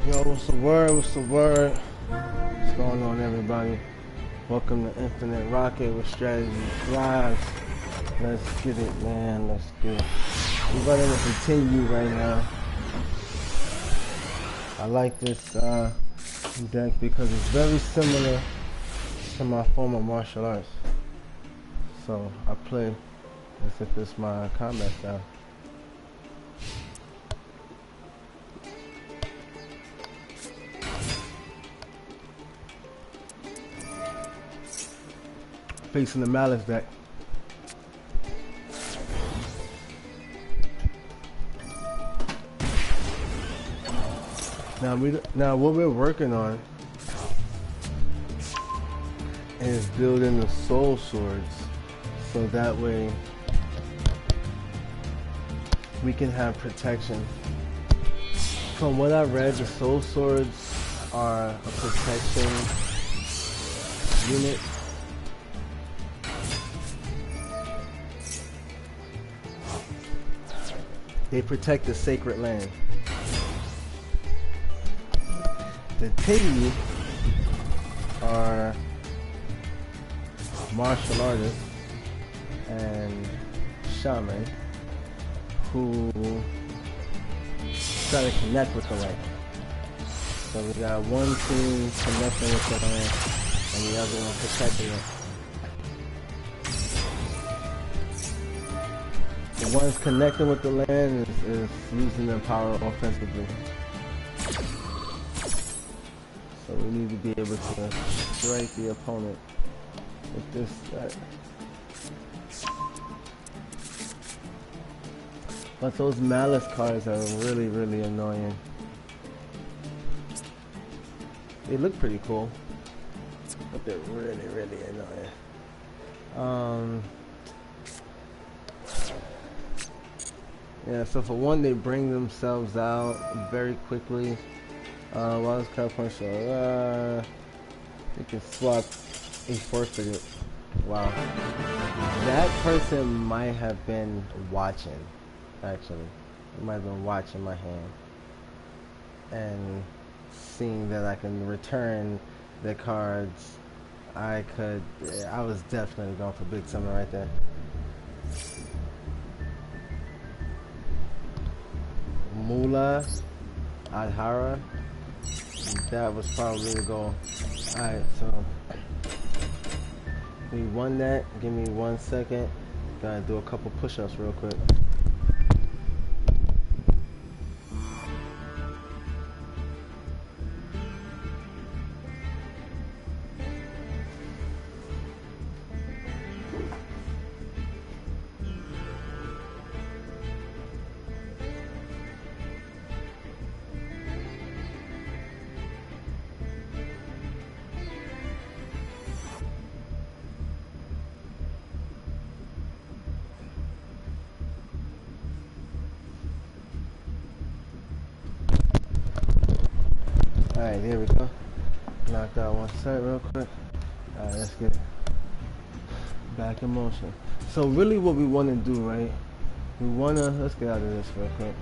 Yo, what's the word? What's the word? What's going on, everybody? Welcome to Infinite Rocket with Strategy Live. Let's get it, man. Let's get it. We're running with the Tenyi right now. I like this deck because it's very similar to my former martial arts. So I play as if it's my combat style. Facing the Malice deck. Now what we're working on is building the soul swords, so that way we can have protection. From what I read, the soul swords are a protection unit. They protect the sacred land. The Tenyi are martial artists and shaman who try to connect with the land. So we got one team connecting with the land and the other one protecting it. The ones connecting with the land is using their power offensively. So we need to be able to strike the opponent with this set. But those Malice cards are really, really annoying. They look pretty cool, but they're really, really annoying. Yeah, so for one, they bring themselves out very quickly. While this card punch, you can swap a forfeited. Wow. That person might have been watching, actually. He might have been watching my hand. And seeing that I can return the cards, I was definitely going for big summon right there. Mula, Adhara, that was probably the goal. Alright, so we won that. Give me 1 second. Gotta do a couple push-ups real quick. Alright, here we go. Knock out one set real quick. Alright, let's get back in motion. So really what we want to do, right? Let's get out of this real quick.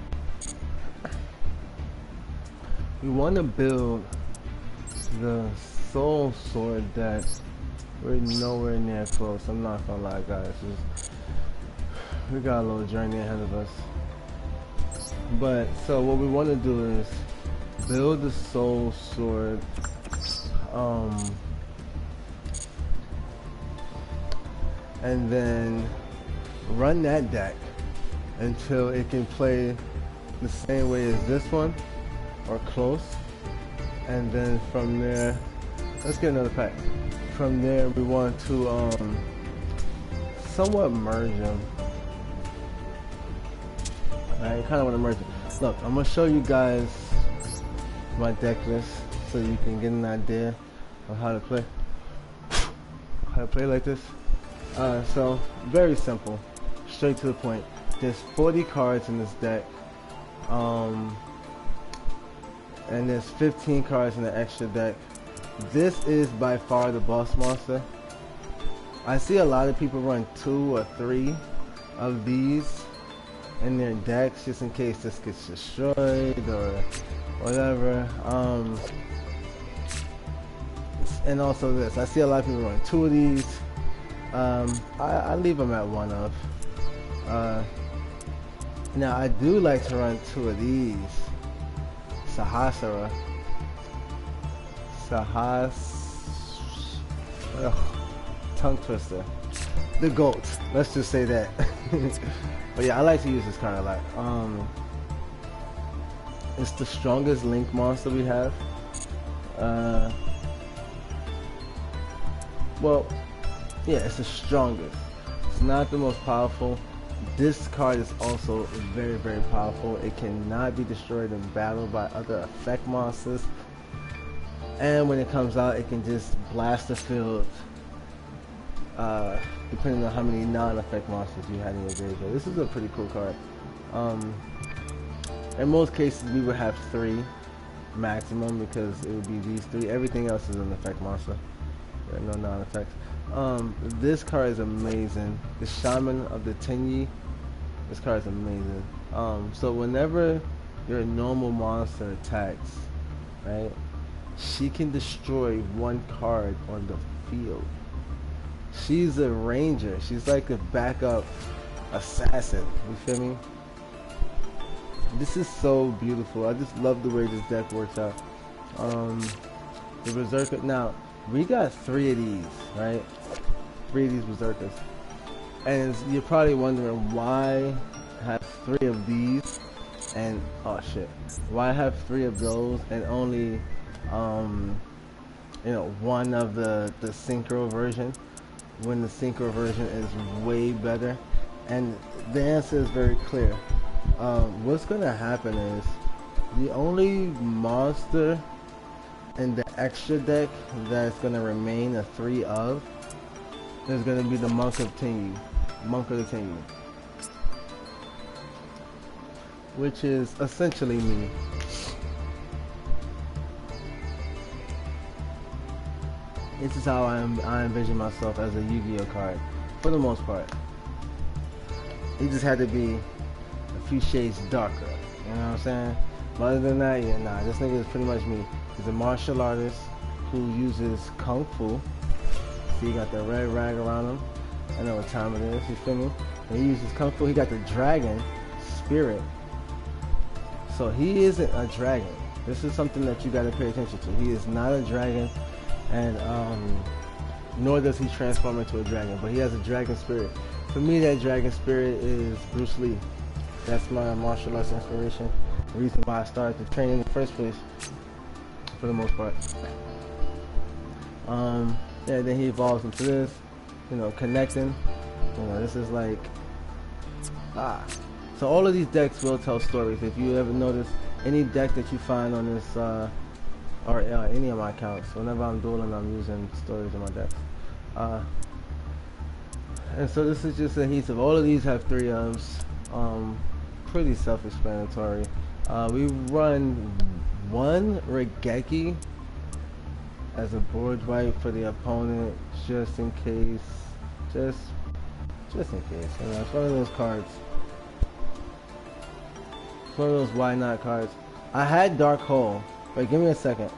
We want to build the soul sword that we're nowhere near close. I'm not gonna lie, guys. We got a little journey ahead of us. But, so what we want to do is build the soul sword, and then run that deck until it can play the same way as this one or close, and then from there, let's get another pack. From there we want to somewhat merge them. I kind of want to merge them. Look, I'm gonna show you guys my deck list so you can get an idea of how to play. Like this. So very simple, straight to the point. There's 40 cards in this deck, and there's 15 cards in the extra deck. This is by far the boss monster. I see a lot of people run 2 or 3 of these in their decks just in case this gets destroyed or whatever. And also this, I see a lot of people run 2 of these. I leave them at 1 of. Now I do like to run 2 of these. Sahasrara. Tongue twister. The GOAT. Let's just say that. But yeah, I like to use this card a lot. It's the strongest Link monster we have. Well, yeah, it's the strongest. It's not the most powerful. This card is also very, very powerful. It cannot be destroyed in battle by other effect monsters. And when it comes out, it can just blast the field, depending on how many non-effect monsters you had in your graveyard. This is a pretty cool card. In most cases, we would have 3 maximum because it would be these 3. Everything else is an effect monster. There are no non-effects. This card is amazing. The Shaman of the Tenyi. This card is amazing. So whenever your normal monster attacks, right, she can destroy 1 card on the field. She's a ranger. She's like a backup assassin. You feel me? This is so beautiful. I just love the way this deck works out. The Berserker. Now, we got 3 of these, right? 3 of these Berserkers. And you're probably wondering why I have 3 of these and, oh shit, why I have 3 of those and only, you know, 1 of the Synchro version, when the Synchro version is way better. And the answer is very clear. What's gonna happen is the only monster in the extra deck that's gonna remain a 3 of is gonna be the Monk of Tenyi, Monk of the Tenyi, which is essentially me. This is how I envision myself as a Yu-Gi-Oh card, for the most part. He just had to be a few shades darker, you know what I'm saying? But other than that, yeah, nah, this nigga is pretty much me. He's a martial artist who uses Kung Fu. See, he got the red rag around him. I know what time it is, you feel me? And he uses Kung Fu. He got the dragon spirit. So he isn't a dragon. This is something that you gotta pay attention to. He is not a dragon, and nor does he transform into a dragon, but he has a dragon spirit. For me, that dragon spirit is Bruce Lee. That's my martial arts inspiration. The reason why I started to train in the first place, for the most part. Yeah, then he evolves into this, you know, connecting. You know, this is like, so all of these decks will tell stories. If you ever notice, any deck that you find on this, or any of my accounts, whenever I'm dueling, I'm using stories in my decks. And so this is just adhesive. All of these have 3 ofs. Pretty self-explanatory. We run 1 Regeki as a board wipe for the opponent, just in case. Just in case. You know, it's one of those cards. It's one of those why not cards. I had Dark Hole. Wait, give me a second.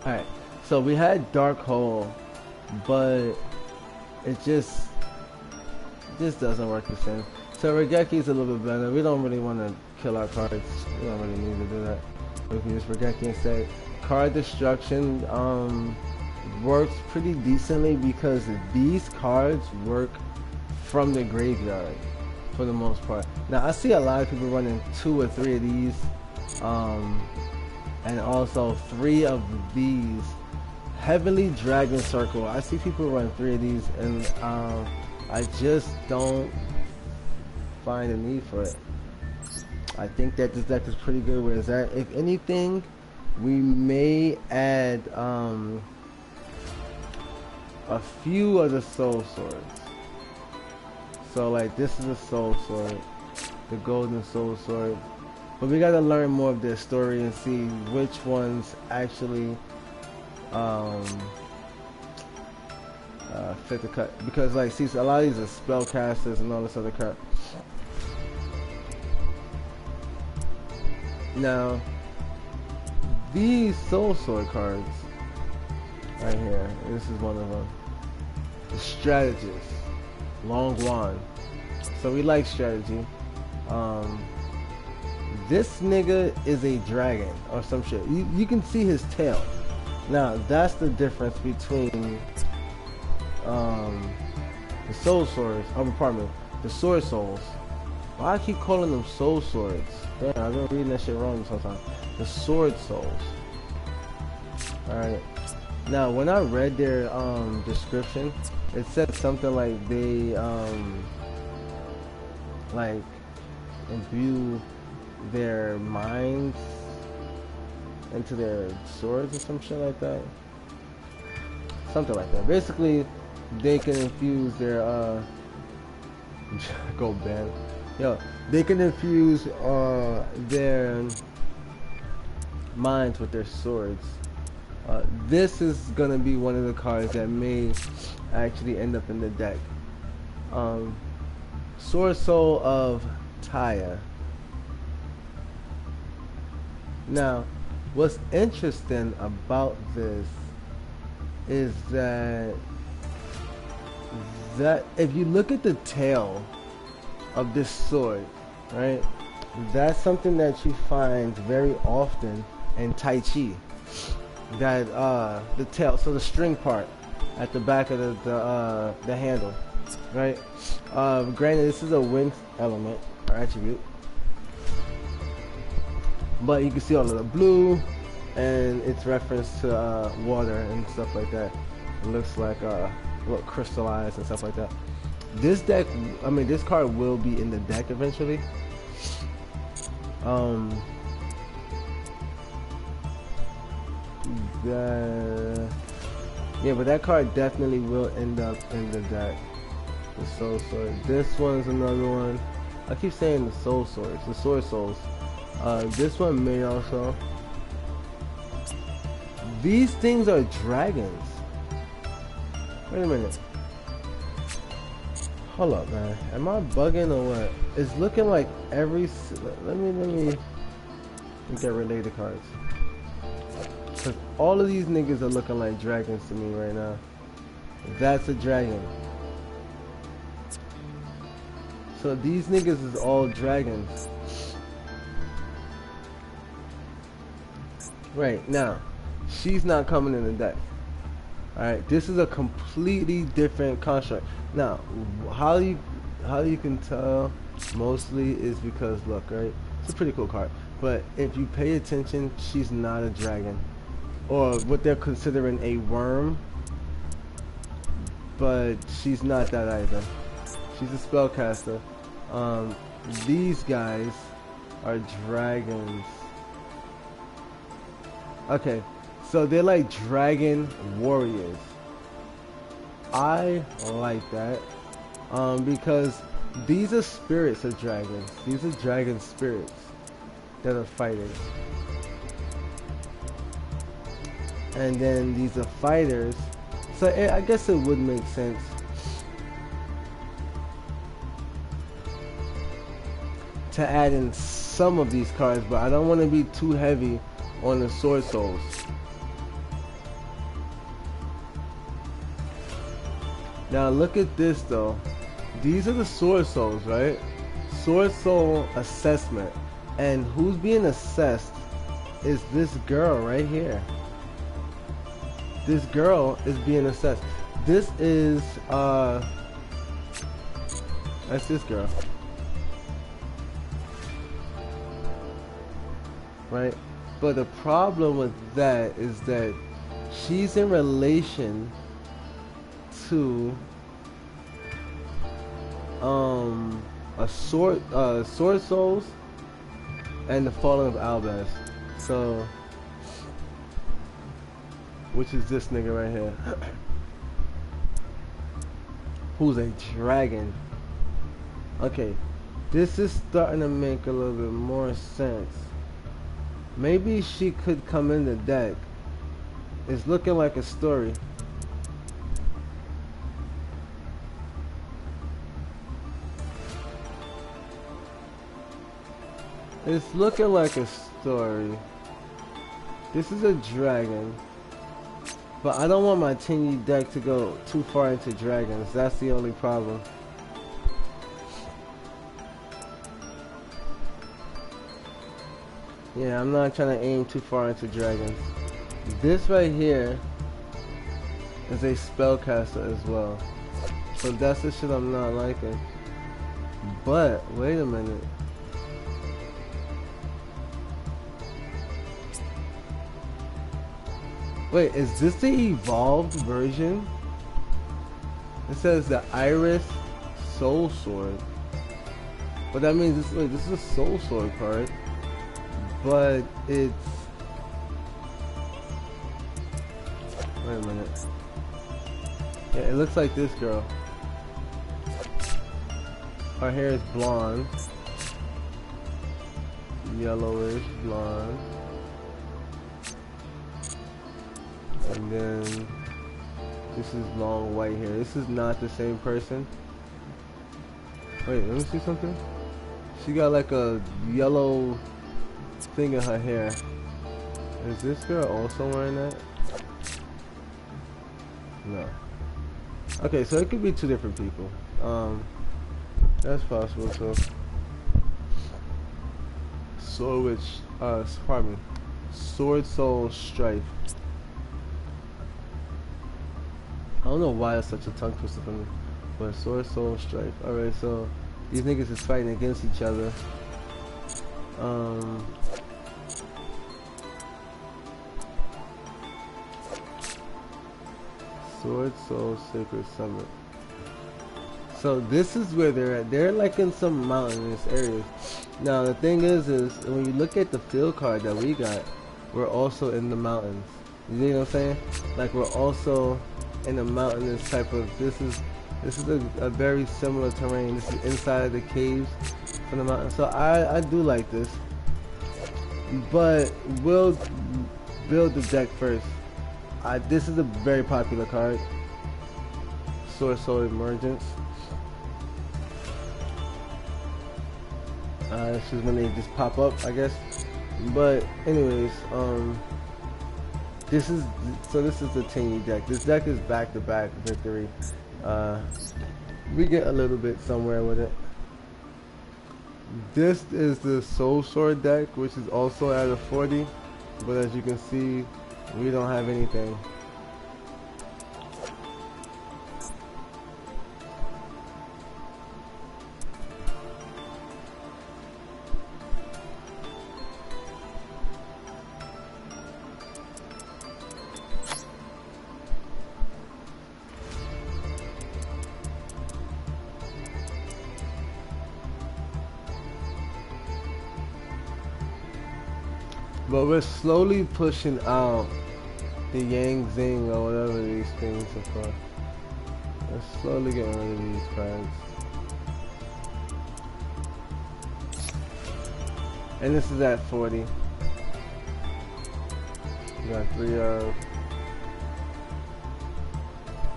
Alright, so we had Dark Hole, but it just doesn't work the same. So Regeki's a little bit better. We don't really want to kill our cards. We don't really need to do that. We can use Regeki instead. Card destruction works pretty decently because these cards work from the graveyard for the most part. Now I see a lot of people running 2 or 3 of these, and also 3 of these. Heavenly Dragon Circle. I see people run 3 of these, and I just don't find a need for it. I think that this deck is pretty good where it's at. If anything, we may add a few of the Soul Swords. So like this is a Soul Sword, the Golden Soul Sword. But we gotta learn more of their story and see which ones actually fit the cut. Because like, see, a lot of these are spellcasters and all this other crap. Now, these Soul Sword cards right here, this is one of them. The Strategist, Long Wand. So we like strategy. This nigga is a dragon or some shit. You can see his tail. Now that's the difference between the Soul Swords. Oh, pardon me, the Sword Souls. Why I keep calling them Soul Swords? Damn, I've been reading that shit wrong sometimes. The Sword Souls. Alright. Now, when I read their description, it said something like they like imbue their minds into their swords or some shit like that. Something like that. Basically, they can infuse their go bad. Yo, they can infuse their minds with their swords. This is gonna be one of the cards that may actually end up in the deck. Sword Soul of Taya. Now, what's interesting about this is that if you look at the tail of this sword, right, that's something that you find very often in Tai Chi. That the tail, so the string part at the back of the handle, right? Granted, this is a wind element or attribute, but you can see all of the blue, and it's reference to water and stuff like that. It looks like look crystallized and stuff like that. This deck, I mean, this card will be in the deck eventually. Yeah, but that card definitely will end up in the deck. The Soul Sword. This one's another one. I keep saying the Soul Swords, the Sword Souls. This one may also. These things are dragons. Wait a minute. Hold up, man. Am I bugging or what? It's looking like every. Let me get related cards. Cause all of these niggas are looking like dragons to me right now. That's a dragon. So these niggas is all dragons. Right, now, she's not coming in the deck. Alright, this is a completely different construct. Now, how you can tell mostly is because, look, right? It's a pretty cool card. But if you pay attention, she's not a dragon. Or what they're considering a worm, but she's not that either. She's a spellcaster. These guys are dragons. Okay, so they're like dragon warriors. I like that because these are spirits of dragons. These are dragon spirits that are fighting. And then these are fighters, so I guess it would make sense to add in some of these cards, but I don't want to be too heavy on the Sword Souls. Now look at this though. These are the Sword Souls, right? Sword Soul assessment, and who's being assessed is this girl right here. This girl is being assessed. This is that's this girl, right? But the problem with that is that she's in relation to a sword souls and the falling of Albaz. So, which is this nigga right here, who's a dragon. Okay, this is starting to make a little bit more sense. Maybe she could come in the deck. It's looking like a story. It's looking like story. This is a dragon. But I don't want my Tenyi deck to go too far into dragons. That's the only problem. Yeah, I'm not trying to aim too far into dragons. This right here is a spellcaster as well. So that's the shit I'm not liking. But, wait a minute. Wait, is this the evolved version? It says the Iris Soul Sword. But that means this, wait, this is a Soul Sword card. But it's... Wait a minute. Yeah, it looks like this girl. Her hair is blonde. Yellowish blonde. And then this is long white hair. This is not the same person. Wait, let me see something. She got like a yellow thing in her hair. Is this girl also wearing that? No. Okay, so it could be two different people. That's possible too. Sword Witch, pardon me. Sword Soul Strife. I don't know why it's such a tongue twister for me, but Sword Soul Strife. Alright, so these niggas is fighting against each other. Sword Soul Sacred Summit. So this is where they're at. They're like in some mountainous areas. Now the thing is when you look at the field card that we got, we're also in the mountains. You know what I'm saying? Like we're also in a mountainous type of. This is a very similar terrain. This is inside of the caves from the mountain. So I do like this, but we'll build the deck first. This is a very popular card. Sword Soul Emergence. It's just when they just pop up, I guess. But anyways, this is the Tenyi deck. This deck is back-to-back victory. We get a little bit somewhere with it. This is the Soul Sword deck, which is also at a 40, but as you can see, we don't have anything. But we're slowly pushing out the Yang Zing or whatever these things are called. We're slowly getting rid of these cards. And this is at 40. We got 3 of.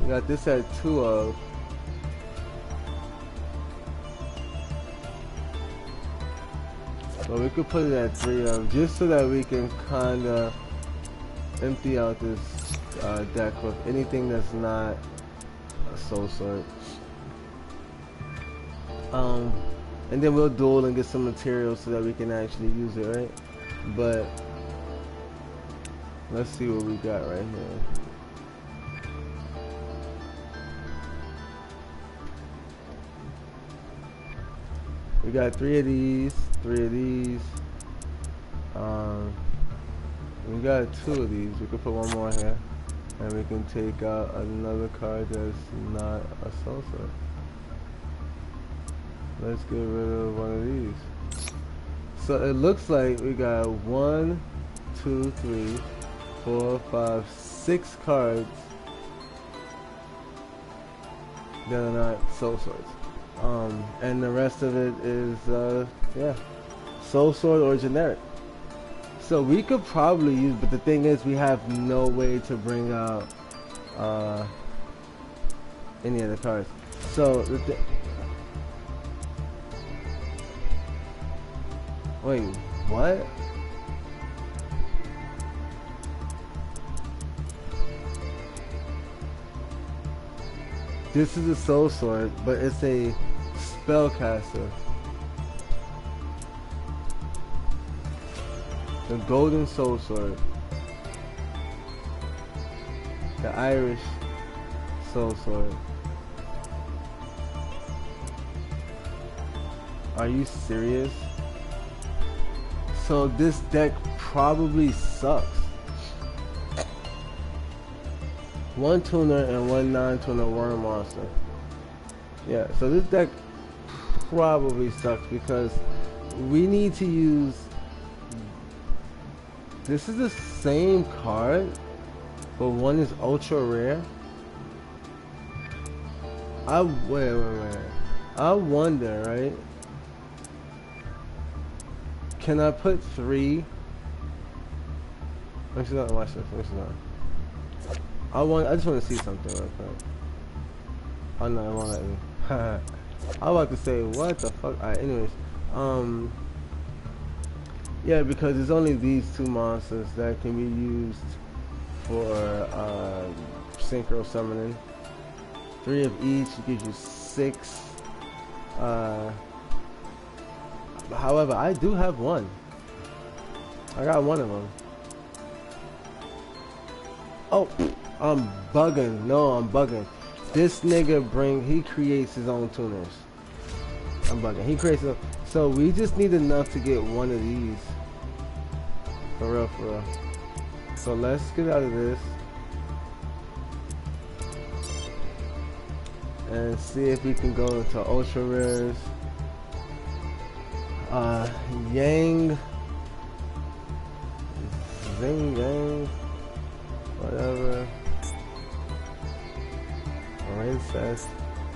We got this at 2 of. But we could put it at 3 of, just so that we can kinda empty out this deck with anything that's not a Soul Sword. And then we'll duel and get some materials so that we can actually use it, right? But let's see what we got right here. We got 3 of these, 3 of these. We got 2 of these. We could put 1 more here, and we can take out another card that's not a Soul Sword. Let's get rid of 1 of these. So it looks like we got 1, 2, 3, 4, 5, 6 cards that are not Soul Swords. And the rest of it is, yeah, Soul Sword or generic. So we could probably use, but the thing is, we have no way to bring out any of the cards. So wait, what? This is a soul sword, but it's a spellcaster. The golden soul sword. The Irish soul sword. Are you serious? So this deck probably sucks. One tuner and one non-tuner worm monster. Yeah, so this deck probably sucks because we need to use... This is the same card, but one is ultra rare. Wait. I wonder, right? Can I put 3? Actually, not watch this. Actually, not. I just want to see something real quick. Oh no, it won't let me. I was about to say, what the fuck? Alright, anyways. Yeah, because there's only these 2 monsters that can be used for synchro summoning. 3 of each gives you 6. However, I do have 1. I got 1 of them. Oh, I'm bugging. No, I'm bugging. This nigga he creates his own tuners. I'm bugging. He creates them. So we just need enough to get 1 of these. For real, for real. So let's get out of this. And see if we can go into ultra rares. Yang. Zing Yang. Whatever. Princess.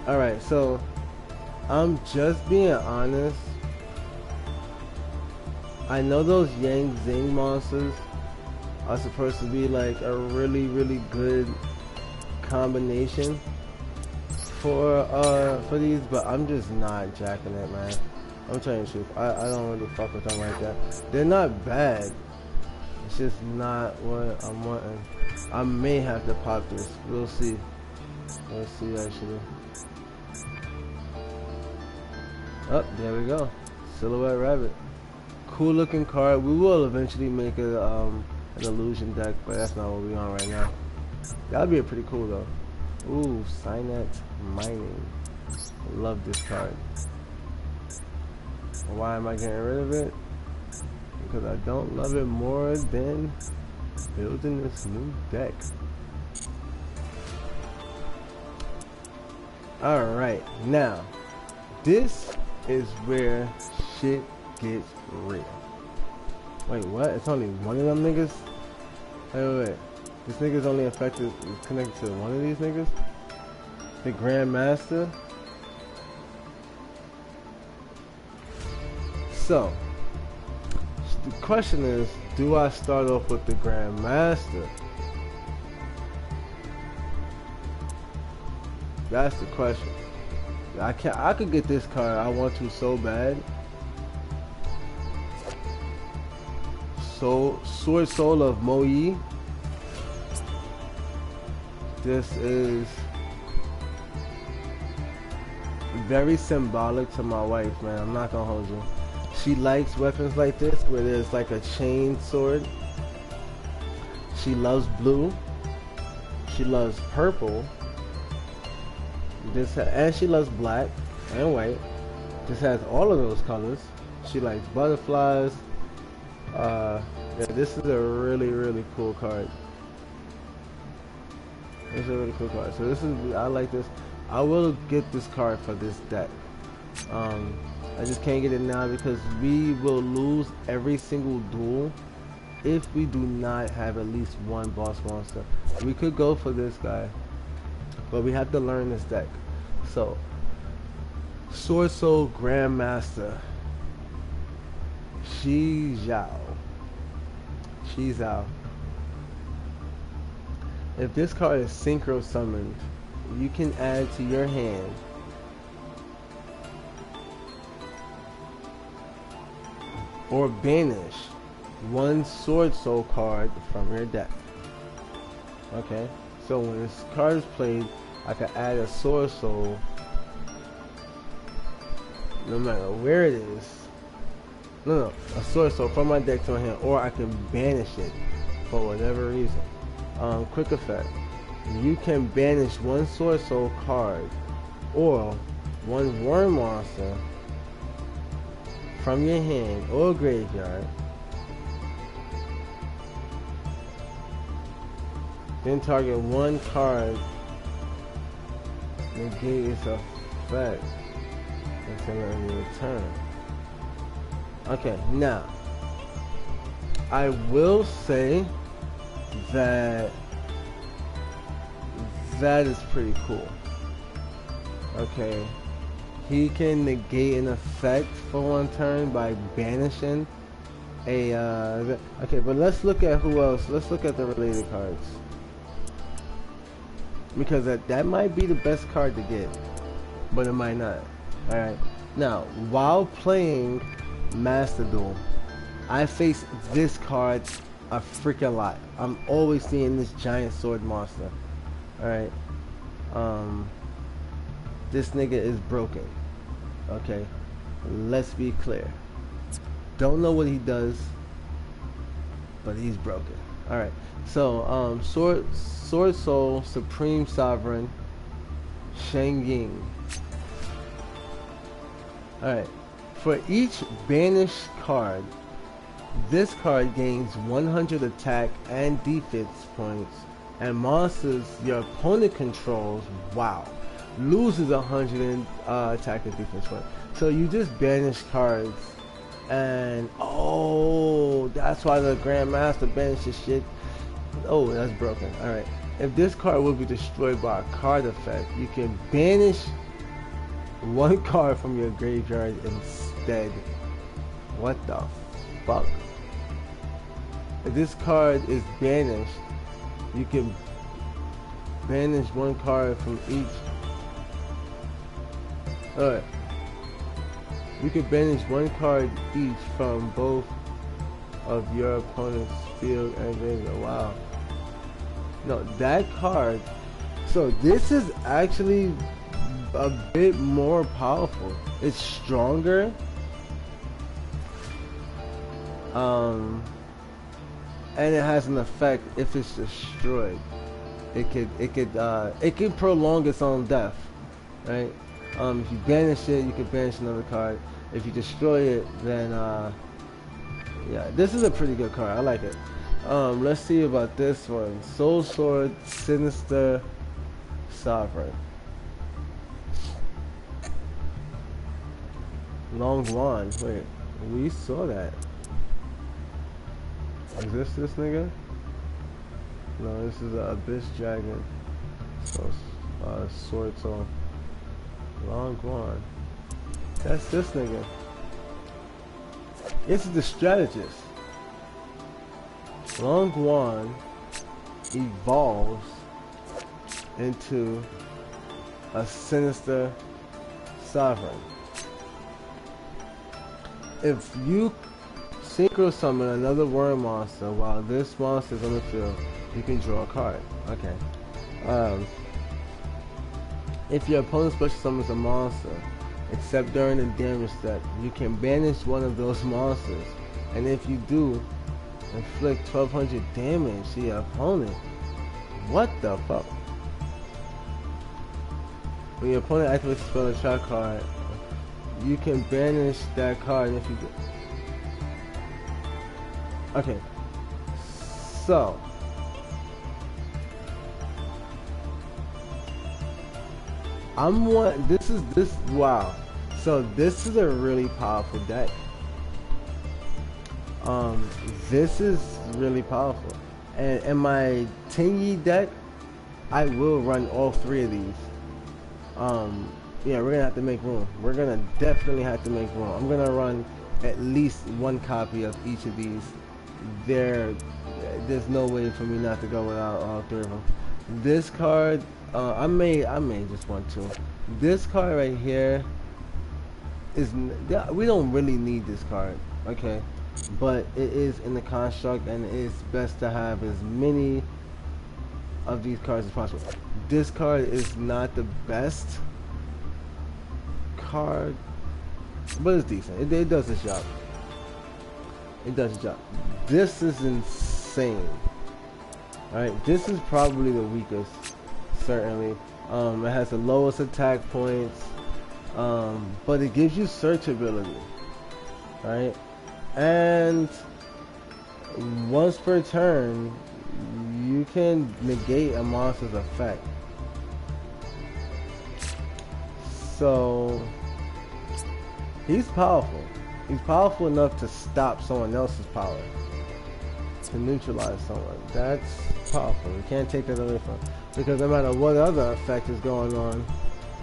Alright, so I'm just being honest. I know those Yang Zing monsters are supposed to be like a really, really good combination for these, but I'm just not jacking it, man. I'm telling you the truth. I don't really fuck with them like that. They're not bad. It's just not what I'm wanting. I may have to pop this. We'll see. Let's see actually. Oh, there we go. Silhouette Rabbit. Cool looking card. We will eventually make it an illusion deck, but that's not what we're on right now. That'd be pretty cool though. Ooh, Signet Mining. Love this card. Why am I getting rid of it? Because I don't love it more than building this new deck. Alright, now this is where shit gets real. Wait, what? It's only 1 of them niggas? Wait. This nigga's only affected, connected to 1 of these niggas? The Grandmaster? So, the question is, do I start off with the Grandmaster? That's the question. I could get this card. I want to so bad. So, Sword Soul of Moyi. This is very symbolic to my wife, man. I'm not gonna hold you. She likes weapons like this, where there's like a chain sword. She loves blue. She loves purple. And she loves black and white. This has all of those colors. She likes butterflies. Yeah, this is a really, really cool card. This is a really cool card. So this is, I like this. I will get this card for this deck. I just can't get it now because we will lose every single duel if we do not have at least 1 boss monster. We could go for this guy, but we have to learn this deck. So, Sword Soul Grandmaster, Shi Zhao. If this card is synchro summoned, you can add to your hand or banish 1 Sword Soul card from your deck. Okay, so when this card is played, I can add a Sword Soul no matter where it is. No, a Sword Soul from my deck to my hand, or I can banish it for whatever reason. Quick effect. You can banish one Sword Soul card or one Worm Monster from your hand or graveyard. Then target one card, negate its effect until end of your turn. Okay, now I will say that that is pretty cool. Okay, he can negate an effect for one turn by banishing a okay, but let's look at who else. Let's look at the related cards, because that might be the best card to get, but it might not. Alright, now while playing Master Duel, I face this card a freaking lot. I'm always seeing this giant sword monster. Alright, this nigga is broken. Okay, let's be clear. Don't know what he does, but he's broken. Alright, so Sword Soul, Supreme Sovereign, Shang Ying. Alright, for each banished card, this card gains 100 attack and defense points, and monsters your opponent controls, wow, loses 100 attack and defense points. So you just banish cards, and oh, that's why the Grandmaster banishes shit. Oh, that's broken. Alright, if this card will be destroyed by a card effect, you can banish one card from your graveyard instead. What the fuck? If this card is banished, you can banish one card from each. Alright. You can banish one card each from both of your opponent's field and graveyard. Wow. No, that card. So this is actually a bit more powerful. It's stronger. And it has an effect if it's destroyed. It can prolong its own death, right? If you banish it, you can banish another card. If you destroy it, then yeah, this is a pretty good card. I like it. Let's see about this one. Soul Sword, Sinister Sovereign. Long Wand. Wait, we saw that. Is this nigga? No, this is a Abyss Dragon. So, Sword Soul. Long Wand. That's this nigga. This is the strategist. Long Wand evolves into a Sinister Sovereign. If you synchro summon another worm monster while this monster is on the field, you can draw a card. Okay. If your opponent special summons a monster, except during the damage step, you can banish one of those monsters, and if you do, inflict 1200 damage to your opponent. What the fuck? When your opponent activates a spell or trap card, you can banish that card if you do. Okay, so wow. So this is a really powerful deck. This is really powerful. And in my Tenyi deck, I will run all three of these. Yeah, we're gonna have to make room. We're gonna definitely have to make room. I'm gonna run at least one copy of each of these. There's no way for me not to go without all three of them. This card, I may just want to. This card right here is, we don't really need this card, okay? But it is in the construct, and it's best to have as many of these cards as possible. this card is not the best card, but it's decent. It does its job. It does its job. This is insane. Alright, this is probably the weakest, certainly. It has the lowest attack points, but it gives you searchability. Alright, and once per turn, you can negate a monster's effect. So he's powerful. He's powerful enough to stop someone else's power, to neutralize someone. That's powerful. You can't take that away from him, because no matter what other effect is going on,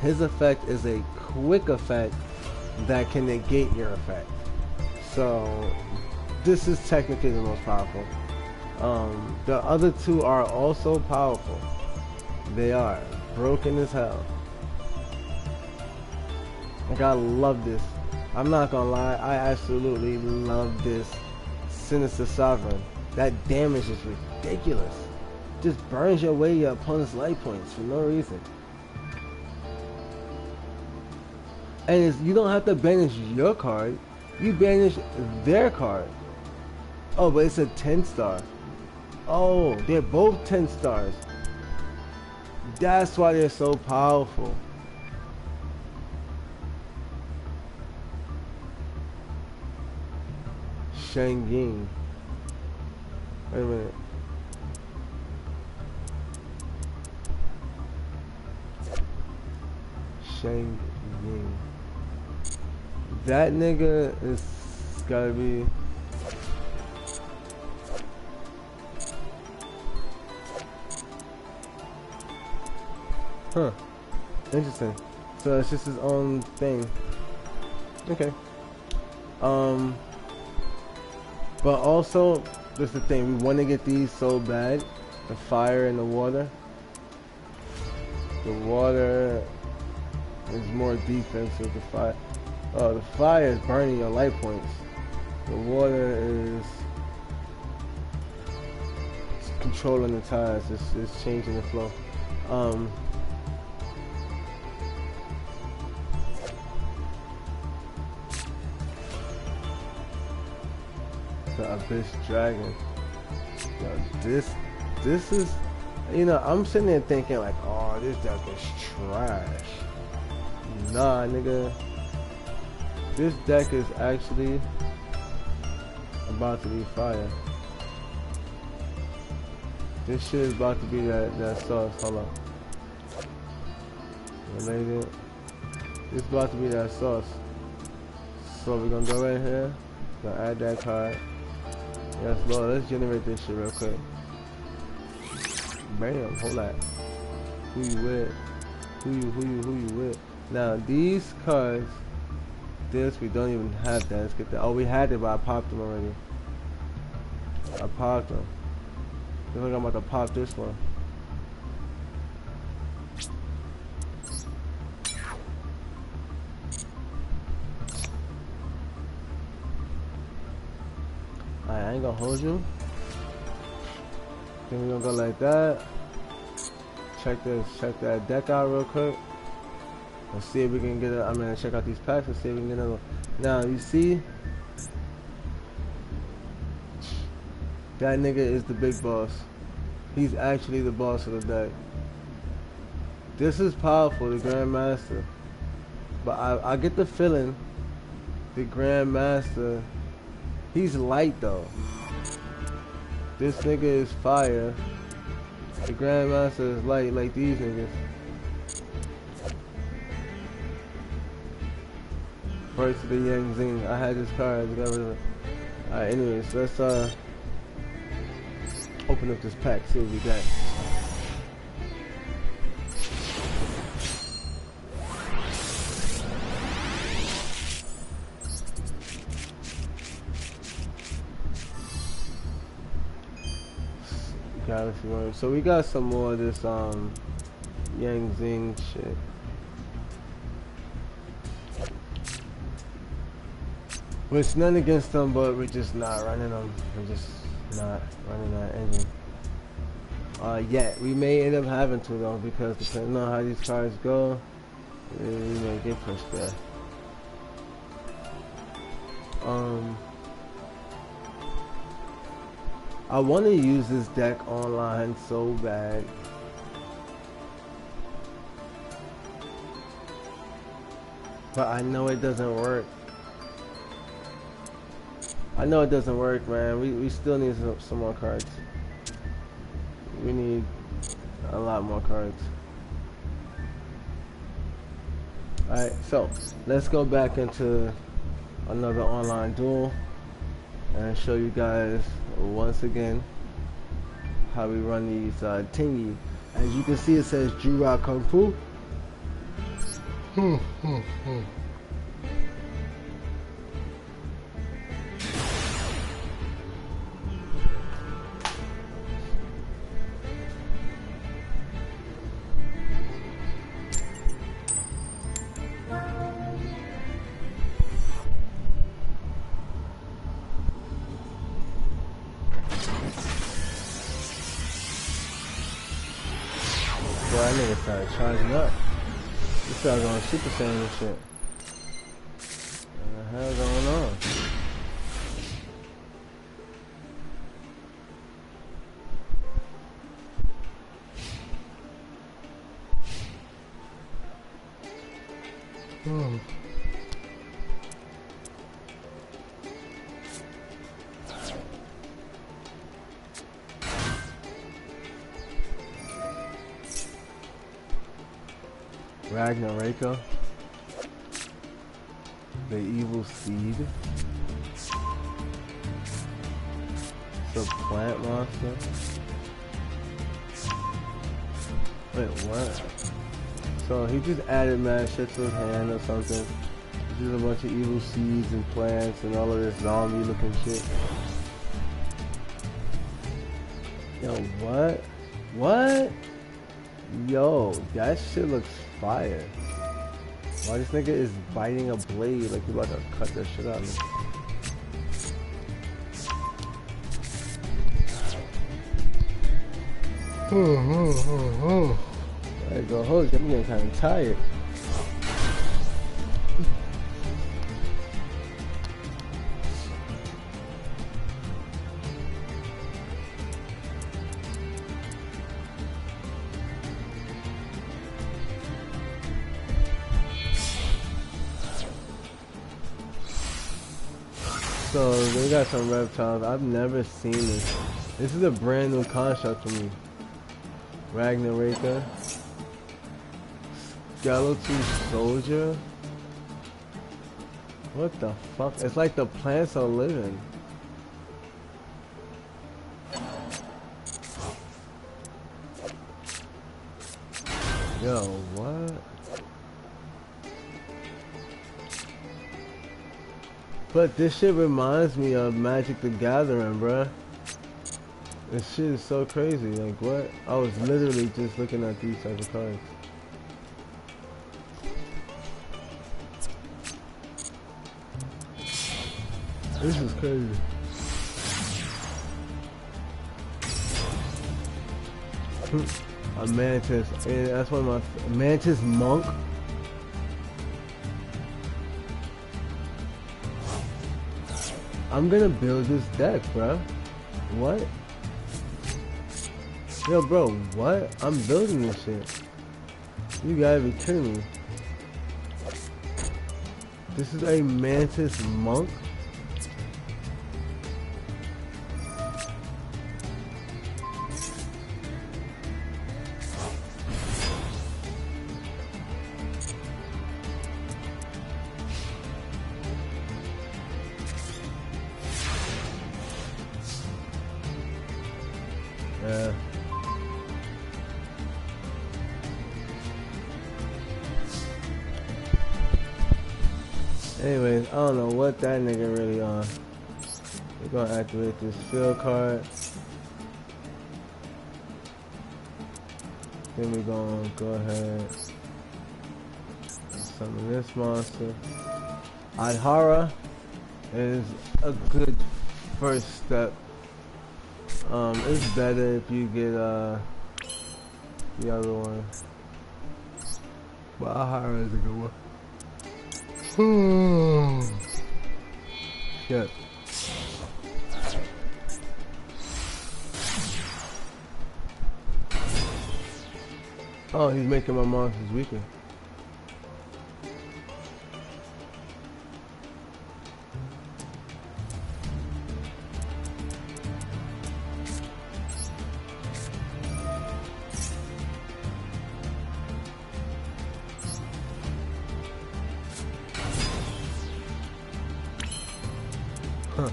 his effect is a quick effect that can negate your effect. So this is technically the most powerful. The other two are also powerful. They are broken as hell. Like, I love this. I'm not gonna lie, I absolutely love this Sinister Sovereign. That damage is ridiculous. Just burns your way your opponent's life points for no reason. And you don't have to banish your card, you banish their card. Oh, but it's a 10-star. Oh, they're both 10 stars. That's why they're so powerful. Shang-Ying. Wait a minute. Shang-Ying. That nigga is gotta be. Huh. Interesting. So it's just his own thing. Okay. But also, that's the thing. We want to get these so bad. The fire and the water. The water is more defensive. The fire. Oh, the fire is burning your life points. The water is controlling the tides. It's changing the flow. The Abyss Dragon. Yo, this is, you know, I'm sitting there thinking like, oh, this deck is trash. Nah, nigga. This deck is actually about to be fire. This shit is about to be that sauce. Hold on. Related. This is about to be that sauce. So we're gonna go right here. Gonna add that card. Yes, Lord, let's generate this shit real quick. Bam, hold that. Who you with? Who you with? Now these cards, this we don't even have that. Let's get that. Oh, we had it, but I popped them already. I popped them. I think I'm about to pop this one. I ain't gonna hold you. Then we're gonna go like that. Check that deck out real quick. Let's see if we can get it. I'm gonna check out these packs and see if we can get it. Now you see, that nigga is the big boss. He's actually the boss of the deck. This is powerful, the Grandmaster. But I get the feeling the Grandmaster, he's light though. This nigga is fire. The Grandmaster is light like these niggas. First to the Yang Zing. I had this card. Alright, anyways, let's open up this pack, see what we got. Galaxy Warrior. So we got some more of this Yang Zing shit. Which none against them, but we're just not running them. We're just not running that engine. yet. We may end up having to though, because depending on how these cards go, we may get pushed there. I want to use this deck online so bad. But I know it doesn't work. I know it doesn't work, man. We still need some more cards. We need a lot more cards. Alright, so let's go back into another online duel and show you guys once again how we run these Tenyi. As you can see, it says Jura Kung Fu. That nigga started charging up. This started going Super Saiyan and shit. What the hell going on? Ragnaraka, the evil seed, the plant monster. Wait, what? So he just added mad shit to his hand or something. Just a bunch of evil seeds and plants and all of this zombie looking shit. Yo, what? What? Yo, that shit looks fire. Why this nigga is biting a blade like you about to cut that shit out of me. There you go, holy shit, I'm getting kind of tired. So they got some reptiles. I've never seen this. This is a brand new construct for me. Ragnaraka, Skeleton Soldier. What the fuck? It's like the plants are living. Yo, what? But this shit reminds me of Magic the Gathering, bruh. This shit is so crazy. Like, what? I was literally just looking at these type of cards. This is crazy. A mantis. And that's one of my... Mantis Monk. I'm gonna build this deck, bro. What? Yo, bro, what? I'm building this shit. You gotta be kidding me. This is a Mantis Monk? Yeah. Anyways, I don't know what that nigga really on. We're gonna activate this field card. Then we're gonna go ahead and summon this monster. Adhara is a good first step It's better if you get the other one. But Ahara is a good one. Shit. Oh, he's making my monsters weaker. Huh.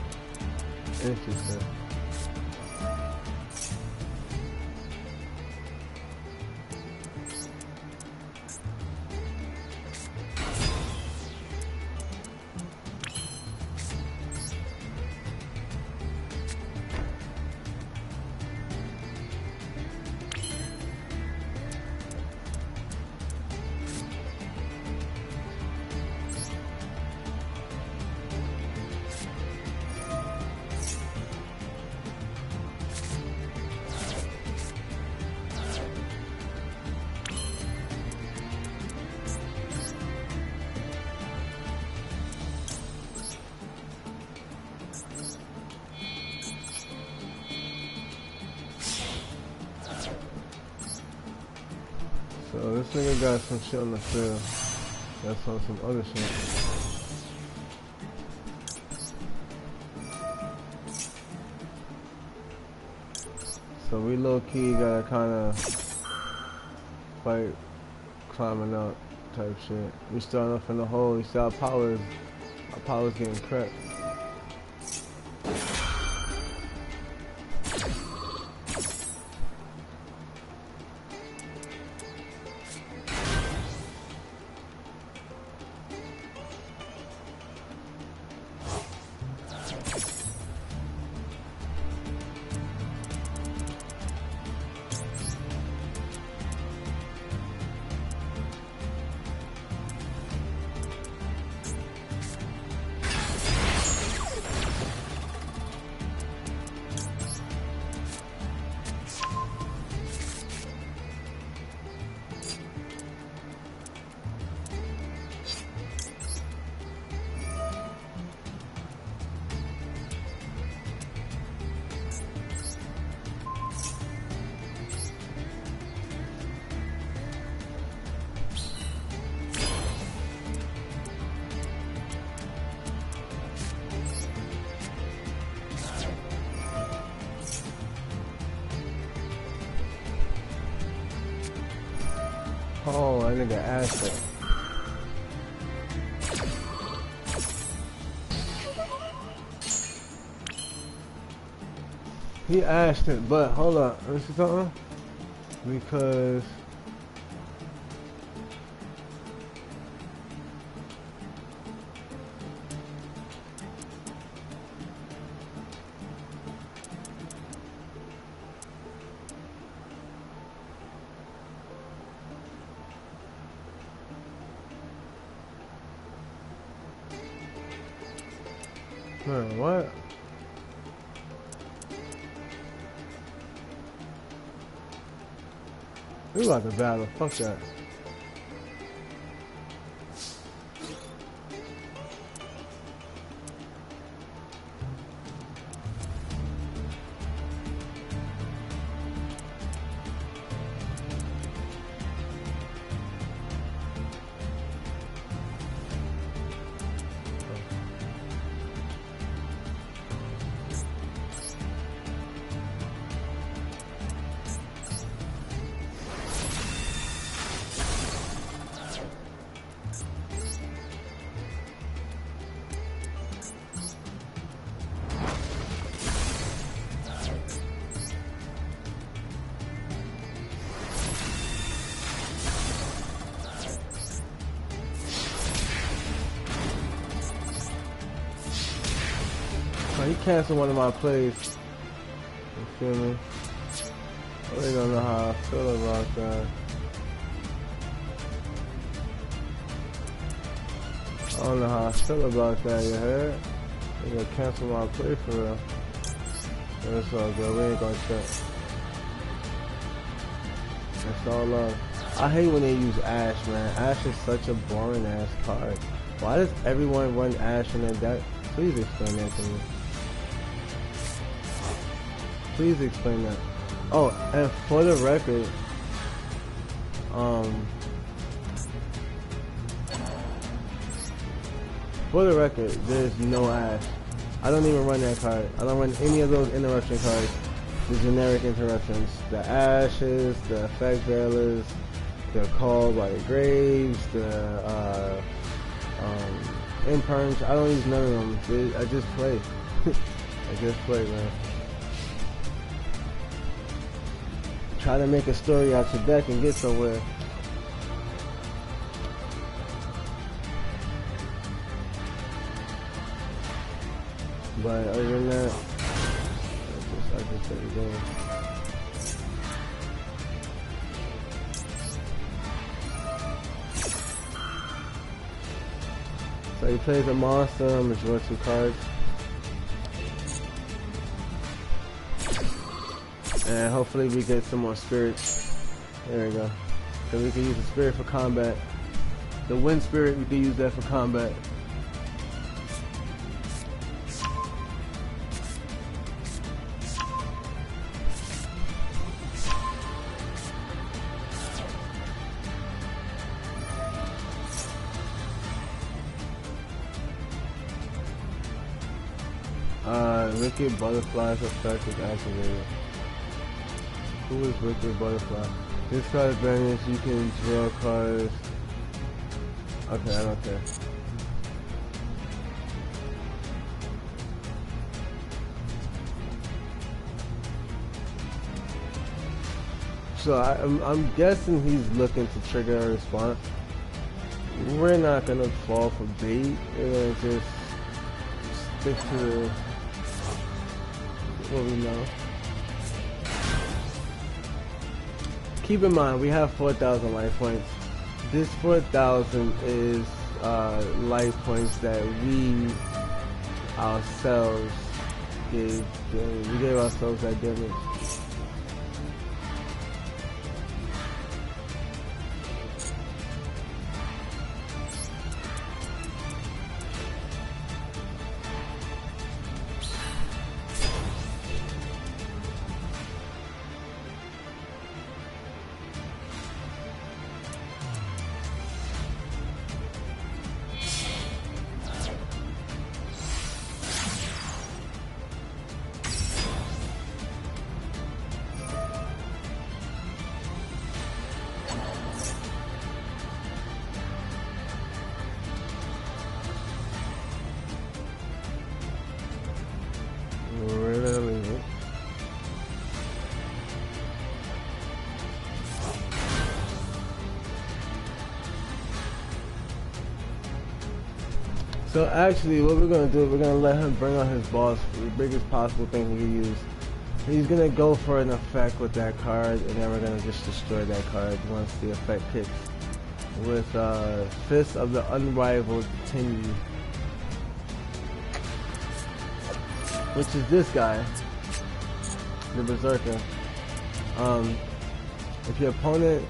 Interesting. So this nigga got some shit on the field. That's on some other shit. So we low key gotta kinda fight climbing up type shit. We starting off in the hole, you see our power's getting cracked. Oh, I nigga asked it. He asked it, but hold up, let me see something. Because man, what? We about to battle, fuck that. Oh, he canceled one of my plays. You feel me? I really don't know how I feel about that. I don't know how I feel about that, you heard? They gonna cancel my play for real. It's all good. We ain't gonna trip. It's all love. I hate when they use Ash, man. Ash is such a boring ass card. Why does everyone run Ash in their deck? Please explain that to me. Please explain that. Oh, and for the record, there's no Ash. I don't even run that card. I don't run any of those interruption cards. The generic interruptions. The Ashes, the Effect Veilers, the Call by the Graves, the Imperms. I don't use none of them. I just play. I just play, man. Try to make a story out your deck and get somewhere. But other than that, I just let it go. So he plays a monster, I'm gonna draw 2 cards. And hopefully we get some more spirits. There we go. So we can use the spirit for combat. The wind spirit, we can use that for combat. Wicked Butterfly's effect is activated. Who is Wicked Butterfly? This card vanishes, you can draw cards. Okay, I don't care. So I'm guessing he's looking to trigger a response. We're not gonna fall for bait. We're gonna just stick to what we know. Keep in mind, we have 4,000 life points. This 4,000 is life points that we ourselves gave. We gave ourselves that damage. So actually, what we're gonna do, we're gonna let him bring out his boss, the biggest possible thing he can use. He's gonna go for an effect with that card, and then we're gonna just destroy that card once the effect kicks. With Fist of the Unrivaled Tenyi, which is this guy, the Berserker. If your opponent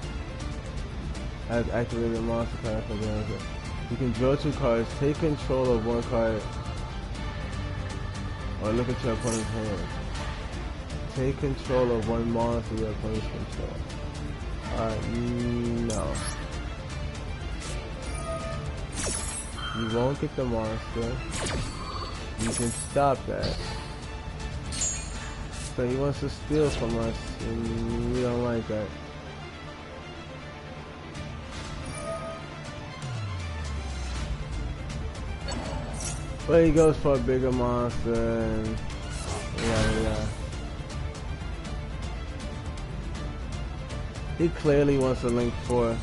has activated a monster card for damage, you can draw 2 cards, take control of 1 card, or look at your opponent's hand. Take control of 1 monster your opponent's control. No. You won't get the monster. You can stop that. So he wants to steal from us, and we don't like that. But he goes for a bigger monster, and yeah. He clearly wants a Link 4.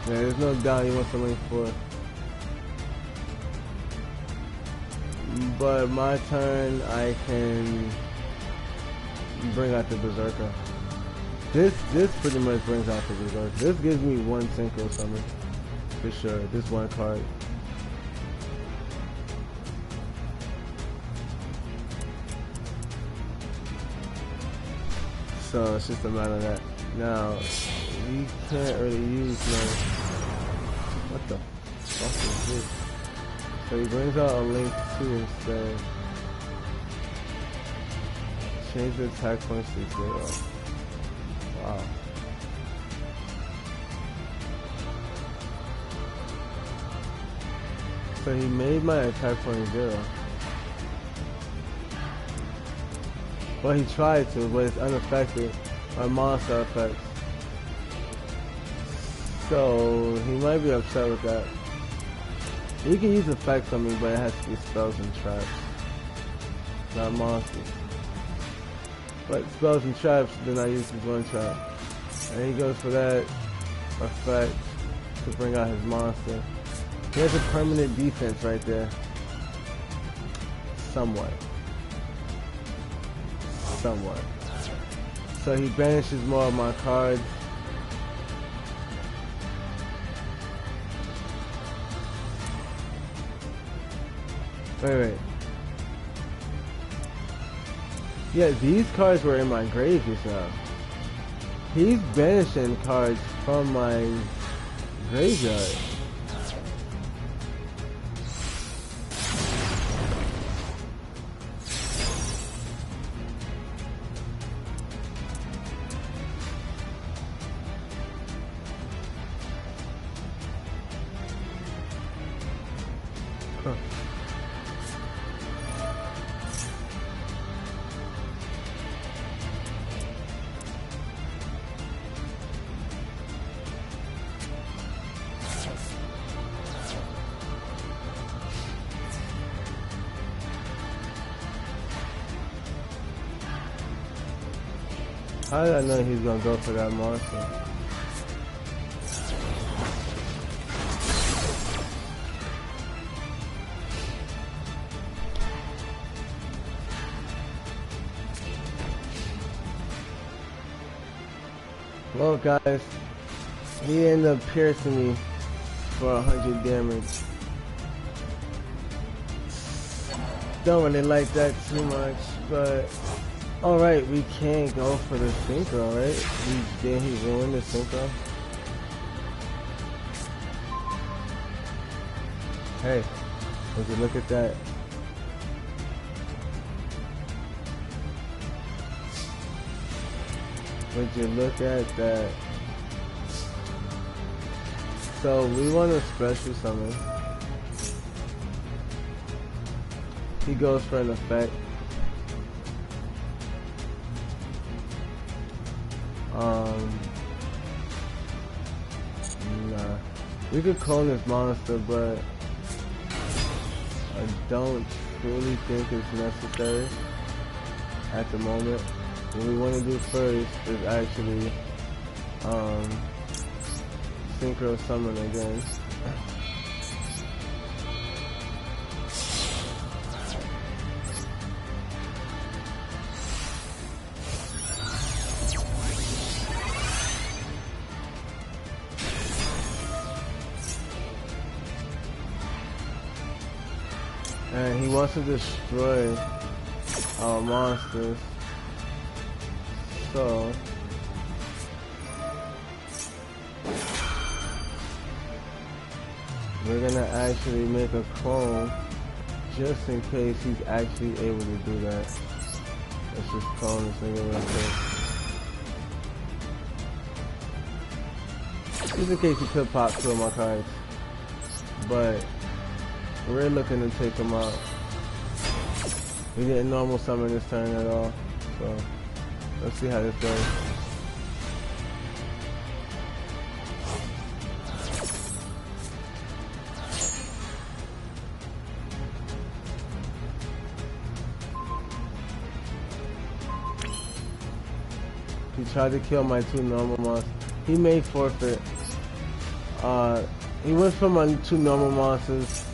Yeah, there's no doubt he wants a Link 4. But my turn, I can bring out the Berserker. This pretty much brings out the Berserker. This gives me 1 synchro summon, for sure. This 1 card. So it's just a matter of that. Now, we can't really use no... What the fuck is this? So he brings out a Link 2 instead. Change the attack points to 0. Wow. So he made my attack point 0. Well, he tried to, but it's unaffected by monster effects. So he might be upset with that. He can use effects on me, but it has to be spells and traps, not monsters. But spells and traps, then I use his one trap. And he goes for that effect to bring out his monster. He has a permanent defense right there. Somewhat. So he banishes more of my cards. Wait. Yeah, these cards were in my grave just now. He's banishing cards from my graveyard. How did I know he's gonna go for that monster? Well, guys, he ended up piercing me for 100 damage. Don't really like that too much, but alright, we can't go for the synchro, right? Did he ruin the synchro? Hey, would you look at that? Would you look at that? So we want to special summon. He goes for an effect. Nah. We could clone this monster, but I don't truly think it's necessary at the moment. What we want to do first is actually synchro summon again. And he wants to destroy our monsters. So we're gonna actually make a clone just in case he's actually able to do that. Let's just clone this nigga real quick. Just in case he could pop two of my cards. But we're looking to take him out. We didn't normal summon this turn at all. So let's see how this goes. He tried to kill my two normal monsters. He made forfeit. He went for my two normal monsters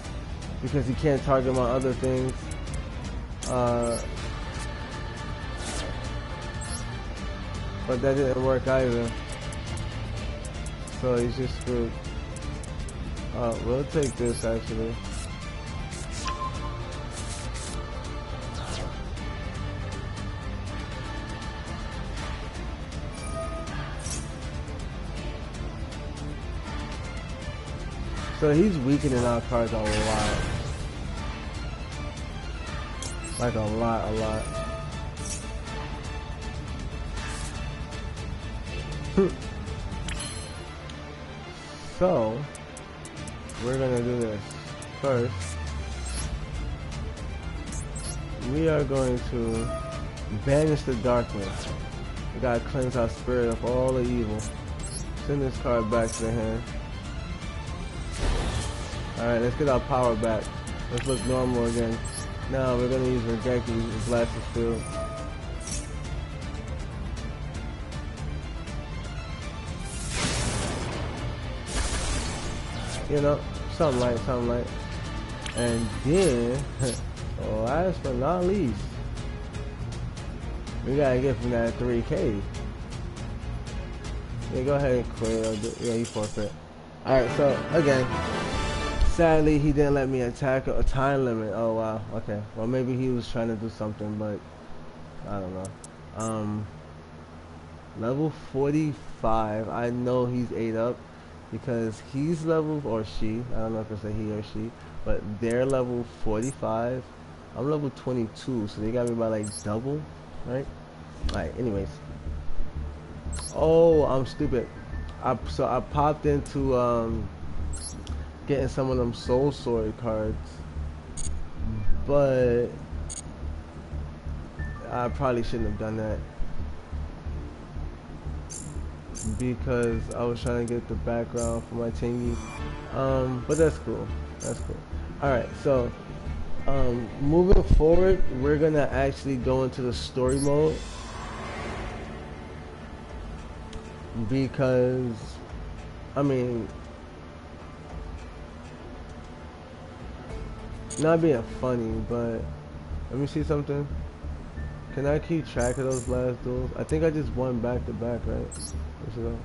because he can't target my other things. But that didn't work either. So he's just screwed. We'll take this actually. So he's weakening our cards a lot. Like a lot. So, we're gonna do this. First, we are going to banish the darkness. We gotta cleanse our spirit of all the evil. Send this card back to the hand. Alright, let's get our power back. Let's look normal again. Now we're gonna use Regeki and blast his field. You know, something light. And then, last but not least, we gotta get from that 3K. Yeah, go ahead and quit. Yeah, you forfeit. Alright, so again, sadly he didn't let me attack a time limit. Oh wow, okay. Well, maybe he was trying to do something, but I don't know. Level 45. I know he's 8 up because he's level, or she, I don't know if it's a he or she, but they're level 45. I'm level 22, so they got me by like double, right? Alright, anyways. Oh, I'm stupid. So I popped into getting some of them soul sword cards, but I probably shouldn't have done that because I was trying to get the background for my Tenyi. But that's cool. Alright, so moving forward, we're gonna actually go into the story mode because, I mean, not being funny, but let me see something. Can I keep track of those last duels? I think I just won back to back, right? Let's go.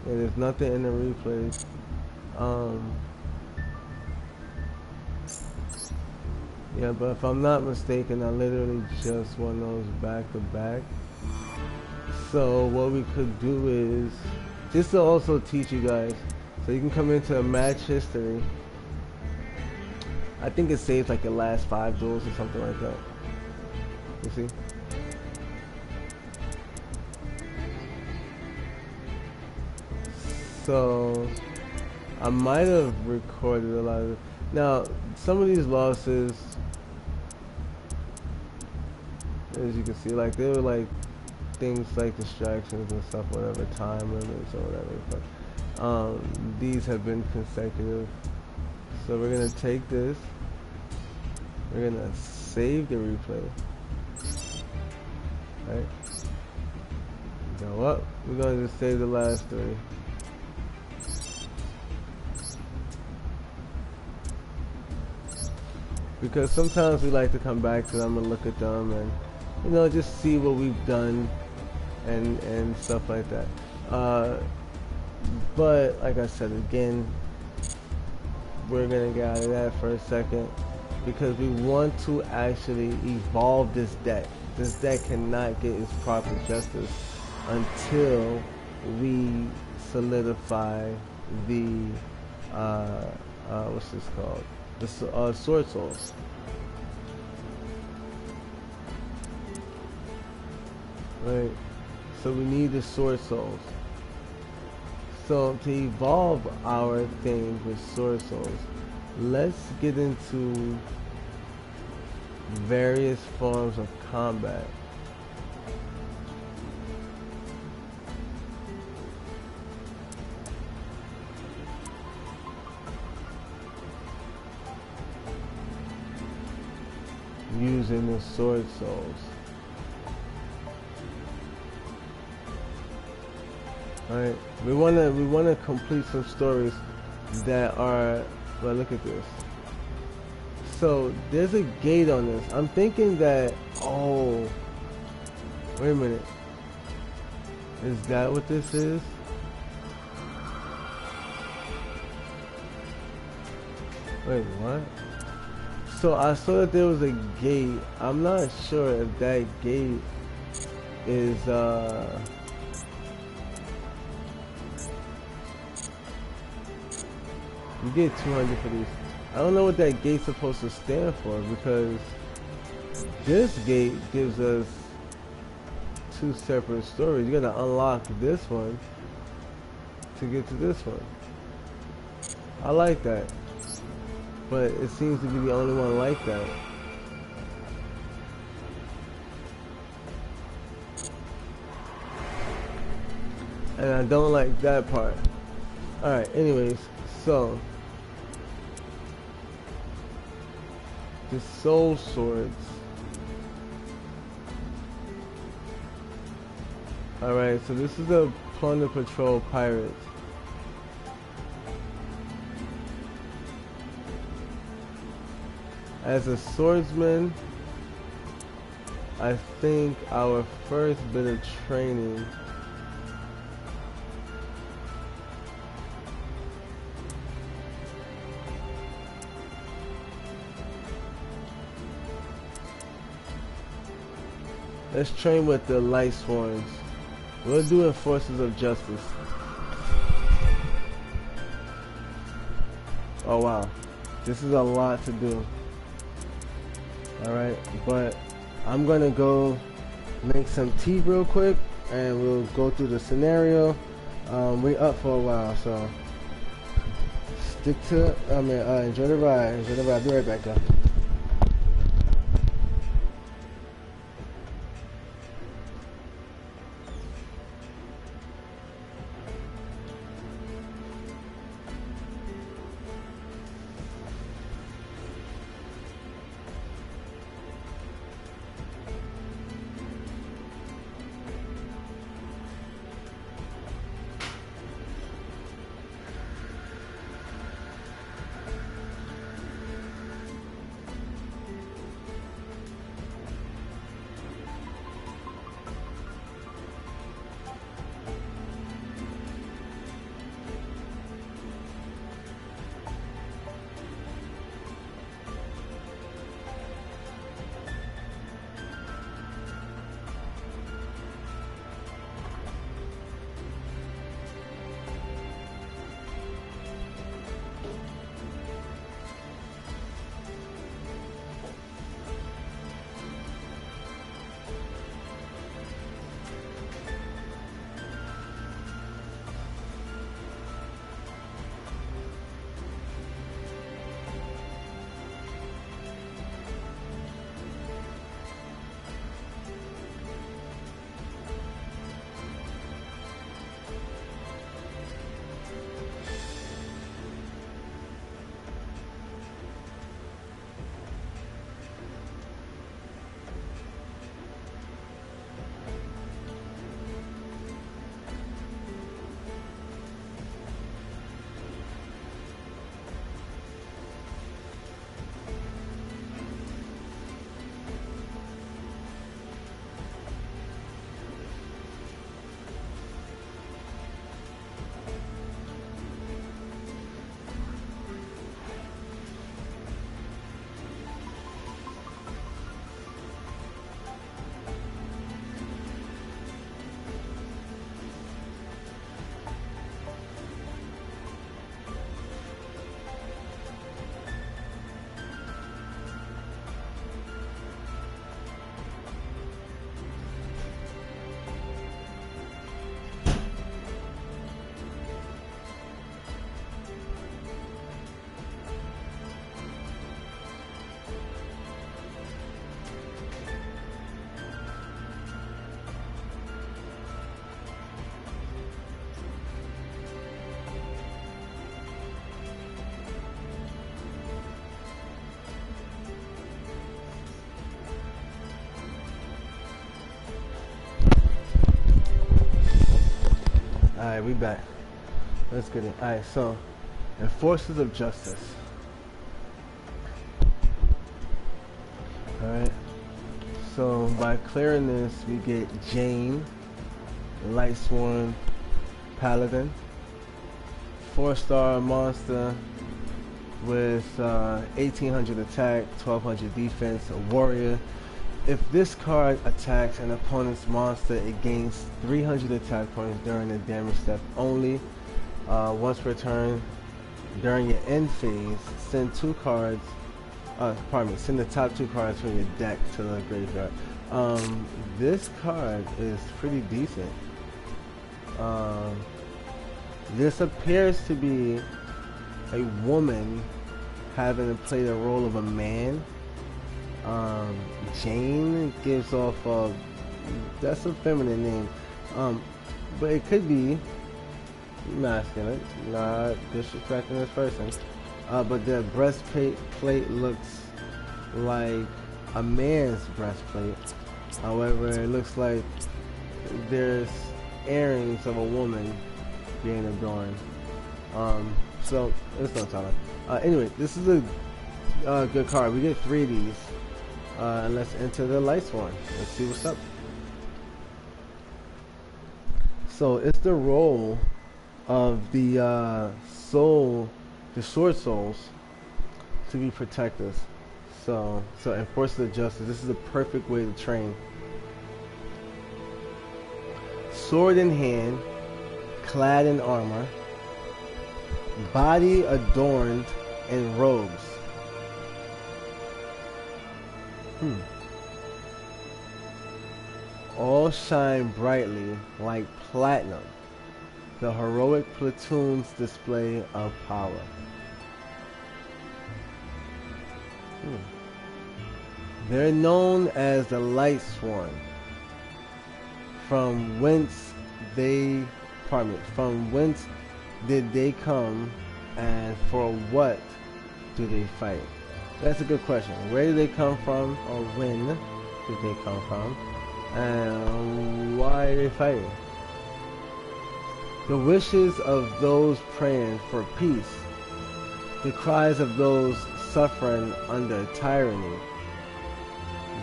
Yeah, there's nothing in the replays. Yeah, but if I'm not mistaken, I literally just won those back to back. So what we could do is, just to also teach you guys, so you can come into a match history. I think it saves like the last 5 duels or something like that. You see? So I might have recorded a lot of it. Now, some of these losses, as you can see, like they were like things like distractions and stuff, whatever, time limits or whatever. But these have been consecutive. So we're gonna take this. We're gonna save the replay. Right? Go up. We're gonna just save the last 3. Because sometimes we like to come back to them and look at them and, you know, just see what we've done and stuff like that. But like I said again, we're gonna get out of that for a second because we want to actually evolve this deck. This deck cannot get its proper justice until we solidify the what's this called? The sword souls. Right. So we need the sword souls. So to evolve our thing with sword souls, let's get into various forms of combat. Using the sword souls. Alright, we wanna complete some stories that are, well, look at this. So there's a gate on this. I'm thinking that, oh, wait a minute. Is that what this is? Wait, what? So I saw that there was a gate. I'm not sure if that gate is You get 200 for these. I don't know what that gate's supposed to stand for, because this gate gives us 2 separate stories. You gotta unlock this one to get to this one. I like that, but it seems to be the only one like that. And I don't like that part. Alright, anyways, so the soul swords. Alright, so this is the Plunder Patrol Pirates. As a swordsman, I think our first bit of training let's train with the light swords. We'll do Enforcers of Justice. Oh wow, this is a lot to do. Alright, but I'm gonna go make some tea real quick and we'll go through the scenario. We up for a while, so stick to it. Enjoy the ride. Enjoy the ride. I'll be right back, though. Alright, we back. Let's get it. Alright, so Enforcers of Justice. Alright. So by clearing this we get Jane, Lightsworn Paladin, 4-star monster with 1800 attack, 1200 defense, a warrior. If this card attacks an opponent's monster, it gains 300 attack points during the damage step only. Once per turn, During your end phase, send two cards. Pardon me. Send the top two cards from your deck to the graveyard. This card is pretty decent. This appears to be a woman having to play the role of a man. Jane gives off that's a feminine name, but it could be masculine, not disrespecting this person. But the breastplate looks like a man's breastplate. However, it looks like there's earrings of a woman being adorned. So it's no telling. Anyway, this is a good card. We get 3 of these. And let's enter the lights one. Let's see what's up. So it's the role of the sword souls to be protectors. So enforcers of justice. This is a perfect way to train. Sword in hand, clad in armor, body adorned in robes. All shine brightly like platinum. The heroic platoon's display of power. They're known as the Light Sworn. From whence did they come, and for what do they fight? That's a good question. Where did they come from, or when did they come from, and why are they fighting? The wishes of those praying for peace, the cries of those suffering under tyranny,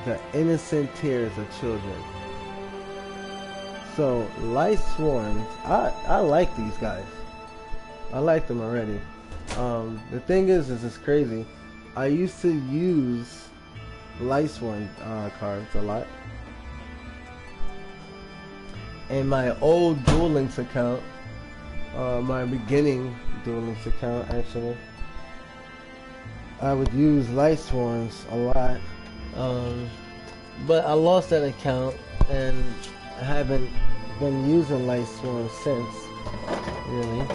the innocent tears of children. So, Light Sworns, I like these guys. I like them already. The thing is it's crazy. I used to use Light Sworn cards a lot. In my old Duel Links account, my beginning Duel Links account actually, I would use Light Sworns a lot. But I lost that account and I haven't been using Light Sworn since, really.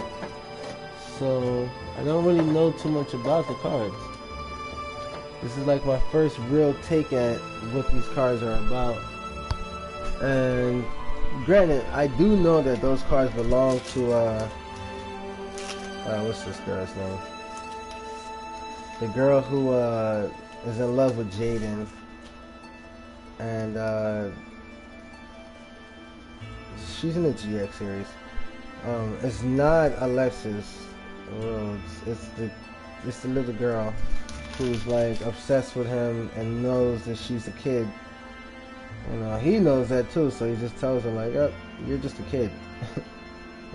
So I don't really know too much about the cards. This is like my first real take at what these cards are about. And granted, I do know that those cards belong to what's this girl's name? The girl who is in love with Jaden, and she's in the GX series. It's not Alexis Rhodes. It's the little girl who's like obsessed with him and knows that she's a kid. You know, he knows that too, so he just tells her like, "Oh, you're just a kid."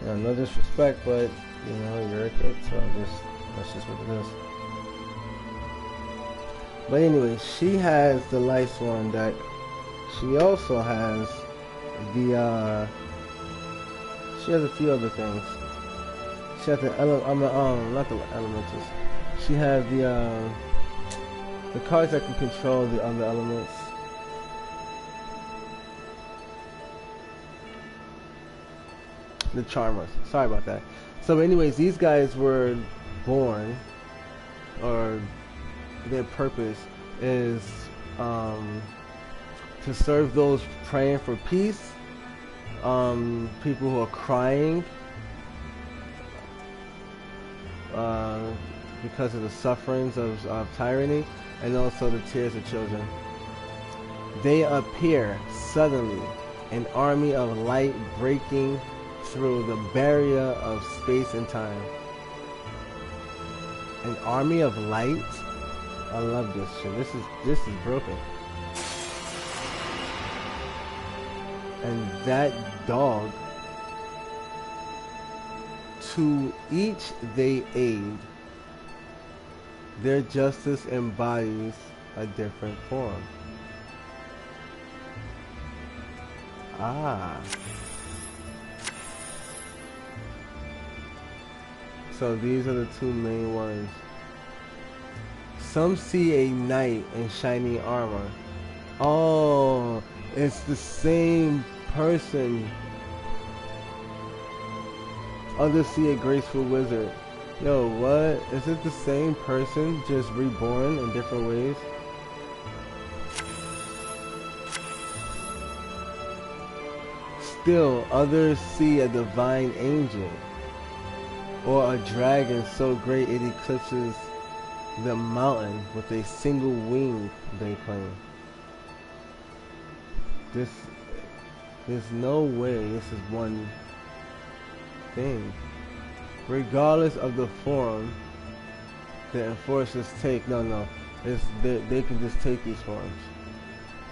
You know, no disrespect, but you know, you're a kid, so that's just what it is. But anyway, she has the Light Sworn deck. She also has the she has a few other things. She has the not the elementals. She has the cards that can control the other elements. The Charmers. Sorry about that. So anyways, these guys were born, or their purpose is to serve those praying for peace, people who are crying because of the sufferings of tyranny, and also the tears of children. They appear suddenly, an army of light breaking through the barrier of space and time. An army of light? I love this shit. This is broken. And that dog, to each they aid, their justice embodies a different form. Ah. So these are the two main ones. Some see a knight in shiny armor. Oh, it's the same person. Others see a graceful wizard. Yo, what? Is it the same person, just reborn in different ways? Still, others see a divine angel, or a dragon so great it eclipses the mountain with a single wing, they claim. There's no way this is one thing. Regardless of the form the enforcers take, no, they can just take these forms.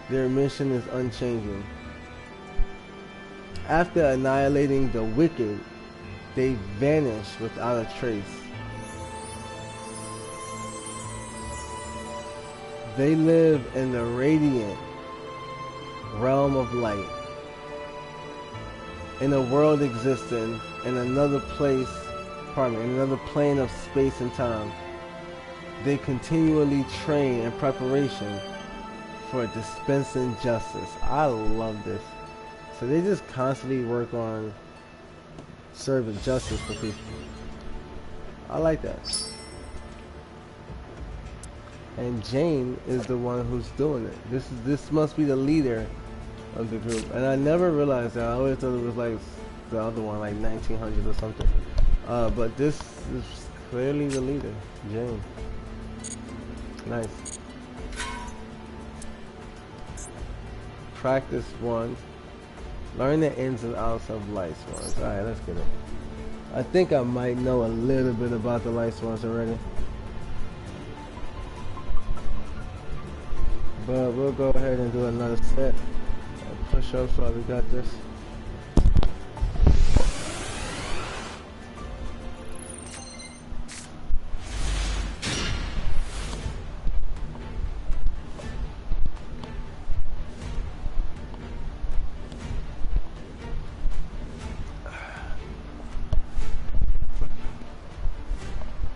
Their mission is unchanging. After annihilating the wicked, they vanish without a trace. They live in the radiant realm of light, in a world existing in another place, in another plane of space and time. They continually train in preparation for dispensing justice. I love this. So they just constantly work on serving justice for people. I like that. And Jane is the one who's doing it. This must be the leader of the group. And I never realized that. I always thought it was like the other one, like 1900 or something. But this is clearly the leader, Jane. Nice. Practice 1. Learn the ins and outs of light swarms. Alright, let's get it. I think I might know a little bit about the light swarms already. But we'll go ahead and do another set. Push ups while we got this.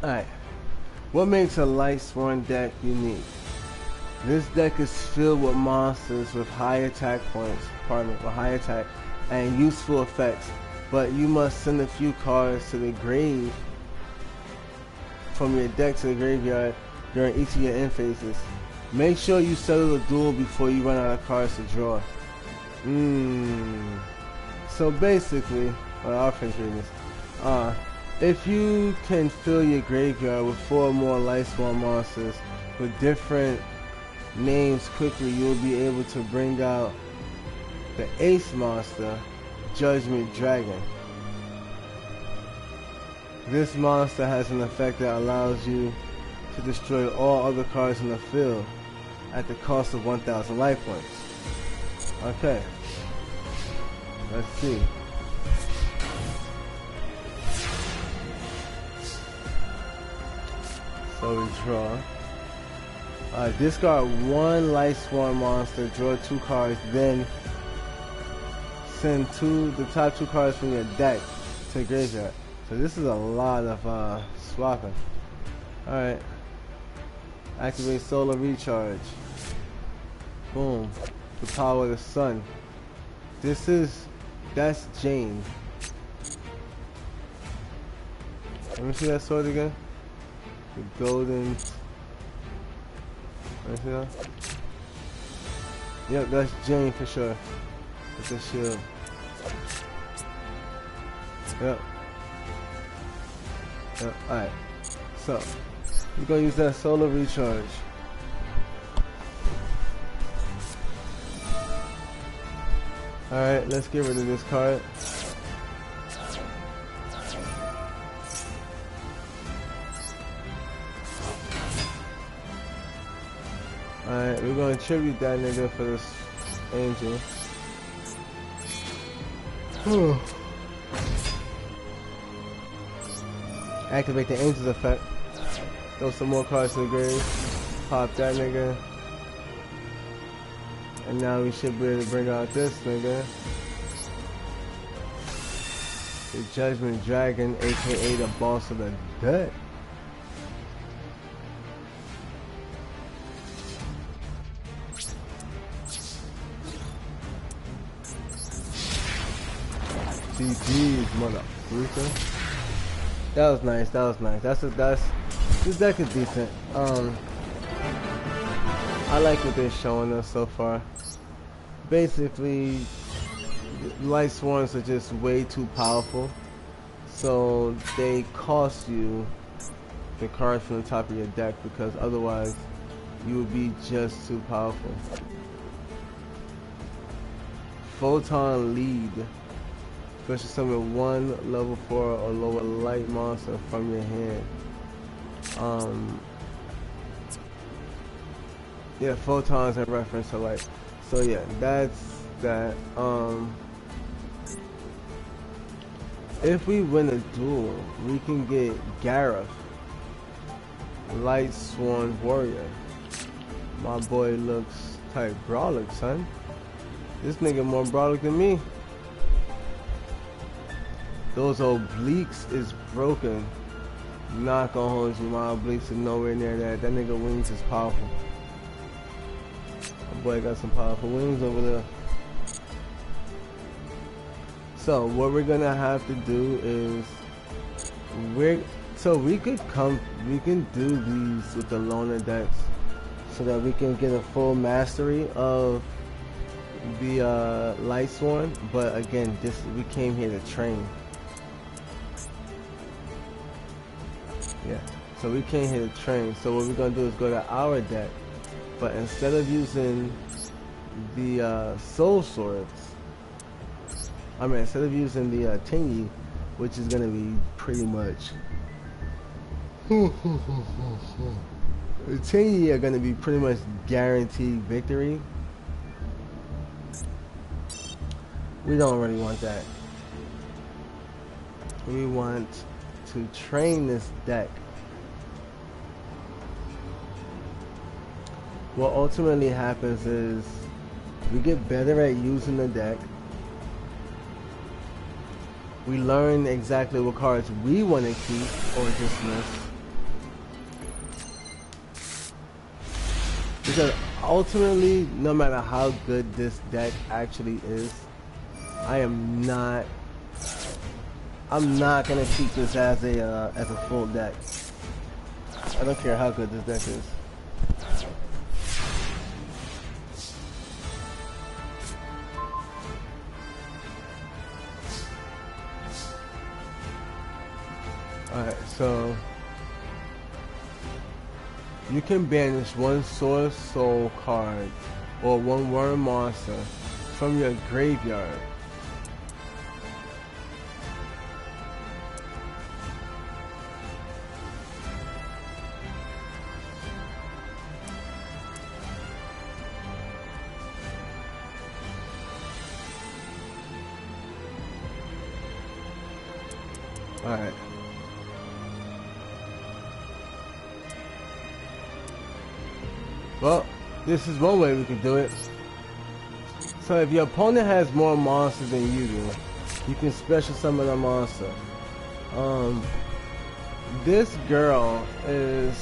Alright, what makes a light sworn deck unique? This deck is filled with monsters with high attack points, with high attack and useful effects, but you must send a few cards to the grave from your deck to the graveyard during each of your end phases. Make sure you settle the duel before you run out of cards to draw. So basically, I'll finish reading this. If you can fill your graveyard with 4 more light swarm monsters with different names quickly, you will be able to bring out the ace monster, Judgment Dragon. This monster has an effect that allows you to destroy all other cards in the field at the cost of 1,000 life points. Okay, let's see. So we draw. Discard 1 light swarm monster, draw 2 cards, then send the top 2 cards from your deck to the graveyard. So this is a lot of swapping. Alright. Activate solar recharge. Boom. The power of the sun. That's Jane. Let me see that sword again. The golden. Let me see that. Yep, that's Jane for sure. With the shield. Yep. Alright. So, we're gonna use that solar recharge. Alright, let's get rid of this card. Alright, we're gonna tribute that nigga for this angel. Activate the angel's effect. Throw some more cards to the grave. Pop that nigga. And now we should be able to bring out this nigga. The Judgment Dragon, aka the boss of the deck. GG's, motherfucker. That was nice. That was nice. This deck is decent. I like what they're showing us so far. Basically, Light Swarms are just way too powerful, so they cost you the cards from the top of your deck because otherwise you would be just too powerful. Photon Lead. Special summon one level 4 or lower light monster from your hand. Yeah, photons in reference to light. So yeah, that's that. If we win a duel, we can get Gareth, Light Sworn Warrior. My boy looks type brolic, son. This nigga more brolic than me. Those obliques is broken. Not gonna hold you, my obliques are nowhere near that. That nigga wings is powerful. My boy got some powerful wings over there. So what we're gonna have to do is we can do these with the loner decks so that we can get a full mastery of the Light Sworn. But again, we came here to train. Yeah, so we came here to train. So what we're gonna do is go to our deck, but instead of using the Soul Swords, instead of using the Tenyi, which is gonna be pretty much the Tenyi are gonna be pretty much guaranteed victory. We don't really want that. We want to train this deck. What ultimately happens is we get better at using the deck. We learn exactly what cards we want to keep or dismiss. Because ultimately, no matter how good this deck actually is, I'm not gonna keep this as a full deck. I don't care how good this deck is. Alright, so you can banish one Source Soul card or one Worm monster from your graveyard. Alright. Well, this is one way we can do it. So if your opponent has more monsters than you do, you can special summon a monster. This girl is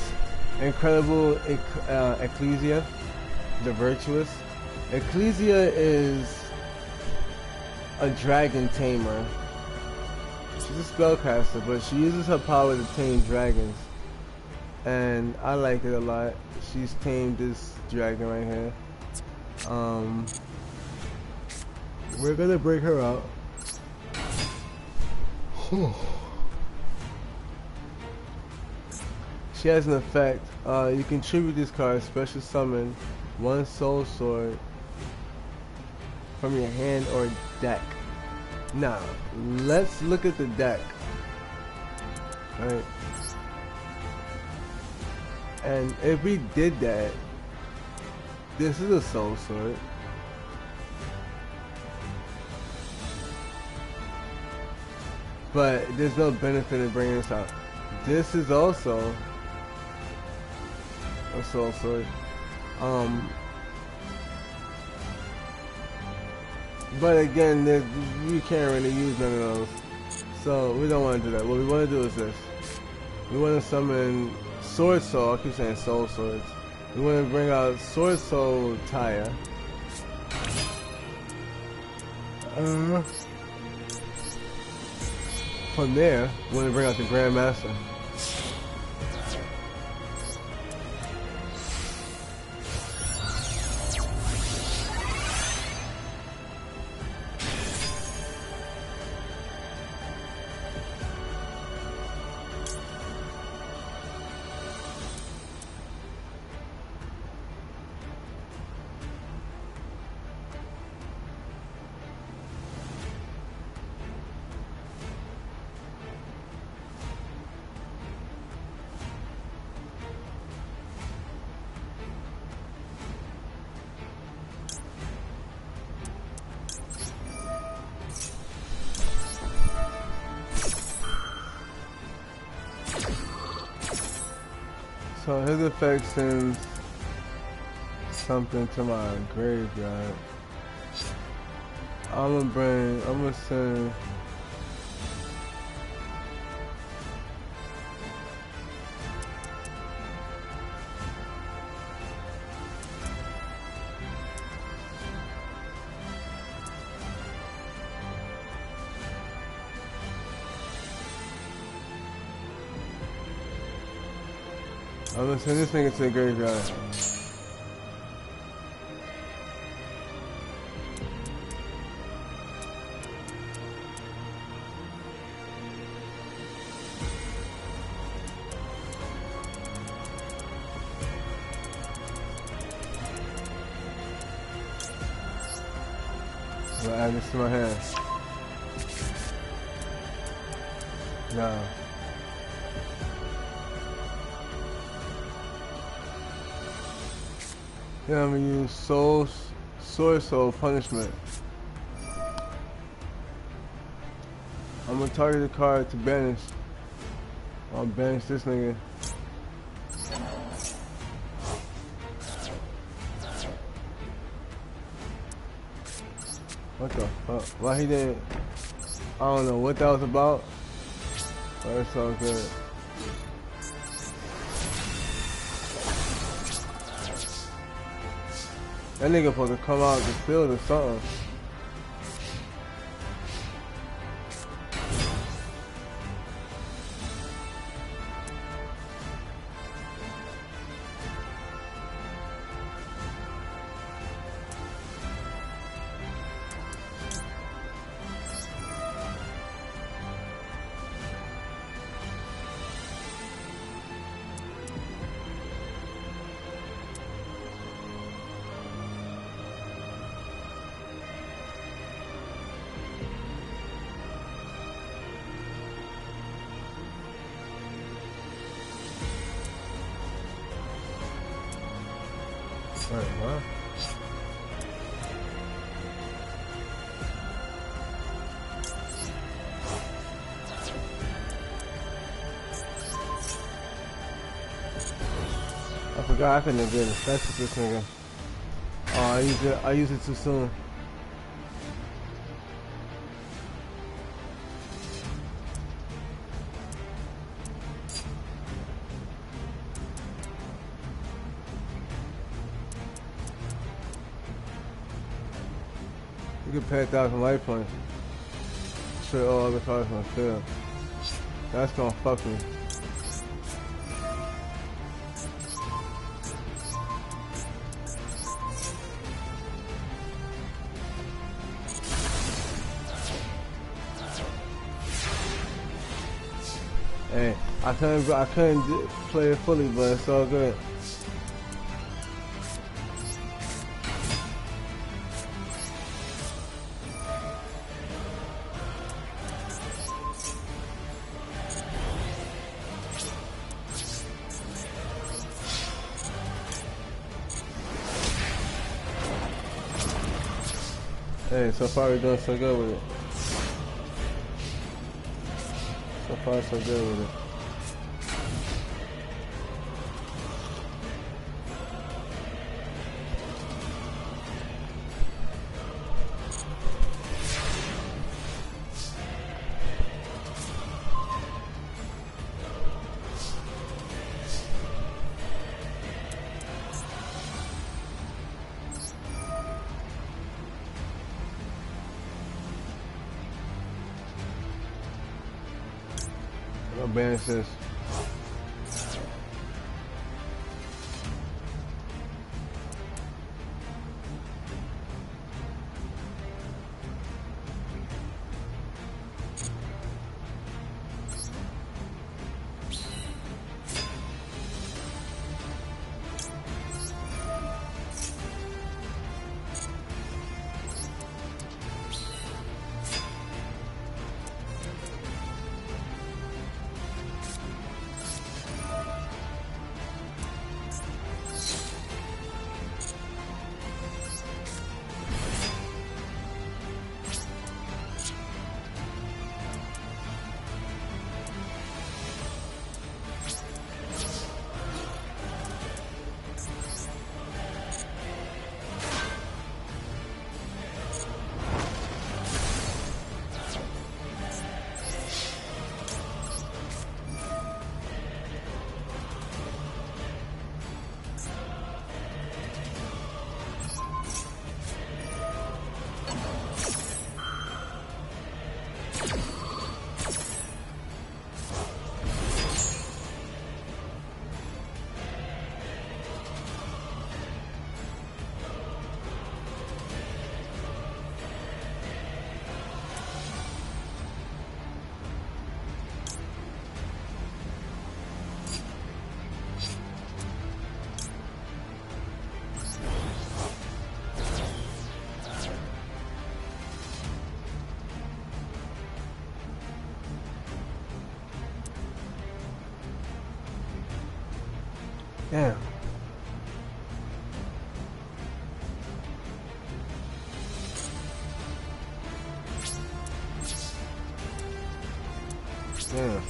Incredible Ecclesia, the Virtuous. Ecclesia is a dragon tamer. She's a spellcaster, but she uses her power to tame dragons. And I like it a lot. She's tamed this dragon right here. We're gonna bring her out. She has an effect. You can tribute this card, special summon one Soul Sword from your hand or deck. Now, let's look at the deck. Alright. And if we did that, this is a Soul Sword. But there's no benefit in bringing this out. This is also a Soul Sword. But again, you can't really use none of those. So we don't want to do that. What we want to do is this. We want to summon Sword Soul. I keep saying Soul Swords. We want to bring out Sword Soul Taya. From there, we want to bring out the Grandmaster. So his effect sends something to my graveyard. I'm gonna send this nigga to the graveyard. I'm gonna add this to my hand. No. Yeah, I'm gonna use Sword Soul Punishment. I'm gonna target the card to banish. I'll banish this nigga. What the fuck? Why he didn't? I don't know what that was about, but it's all good. That nigga supposed to come out the field or something. Wait, what? I forgot I couldn't have been effective with this nigga. Oh, I used it too soon. You can pay 1,000 life points. Sure, all other cards gonna fail. That's gonna fuck me. Hey, I couldn't play it fully, but it's all good. Hey, so far we're doing so good with it. So far so good with it. I'll banish this. Damn. Damn.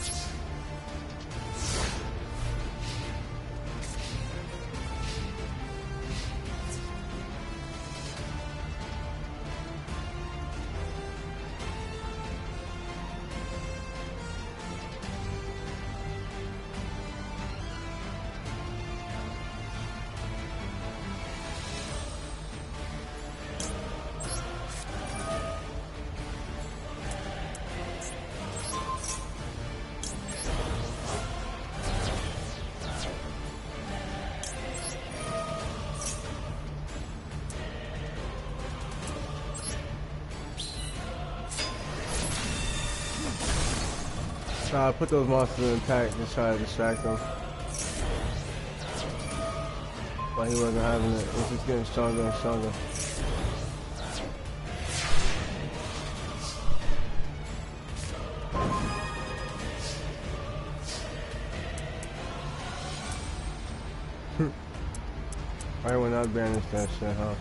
Put those monsters in attack to try to distract him. But he wasn't having it. It was just getting stronger and stronger. Alright, when I banished that shit, huh?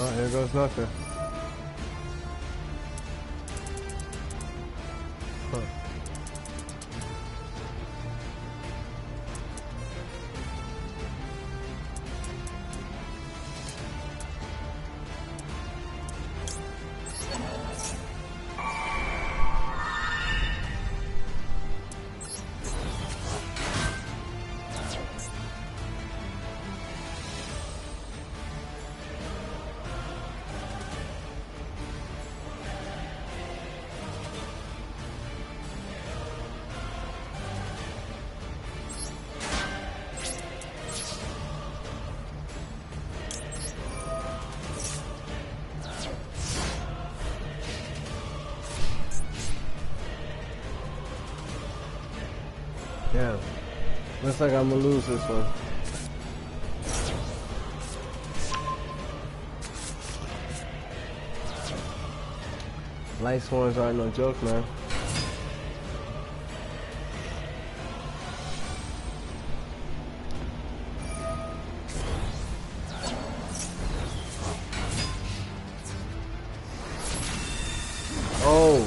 Oh, here goes nothing. Huh. Yeah. Looks like I'm gonna lose this one. Light swarms aren't no joke, man. Oh!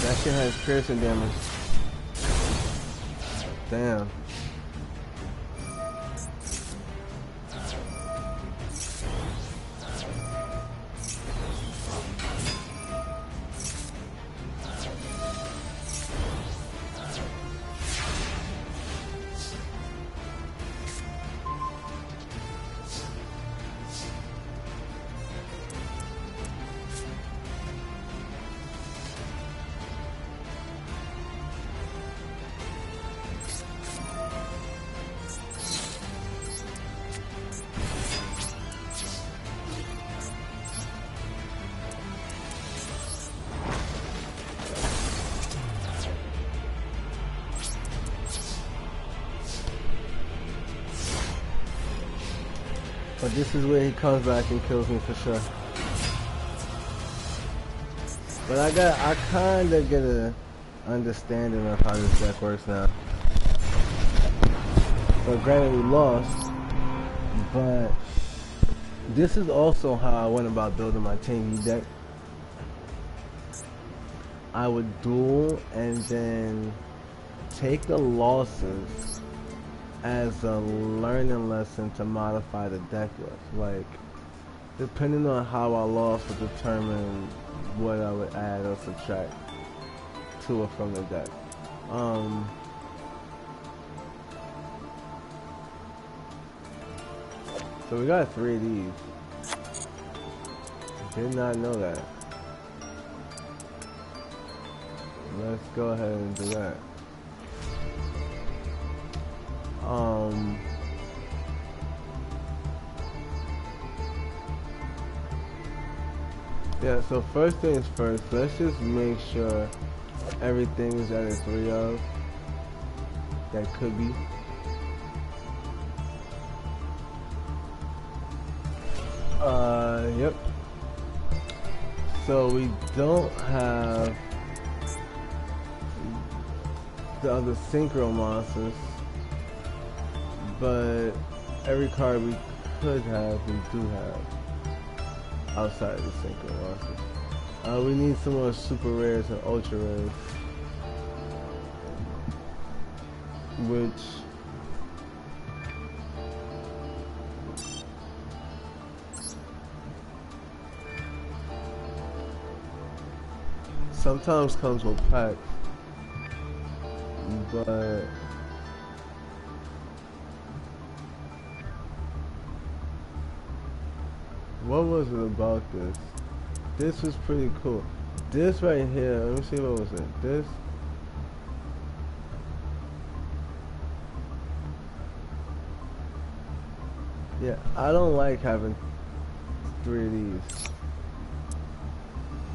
That shit has piercing damage. Damn. But this is where he comes back and kills me for sure. But I kinda get a understanding of how this deck works now. So granted we lost, but this is also how I went about building my Tenyi deck. I would duel and then take the losses as a learning lesson to modify the deck with. Like, depending on how I lost would determine what I would add or subtract to or from the deck. So we got 3 of these. Did not know that. Let's go ahead and do that. Yeah, so first things first, let's just make sure everything is at a 3 of. That could be. Yep. So we don't have the other synchro monsters, but every card we could have, we do have outside of the synchro monsters. We need some more super rares and ultra rares, which sometimes comes with packs, but what was it about this? This was pretty cool. This right here, let me see, what was it? This? Yeah, I don't like having 3 of these.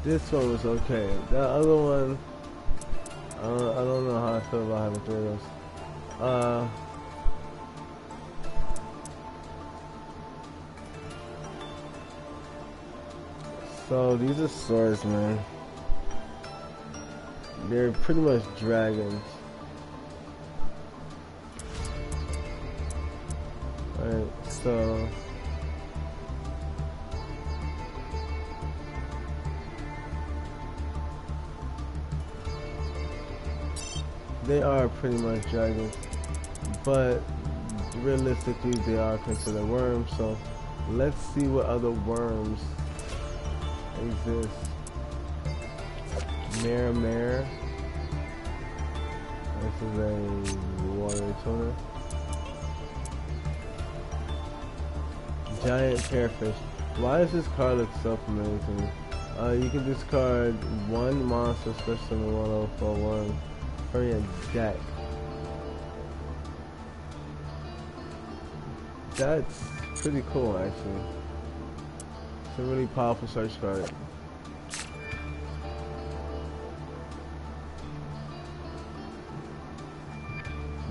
This one was okay. That other one, I don't know how I feel about having 3 of those. So these are swordsmen. They're pretty much dragons. Alright, so they are pretty much dragons, but realistically they are considered worms, so let's see what other worms exist. Mare. This is a water tuner. Giant parrotfish. Why does this card look so familiar to me? You can discard 1 monster special in 1041 for your deck. That's pretty cool, actually. It's a really powerful search card.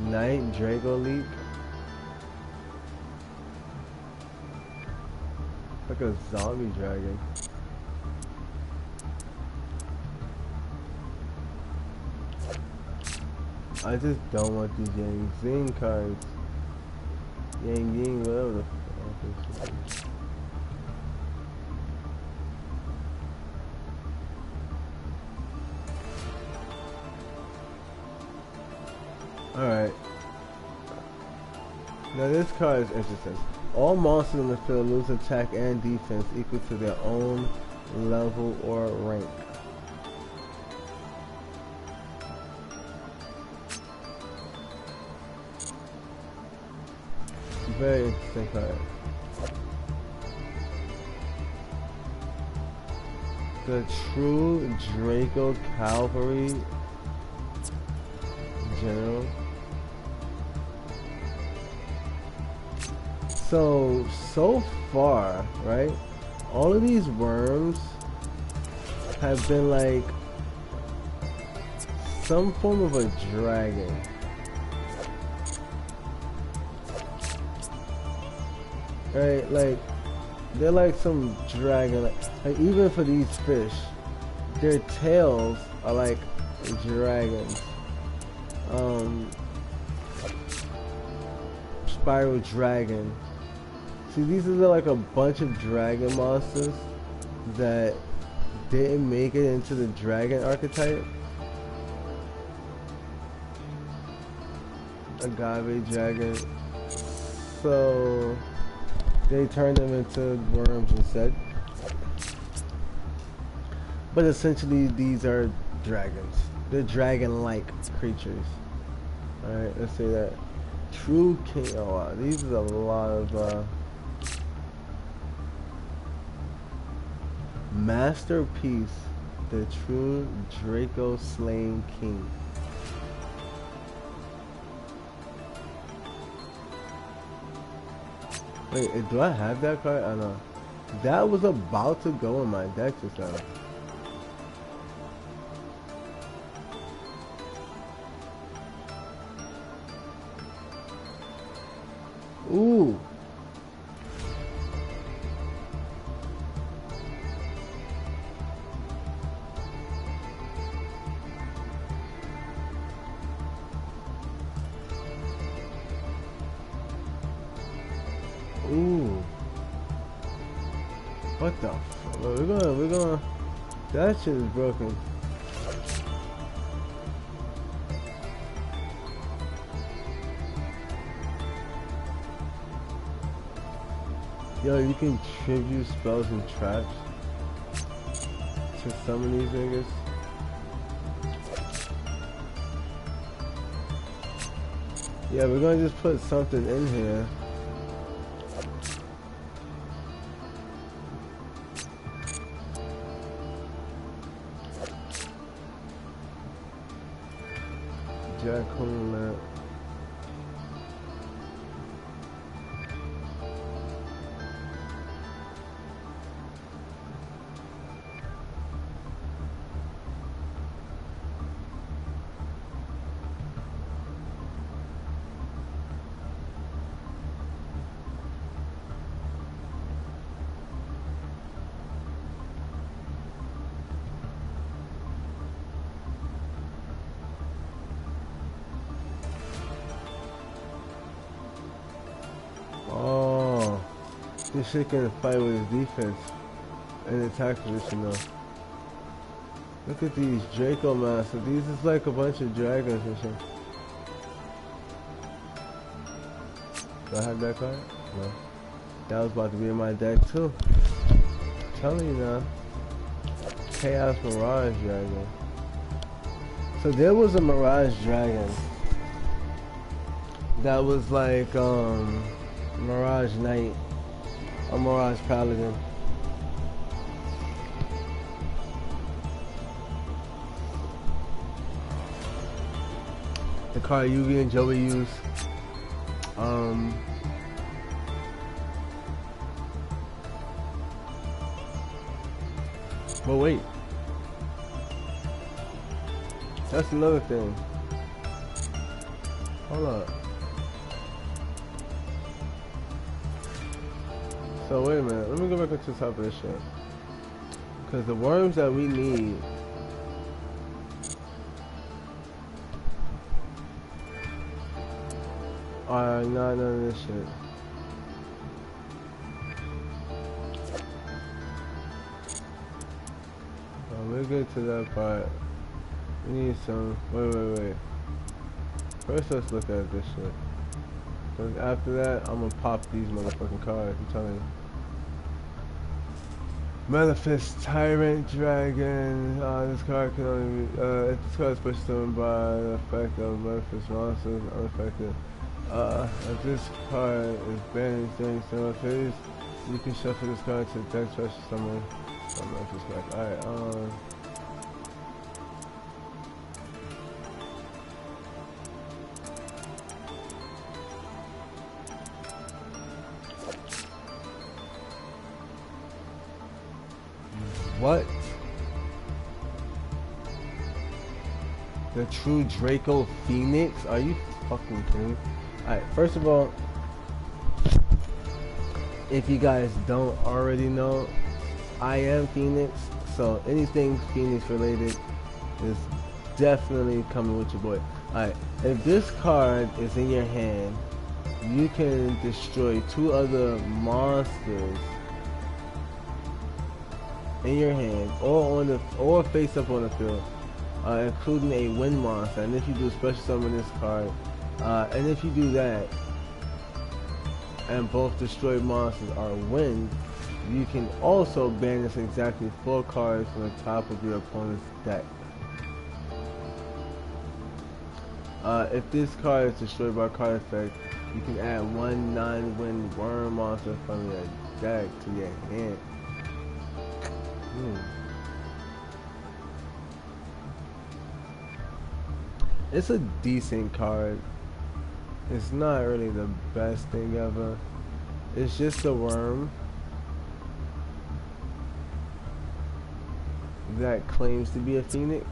Night Draco Leak. Like a zombie dragon. I just don't want these Yang Zing cards. Yang Ying, whatever the fuck this is. Alright. Now this card is interesting. All monsters in the field lose attack and defense equal to their own level or rank. Very interesting card. The True Draco Cavalry General. So far, right? All of these worms have been like some form of a dragon. right? Like they're like some dragon. Like even for these fish, their tails are like dragons. Um, Spiral dragon. See, these are like a bunch of dragon monsters that didn't make it into the dragon archetype. Agave dragon. So they turned them into worms instead. But essentially these are dragons. They're dragon-like creatures. Alright, let's say that. True king. Oh wow, these are a lot of masterpiece. The true Draco Slaying King. Wait, do I have that card? I don't know. That was about to go in my deck just now. Ooh. Ooh. What the fuck? We're gonna. That shit is broken. Yo, you can tribute spells and traps to summon these niggas. Yeah, we're gonna just put something in here. Jack Homeland. Oh, this shit can fight with his defense and attack position though. Look at these Draco Masters. These is like a bunch of dragons or something. Do I have that card? No. That was about to be in my deck too. I'm telling you now. Chaos Mirage Dragon. So there was a Mirage Dragon that was like Mirage Knight or Mirage Paladin. The card Yugi and Joey use. But wait, that's another thing. Hold up. So wait a minute, let me go back up to the top of this shit. Cause the worms that we need are not none of this shit. We'll get to that part. We need some. Wait. First, let's look at this shit. Cause after that, I'm gonna pop these motherfucking cards. I'm telling you. Manifest Tyrant Dragon. This card can only be. This card is pushed on by the effect of Manifest monsters unaffected. If this card is banished during single phase, you can shuffle this card to the deck special summon. Alright, what? The true Draco Phoenix? Are you fucking kidding me? Alright, first of all, if you guys don't already know, I am Phoenix, so anything Phoenix related is definitely coming with your boy. Alright, if this card is in your hand, you can destroy 2 other monsters in your hand or face up on the field, including a wind monster. And if you do special summon this card, and if you do that, and both destroyed monsters are wind, you can also banish exactly 4 cards from the top of your opponent's deck. If this card is destroyed by a card effect, you can add 1 non-wind worm monster from your deck to your hand. It's a decent card. It's not really the best thing ever. It's just a worm that claims to be a phoenix.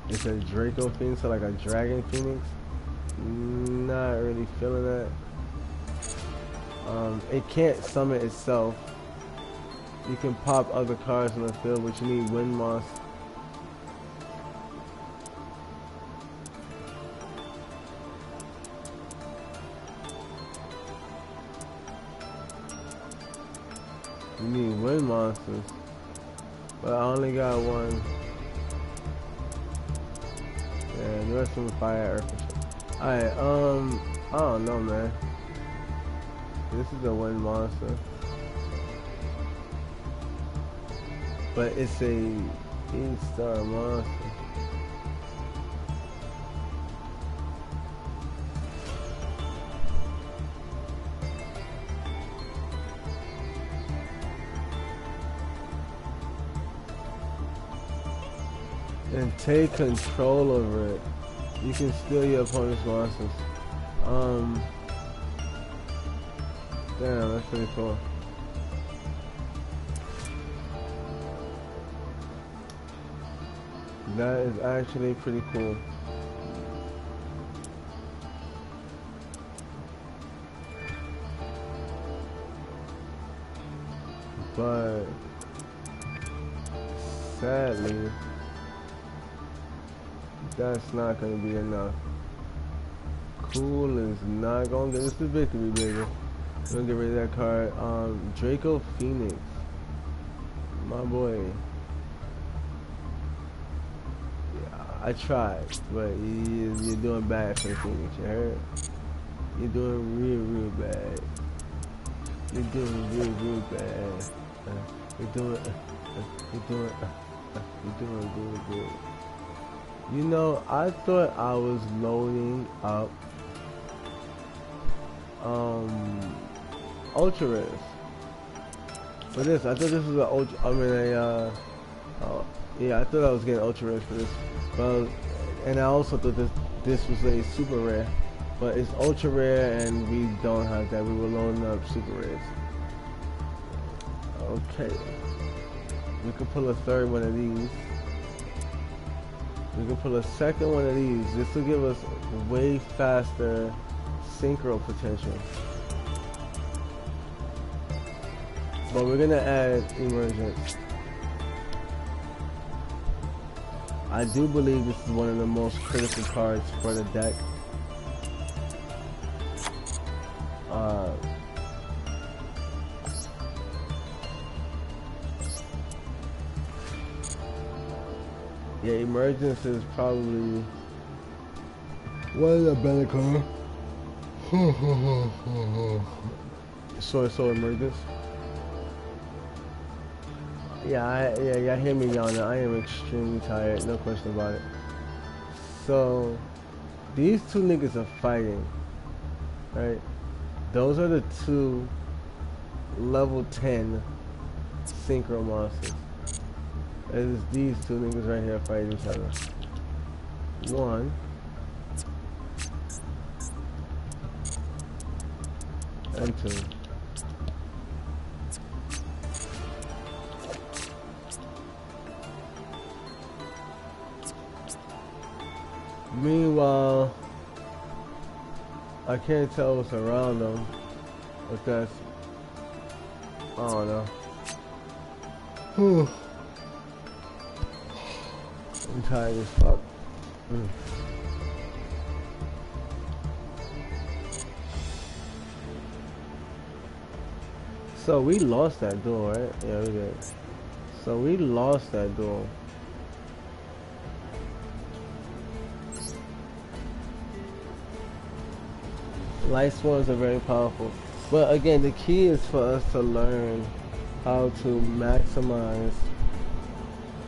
It's a Draco Phoenix, so like a dragon phoenix. Not really feeling that. It can't summon itself. You can pop other cards on the field, but you need wind moss. You need wind monsters, but I only got 1. Yeah, the rest of them fire, earth, and shit. Alright, I don't know, man. This is a wind monster, but it's a 8-star monster. And take control over it. You can steal your opponent's monsters. Damn, that's pretty cool. That is actually pretty cool. But sadly, that's not gonna be enough. Cool is not gonna get us the victory, baby. We're gonna get rid of that card. Draco Phoenix, my boy. Yeah, I tried, but you're doing bad for the Phoenix. You heard? You're doing real bad. You're doing real bad. You're doing good. You know, I thought I was loading up Ultra Rares for this. I thought this was an Ultra. Yeah, I thought I was getting Ultra Rares for this. But and I also thought this was a Super Rare, but it's Ultra Rare, and we don't have that. We were loading up Super Rares. Okay, we could pull a 3rd one of these. We can pull a 2nd one of these. This will give us way faster synchro potential. But we're gonna add emergence. I do believe this is one of the most critical cards for the deck. Yeah, emergence is probably one of the better cards. So emergence. Yeah, y'all hear me yawning. I am extremely tired, no question about it. So, these 2 niggas are fighting, right? Those are the 2 level 10 synchro monsters. It is these 2 niggas right here fighting each other. 1 and 2. Meanwhile, I can't tell what's around them, if that's I don't know. I'm tired as fuck. So we lost that duel, right? Yeah, we did. So we lost that duel. Light swarms are very powerful. But again, the key is for us to learn how to maximize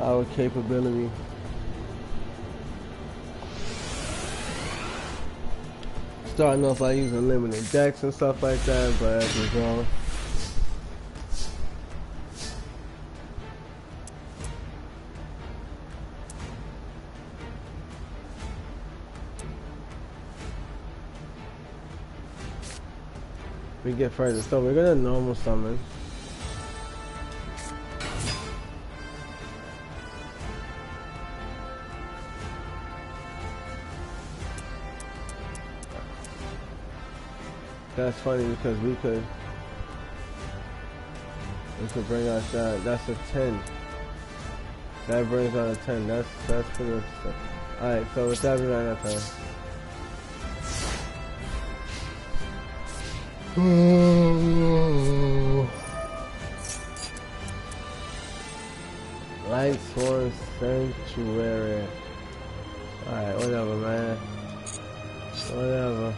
our capability. Starting off by using limited decks and stuff like that, but as we go. We get further. So we're gonna normal summon. That's funny because we could bring out that. That's a 10. That brings out a 10. That's pretty interesting. Alright, so what's happening right now, time? Light Sword Sanctuary. Alright, whatever, man. Whatever.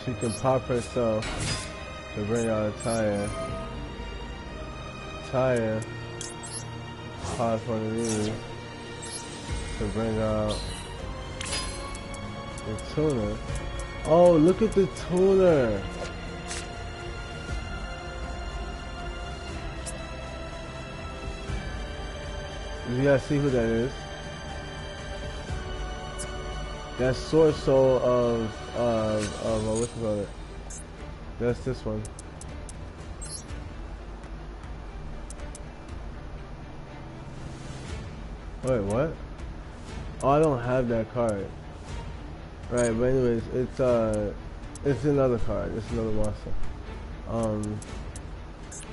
She can pop herself to bring out a tire. Tire pops one of these to bring out the tuner. Oh, look at the tuner! You guys see who that is? That's Sword Soul of what's it called? That's this one. Wait, what? Oh, I don't have that card. Right, but anyways, it's another card. It's another monster.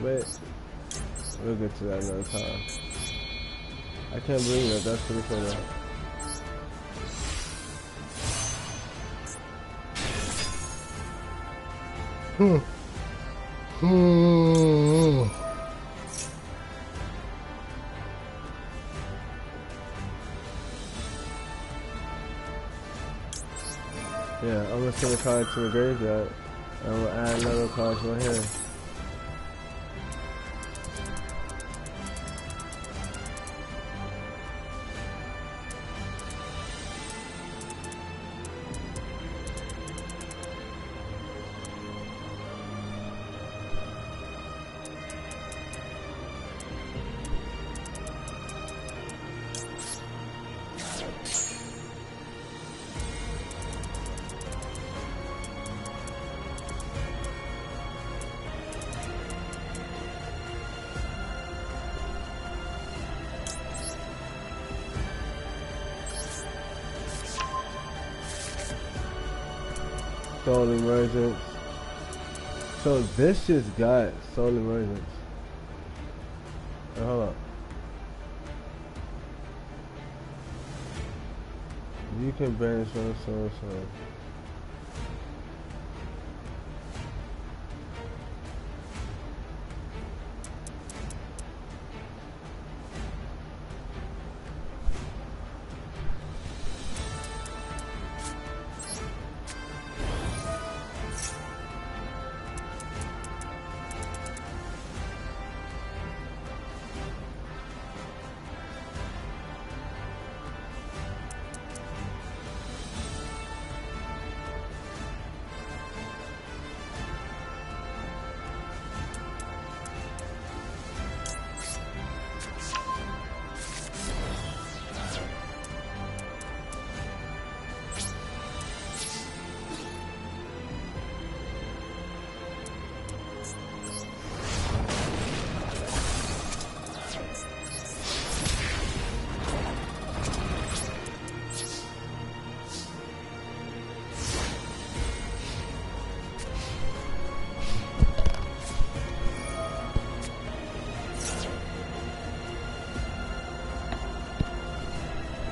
Wait, we'll get to that another time. I can't believe that. That's pretty cool. Yeah, I'm gonna send a card to the graveyard. And I'm gonna add another card to my hand. Soul Emergence. So this just got Soul Emergence. Hold up. You can banish one soul.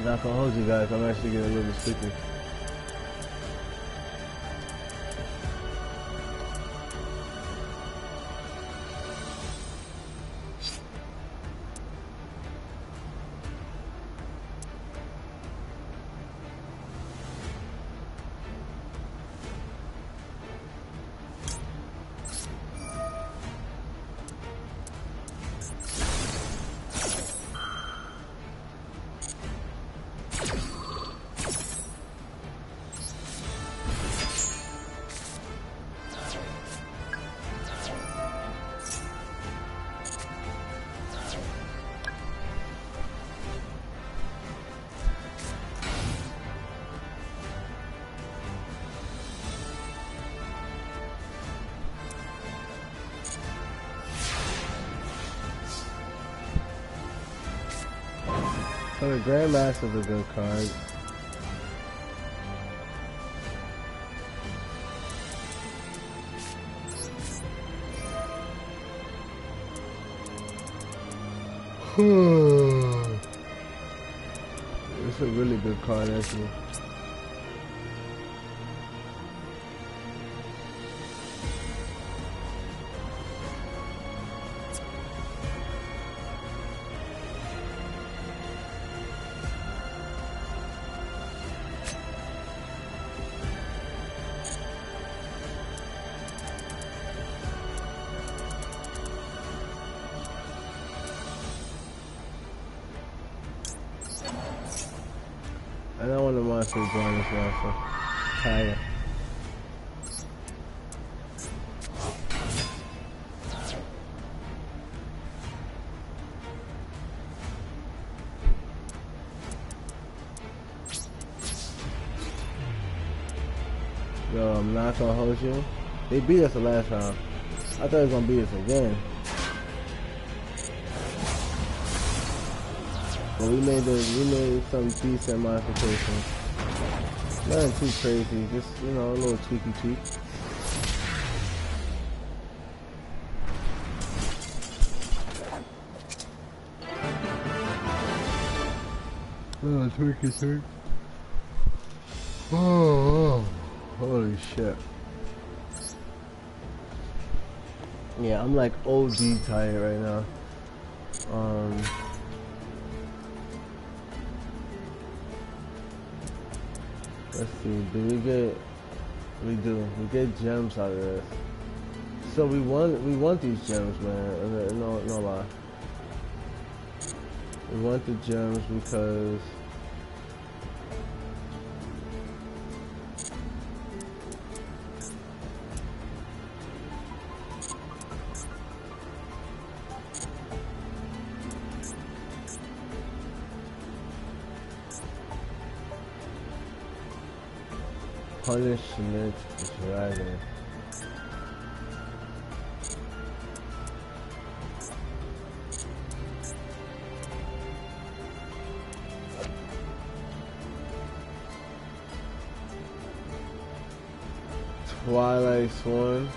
Not gonna hold you guys, I'm actually getting a little bit sleepy. So the Grandmaster's a good card. It's a really good card, actually. I don't want to monster join this monster. Tire. Yo, I'm not gonna hold you. They beat us the last round. I thought it was gonna beat us again. But we made some decent modifications. Nothing too crazy, just, you know, a little tweaky tweak. Little tweaky tweak. Oh, holy shit. Yeah, I'm like OD tired right now. Let's see, we get gems out of this. So we want these gems, man. No lie. We want the gems because punishment dragon. Twilight Swan.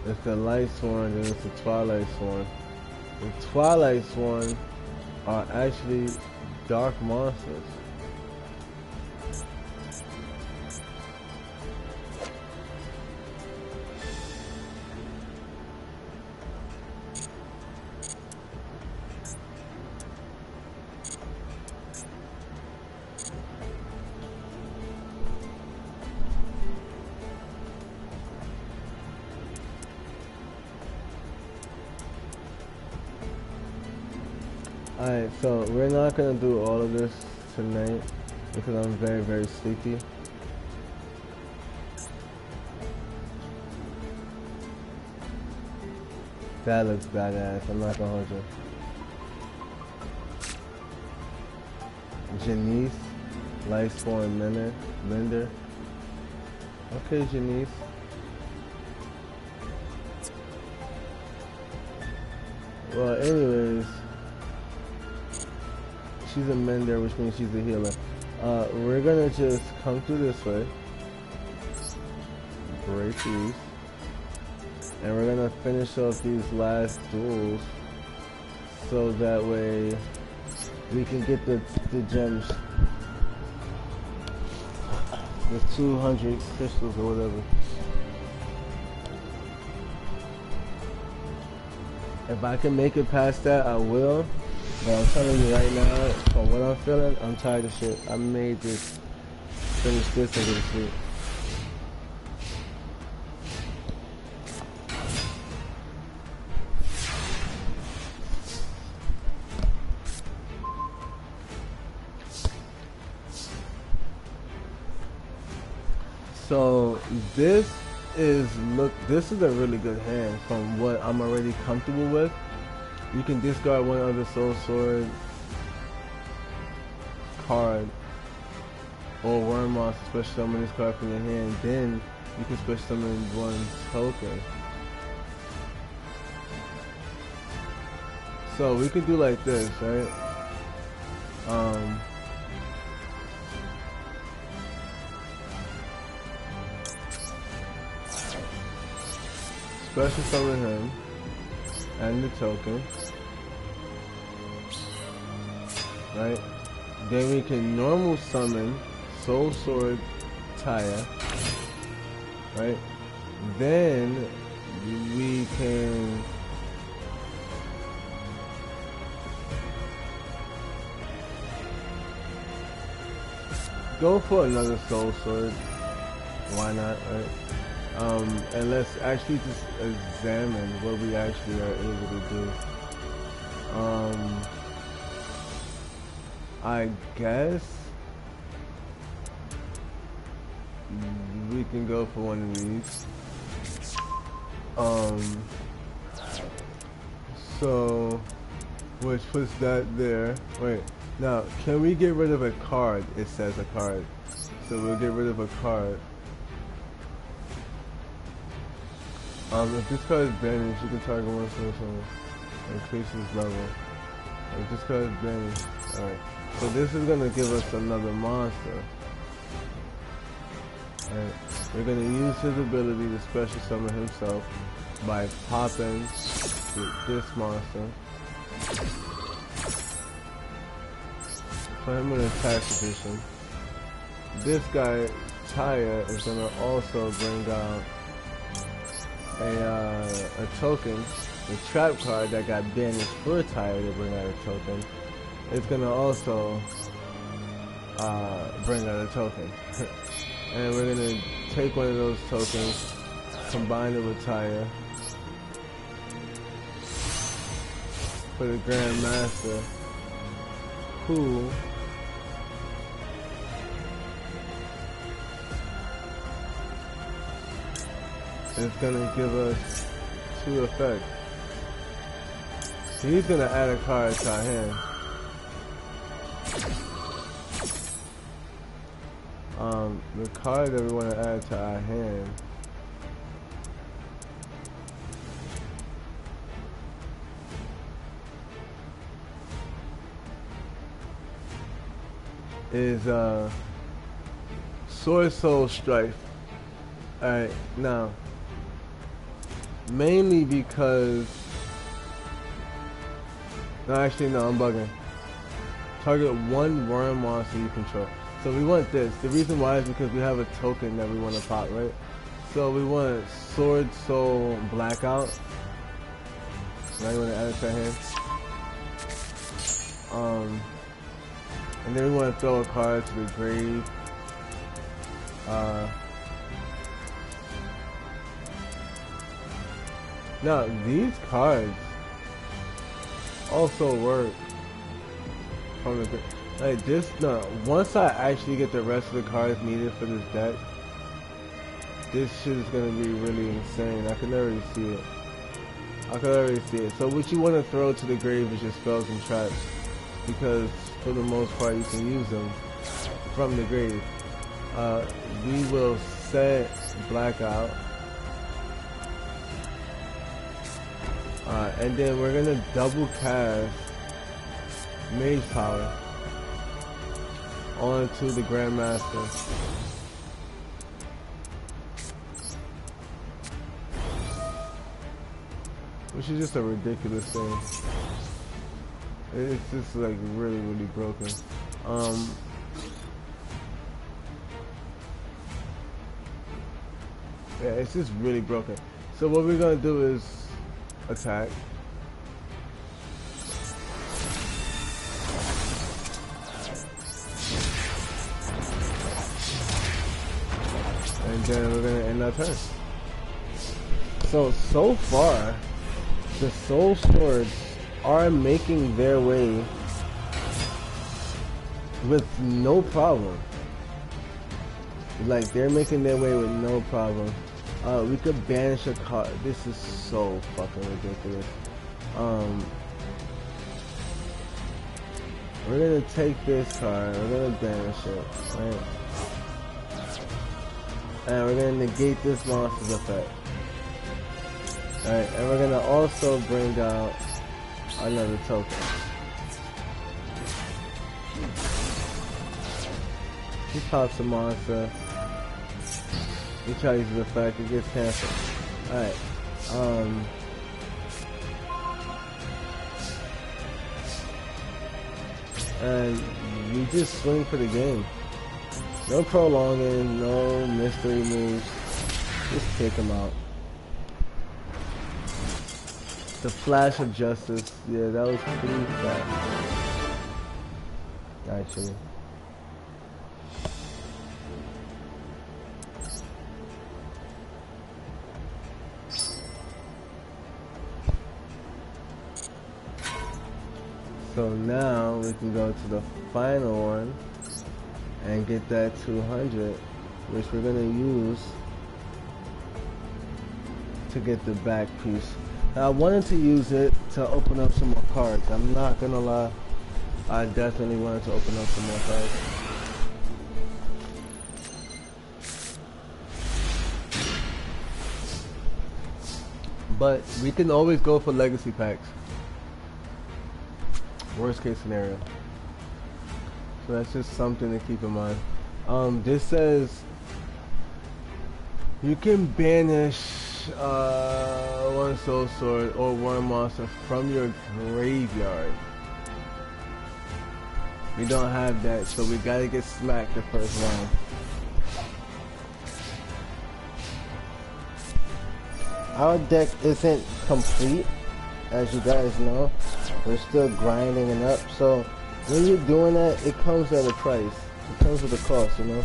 It's the Light Swan, and it's the Twilight Swan. The Twilight Swan are actually dark monsters. Alright, so we're not gonna do all of this tonight because I'm very, very sleepy. That looks badass, I'm not gonna hold you. Janice, Lightspawn Linder. Okay, Janice. Well, anyways, she's a mender, which means she's a healer. We're gonna just come through this way, break these, and we're gonna finish off these last duels, so that way we can get the gems, the 200 crystals or whatever. If I can make it past that, I will. But I'm telling you right now, from what I'm feeling, I'm tired of shit. I may just finish this and go to sleep. So this is a really good hand from what I'm already comfortable with. You can discard one other soul sword card or worm monster, special summon this card from your hand, then you can special summon one token. So we could do like this, right? Special summon him and the token, right? Then we can normal summon Soul Sword Taya, right? Then we can go for another Soul Sword. Why not, right? And let's actually just examine what we actually are able to do. I guess we can go for one of these. So, which puts that there. Wait, now, can we get rid of a card? It says a card. So we'll get rid of a card. If this card is banished, you can target one person. Increases level. If this card is banished. Alright. So this is gonna give us another monster. Alright. We're gonna use his ability to special summon himself by popping this monster. Put him in attack position. This guy, Taya, is gonna also bring out a token, the trap card that got banished for Taya to bring out a token. It's gonna also bring out a token. And we're gonna take one of those tokens, combine it with Taya for the Grand Master, who is gonna give us 2 effects. So he's gonna add a card to our hand. The card that we want to add to our hand is Sword Soul Strife. Alright, now mainly because no, actually no, I'm bugging. Target one worm monster you control. So we want this. The reason why is because we have a token that we want to pop, right? So we want Sword Soul Blackout. Now you want to add it to our hand. And then we want to throw a card to the grave. Now these cards also work from the like this. No, once I actually get the rest of the cards needed for this deck, this shit is gonna be really insane. I can already see it. So what you want to throw to the grave is your spells and traps, because for the most part you can use them from the grave. We will set Blackout. And then we're gonna double cast Mage Power onto the Grandmaster. Which is just a ridiculous thing. It's just like really, really broken. Yeah, it's just really broken. So what we're gonna do is attack. And then we're gonna end our turn. So far, the Soul Swords are making their way with no problem. Like, they're making their way with no problem. We could banish a card. This is so fucking ridiculous. We're gonna take this card, we're gonna banish it, right? And we're gonna negate this monster's effect. Alright, and we're gonna also bring out another token. He pops a monster. He tries to use the effect, it gets canceled. Alright. And we just swing for the game. No prolonging, no mystery moves. Just take him out. The Flash of Justice. Yeah, that was pretty fast. Actually. So now we can go to the final one and get that 200, which we're gonna use to get the back piece. Now I wanted to use it to open up some more cards. I'm not gonna lie, I definitely wanted to open up some more cards. But we can always go for legacy packs. Worst case scenario. So that's just something to keep in mind. This says you can banish one soul sword or one monster from your graveyard. We don't have that, so we gotta get smacked the first round. Our deck isn't complete, as you guys know. We're still grinding it up, so when you're doing that, it comes at a price. It comes with a cost, you know.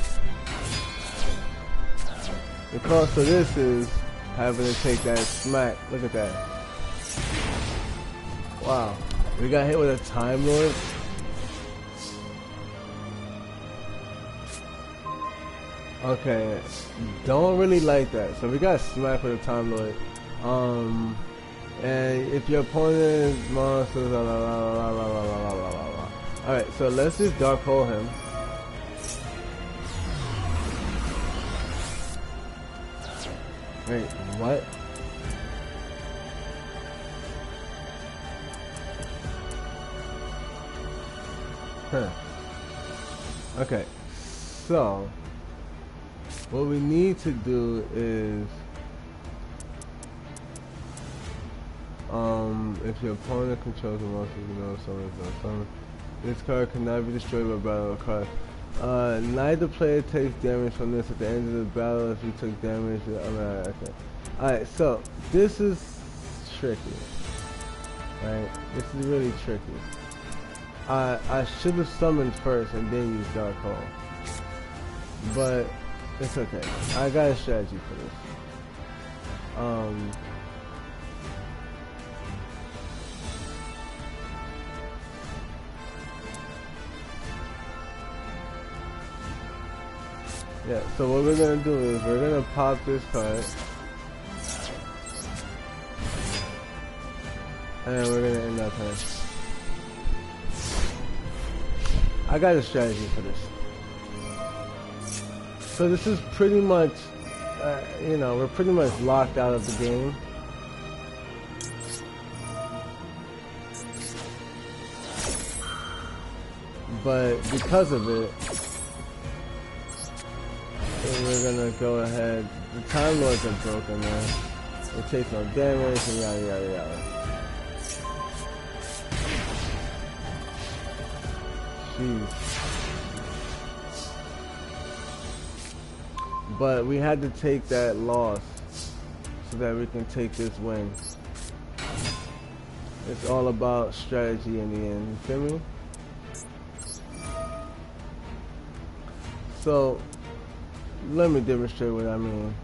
The cost of this is having to take that smack. Look at that. Wow. We got hit with a Time Lord. Okay. Don't really like that. So we got smacked with a Time Lord. And if your opponent is monsters, alright, so let's just dark hole him. Wait, what? Huh. Okay, so what we need to do is, if your opponent controls the monster, you know something. This card cannot be destroyed by battle card. Neither player takes damage from this at the end of the battle if you took damage. Okay. Alright, so this is tricky. Right? This is really tricky. I should have summoned first and then used Dark Hole. But it's okay. I got a strategy for this. Yeah, so what we're gonna do is we're gonna pop this card. And we're gonna end our turn. I got a strategy for this. So this is pretty much, you know, we're pretty much locked out of the game. But because of it, we're gonna go ahead. The Time Lords are broken, man. It takes no damage and yada yada yada. Jeez. But we had to take that loss so that we can take this win. It's all about strategy in the end, you feel me? So, let me demonstrate what I mean.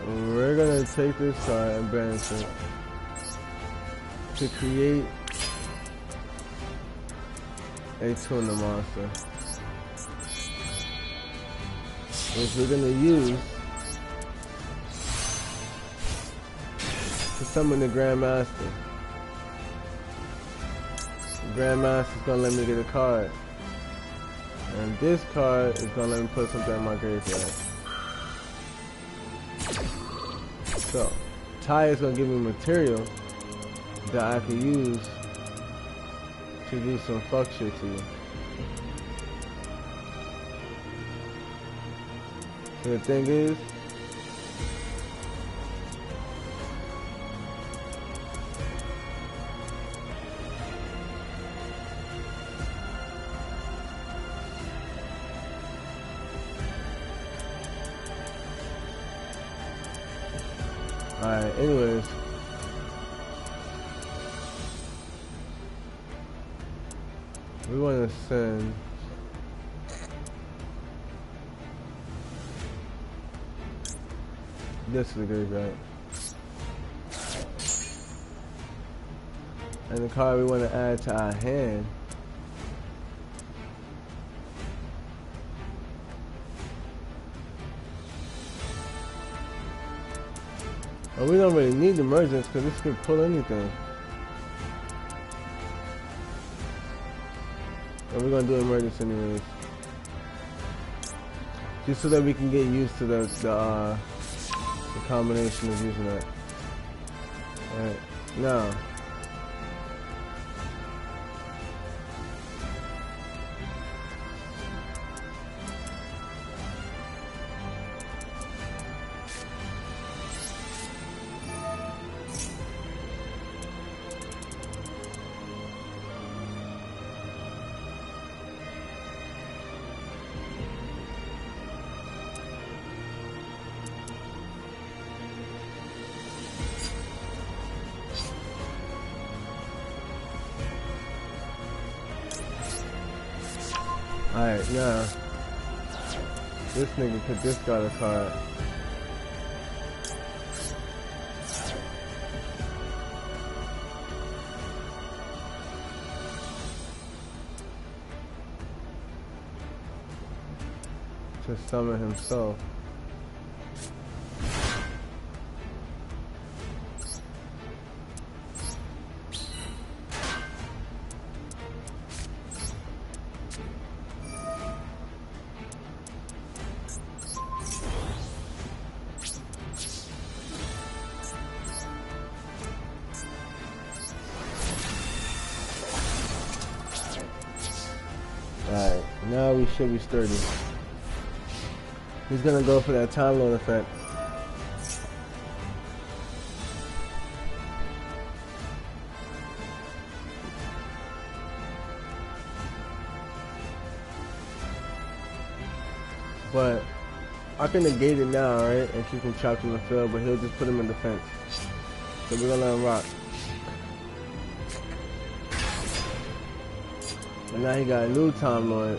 We're gonna take this card and banish it to create a tuna monster, which we're gonna use to summon the Grandmaster. The Grandmaster's gonna let me get a card, and this card is gonna let me put something in my graveyard. So, Ty is gonna give me material that I can use to do some fuck shit to you. So the thing is, alright, anyways. We want to send this to the graveyard. And the card we want to add to our hand well, we don't really need emergence because this could pull anything. And we're gonna do emergence anyways, just so that we can get used to the combination of using that. Alright, now alright, now this nigga could discard a card. To summon himself. Now we should be sturdy. He's gonna go for that time lord effect. But I can negate it now, right? And keep him trapped in the field, but he'll just put him in defense. So we're gonna let him rock. And now he got a new Time Lord.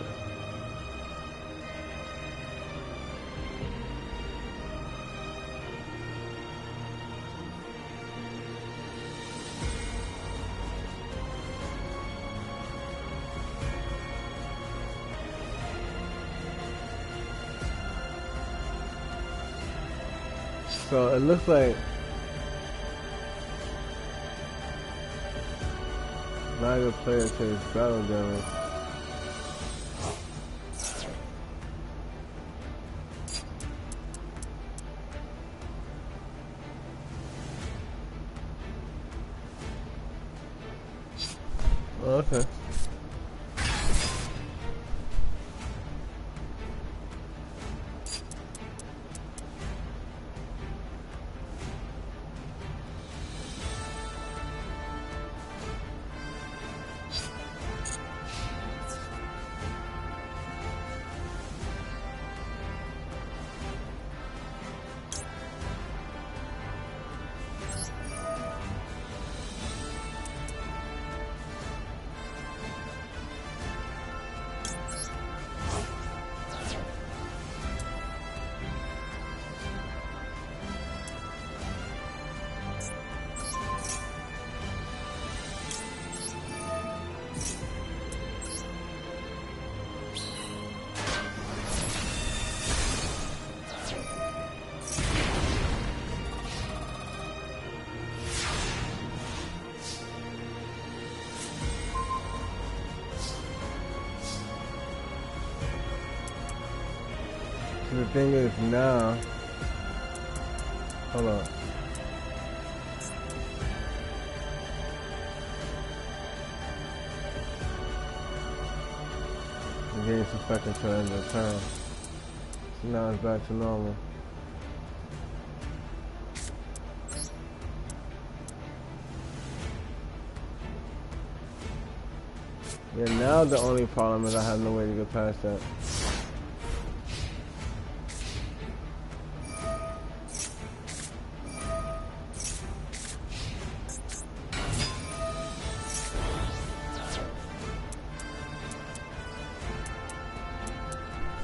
So it looks like neither player takes battle damage. Oh, okay. The thing is now, hold on. The game's affecting until the end of the turn. So now it's back to normal. Yeah, now the only problem is I have no way to get past that.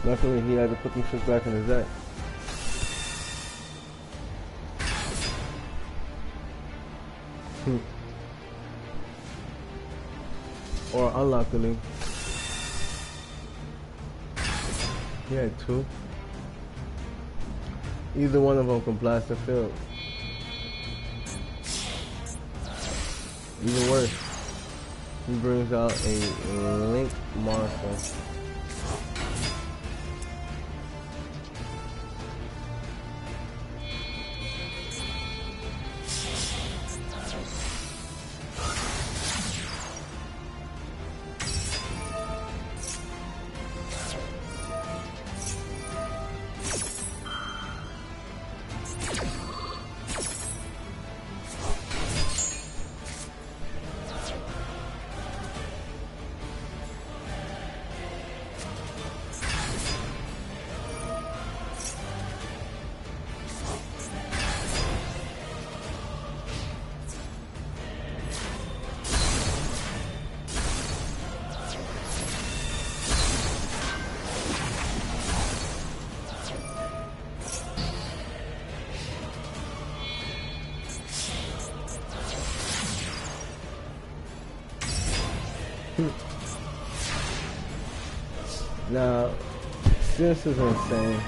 Definitely he had to put them shit back in his deck. Or unluckily, he had two. Either one of them can blast the field. Even worse, he brings out a link monster. Now, this is insane.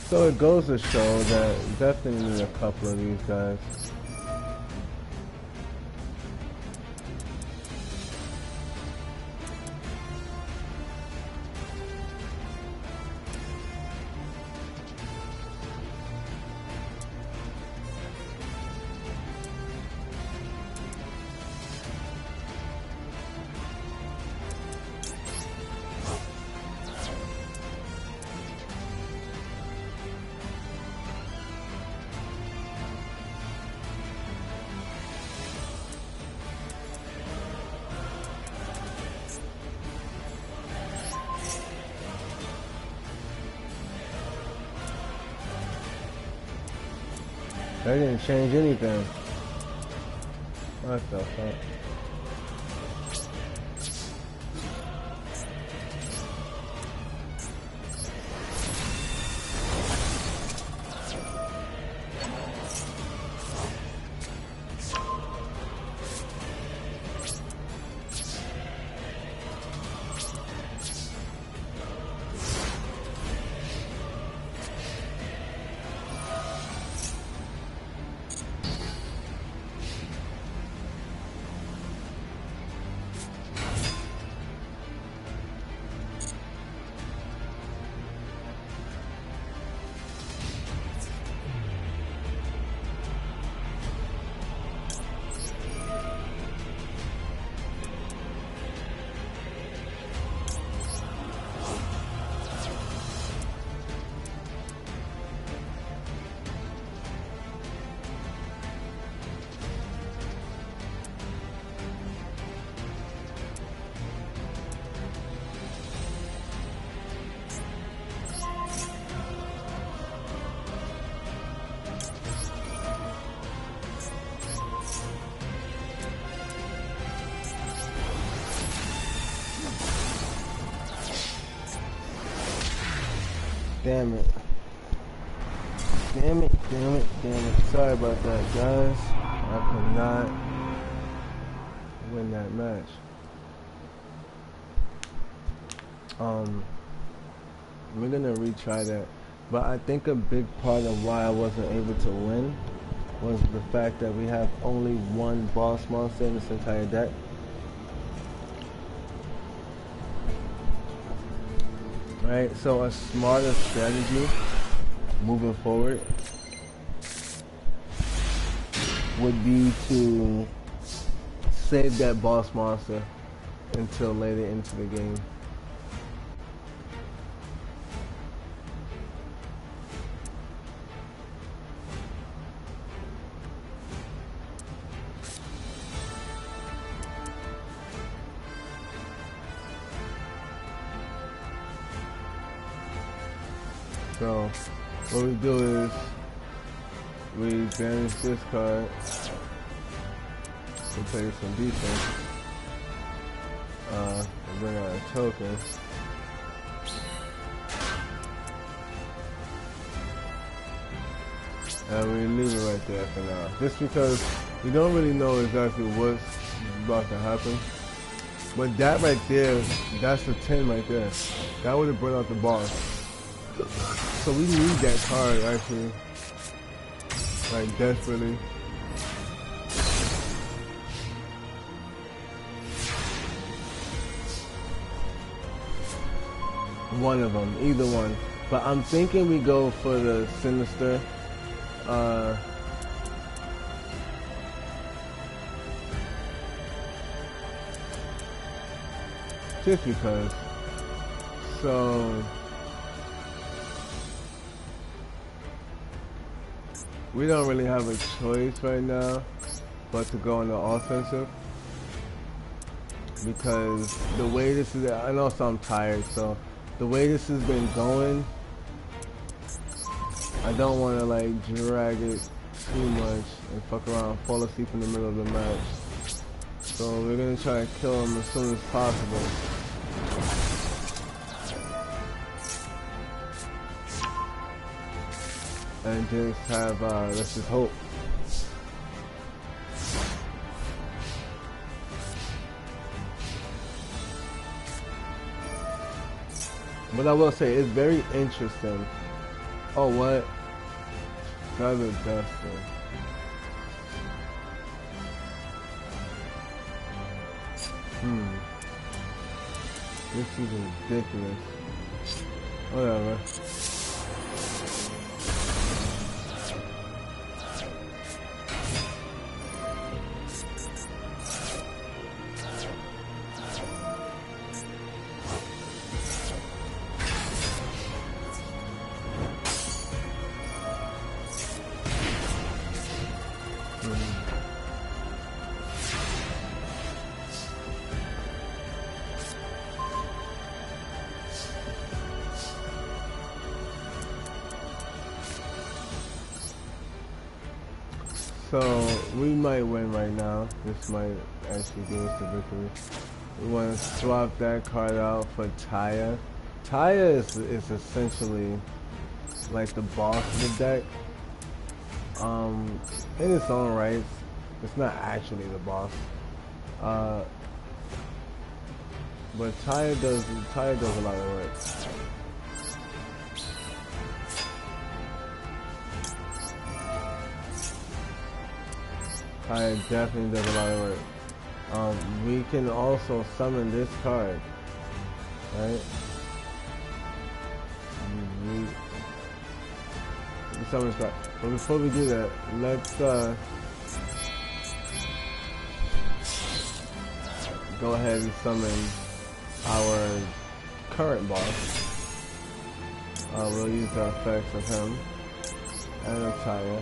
So it goes to show that definitely need a couple of these guys. They didn't change anything. What the fuck? Damn it. Damn it, damn it, damn it. Sorry about that, guys. I could not win that match. We're gonna retry that. But I think a big part of why I wasn't able to win was the fact that we have only one boss monster in this entire deck. Right, so a smarter strategy moving forward would be to save that boss monster until later into the game. So what we do is we banish this card to play some defense. And bring out a token. And we leave it right there for now. Just because we don't really know exactly what's about to happen. But that right there, that's the 10 right there. That would have brought out the boss. So we need that card actually, like desperately. One of them, either one. But I'm thinking we go for the Sinister. Just because. So we don't really have a choice right now but to go on the offensive, because the way this is, I know I'm tired, so the way this has been going, I don't want to like drag it too much and fuck around, fall asleep in the middle of the match. So we're gonna try to kill him as soon as possible. And just have, let's just hope. But I will say, it's very interesting. Oh, what? Feather Duster. This is ridiculous. Whatever. So we might win right now. This might actually give us the victory. We want to swap that card out for Taya. Taya is essentially like the boss of the deck. In its own right, it's not actually the boss. But Taya does a lot of work. Taya definitely does a lot of work. We can also summon this card, right? We summon this card. But before we do that, let's go ahead and summon our current boss. We'll use the effects of him and of Taya.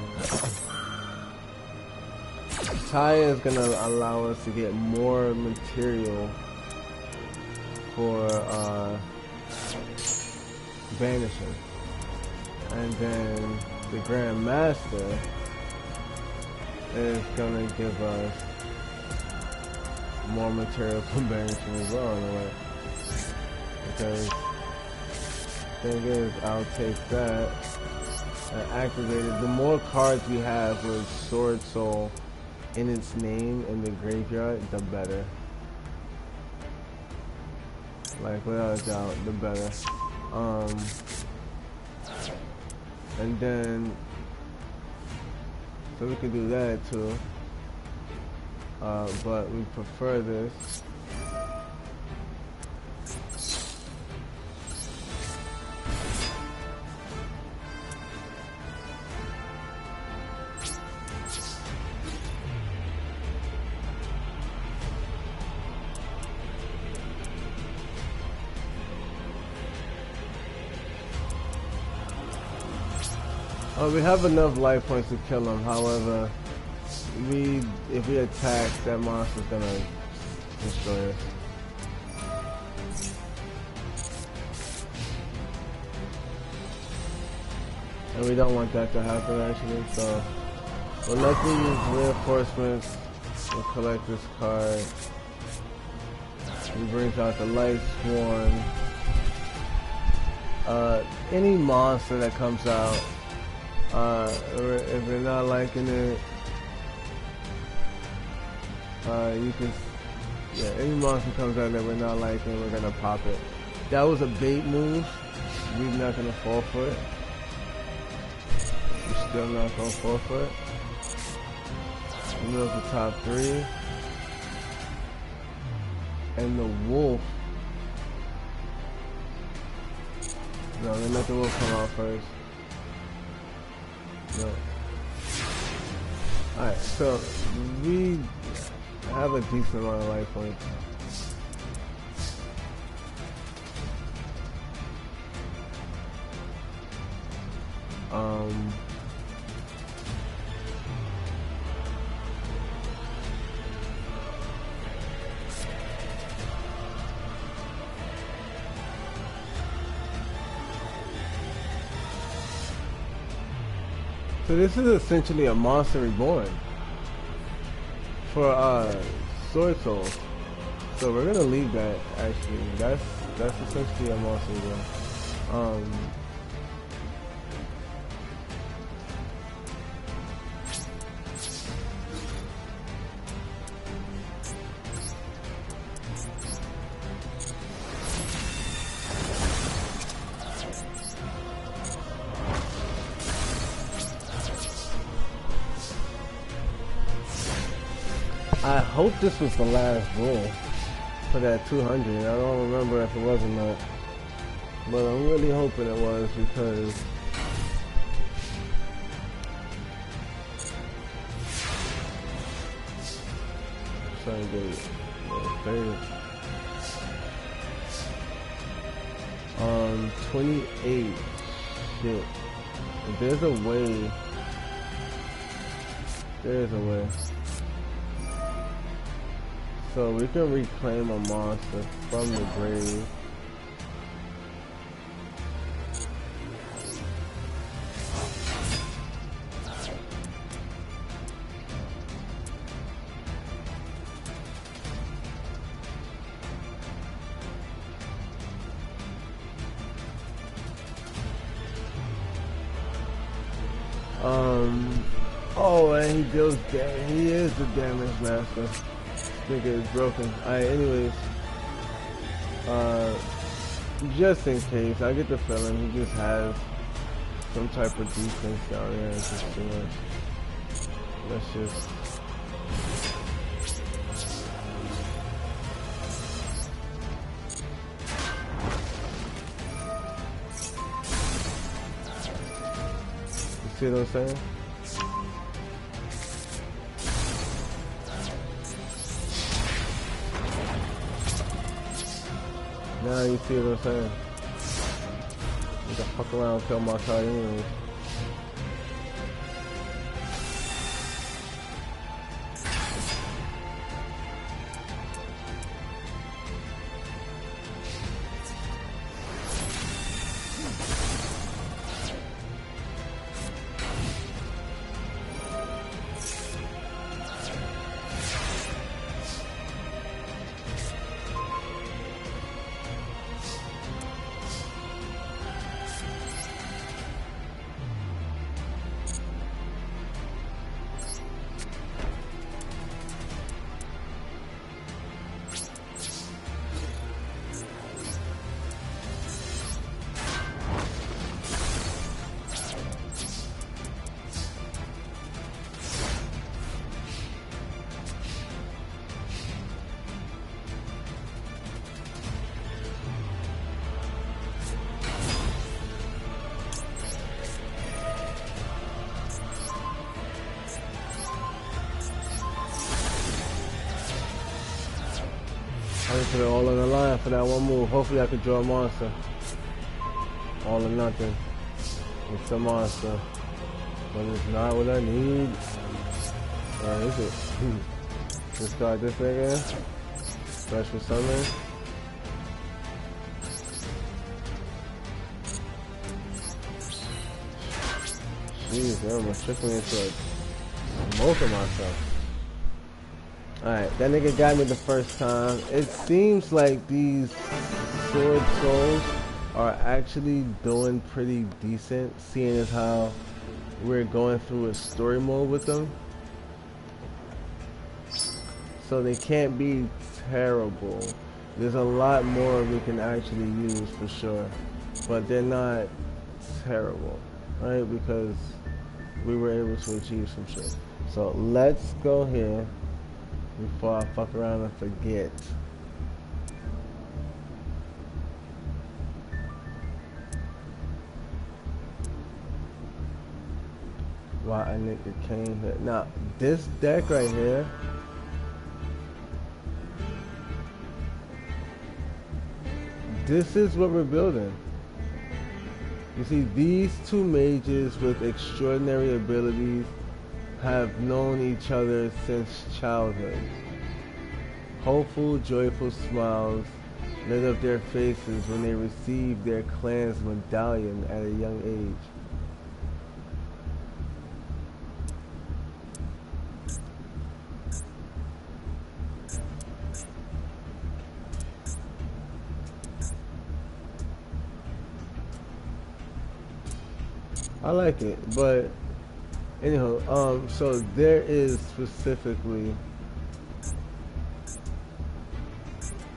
Taya is going to allow us to get more material for banishing. And then the Grand Master is going to give us more material for banishing as well in a way. Because the thing is, I'll take that and activate it. The more cards we have with Sword Soul in its name in the graveyard, the better. Like, without a doubt, the better. And then, so we can do that too. But we prefer this. We have enough life points to kill him. However, if we attack, that monster's gonna destroy us. And we don't want that to happen actually, so we'll likely use reinforcements. We'll collect this card. He brings out the Light Swarm. Any monster that comes out, if we're not liking it, you can, any monster comes out that we're not liking, we're gonna pop it. That was a bait move. We're not gonna fall for it. We're still not gonna fall for it. We know the top 3. And the wolf. No, then let the wolf come out first. No. Alright, so we have a decent amount of life points. So this is essentially a monster reborn for Sword Soul. So we're gonna leave that actually. That's essentially a monster reborn. I hope this was the last roll for that 200. I don't remember if it was or not, but I'm really hoping it was because I'm trying to get third. 28. Shit. If there's a way. There's a way. So we can reclaim a monster from the grave. Um, oh, and he deals he is the damage master. Nigga is broken. Alright, anyways. Just in case, I get the feeling he just has some type of defense down there. It's just too much. Let's just... You see what I'm saying? Now you see what I'm saying? You can fuck around and kill my card anyways. I just put it all on the line for that one move. Hopefully I could draw a monster. All or nothing. It's a monster. But it's not what I need. Where is it? Discard this nigga. Special summon. Jeez, they're almost tricking me into a smoke of myself. Alright, that nigga got me the first time. It seems like these Sword Souls are actually doing pretty decent, seeing as how we're going through a story mode with them. So they can't be terrible. There's a lot more we can actually use for sure. But they're not terrible, right? Because we were able to achieve some shit. So let's go here. Before I fuck around and forget. Why a nigga came here. Now, this deck right here. This is what we're building. You see, these two mages with extraordinary abilities have known each other since childhood. Hopeful, joyful smiles lit up their faces when they received their clan's medallion at a young age. I like it, but anyhow, so there is specifically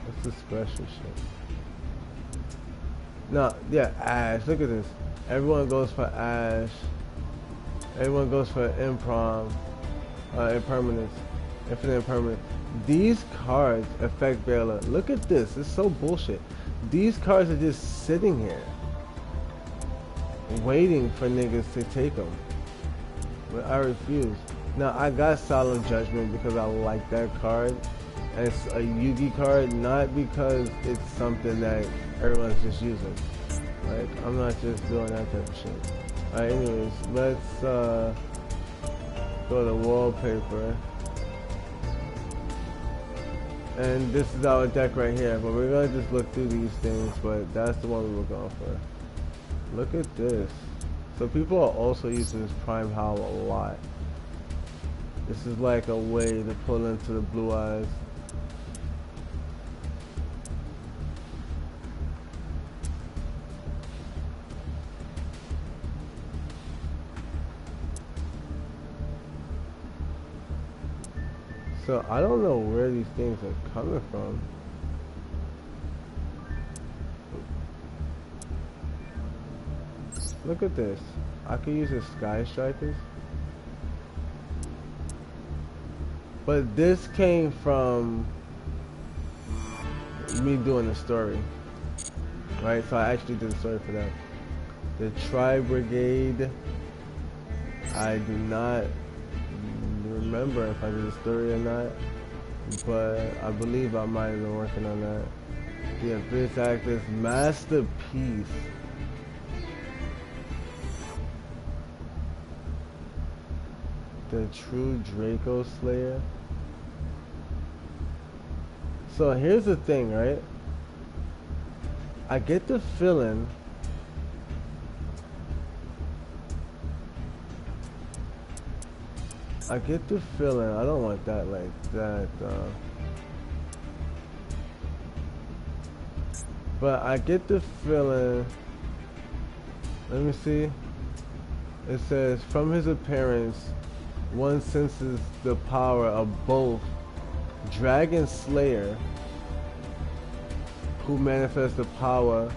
what's the special shit? No, yeah, Ash. Look at this. Everyone goes for Ash. Everyone goes for Improm, Impermanence, Infinite Impermanence. These cards affect Bela. Look at this. It's so bullshit. These cards are just sitting here, waiting for niggas to take them. But I refuse. Now, I got Solemn Judgment because I like that card. And it's a Yugi card, not because it's something that everyone's just using. Like, I'm not just doing that type of shit. Alright, anyways, let's go to wallpaper. And this is our deck right here, but we're gonna just look through these things, but that's the one we were going for. Look at this. So people are also using this Prime Howl a lot. This is like a way to pull into the blue eyes. So I don't know where these things are coming from. Look at this. I could use the Sky Strikers. But this came from me doing the story. Right? So I actually did a story for that. The Tri Brigade. I do not remember if I did a story or not. But I believe I might have been working on that. The Abyss Actors Masterpiece. The True Draco Slayer. So here's the thing, right? I get the feeling I don't want that like that, but I get the feeling, let me see, it says, from his appearance, one senses the power of both Dragon Slayer, who manifests the power,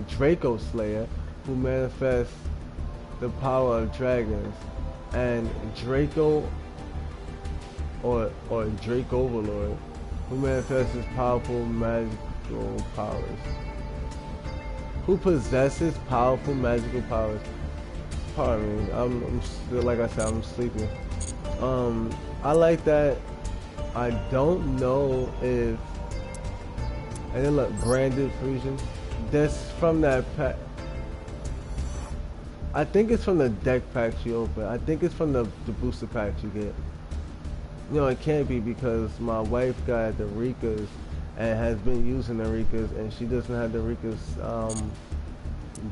Draco Slayer, who manifests the power of dragons, and Draco or Drake Overlord, who manifests his powerful magical powers. Who possesses powerful magical powers? Pardon me, I'm like I said, I'm sleeping. I like that. I don't know if, and then look, branded fusion. That's from that pack. I think it's from the deck packs you open. I think it's from the booster packs you get. You know, it can't be because my wife got the Rikas and has been using the Rikas, and she doesn't have the Rikas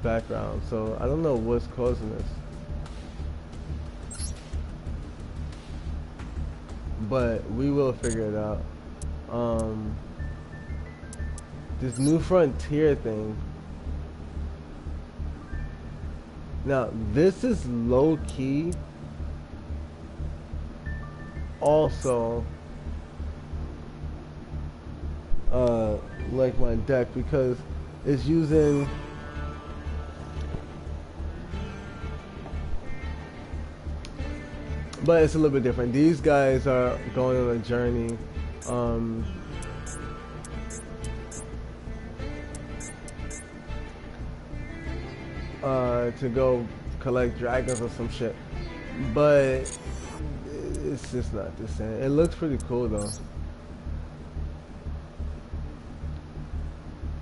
background. So I don't know what's causing this. But we will figure it out. This New Frontier thing. Now, this is low key. Also, like my deck, because it's using but it's a little bit different. These guys are going on a journey. To go collect dragons or some shit, but it's just not the same. It looks pretty cool though.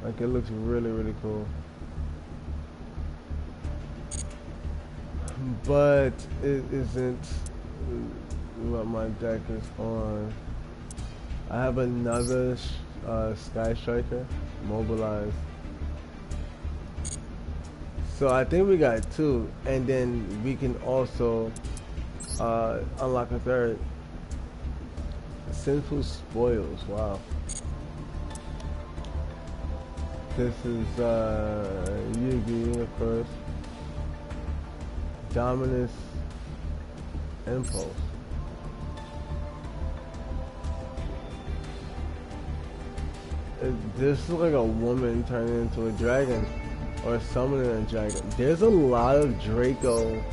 Like, it looks really, really cool. But it isn't what my deck is on. I have another Sky Striker, Mobilized. So I think we got two, and then we can also unlock a third. Sinful Spoils, wow. This is Yugi, of course. Dominus Impulse. This is like a woman turning into a dragon, or summoning a dragon. There's a lot of Draco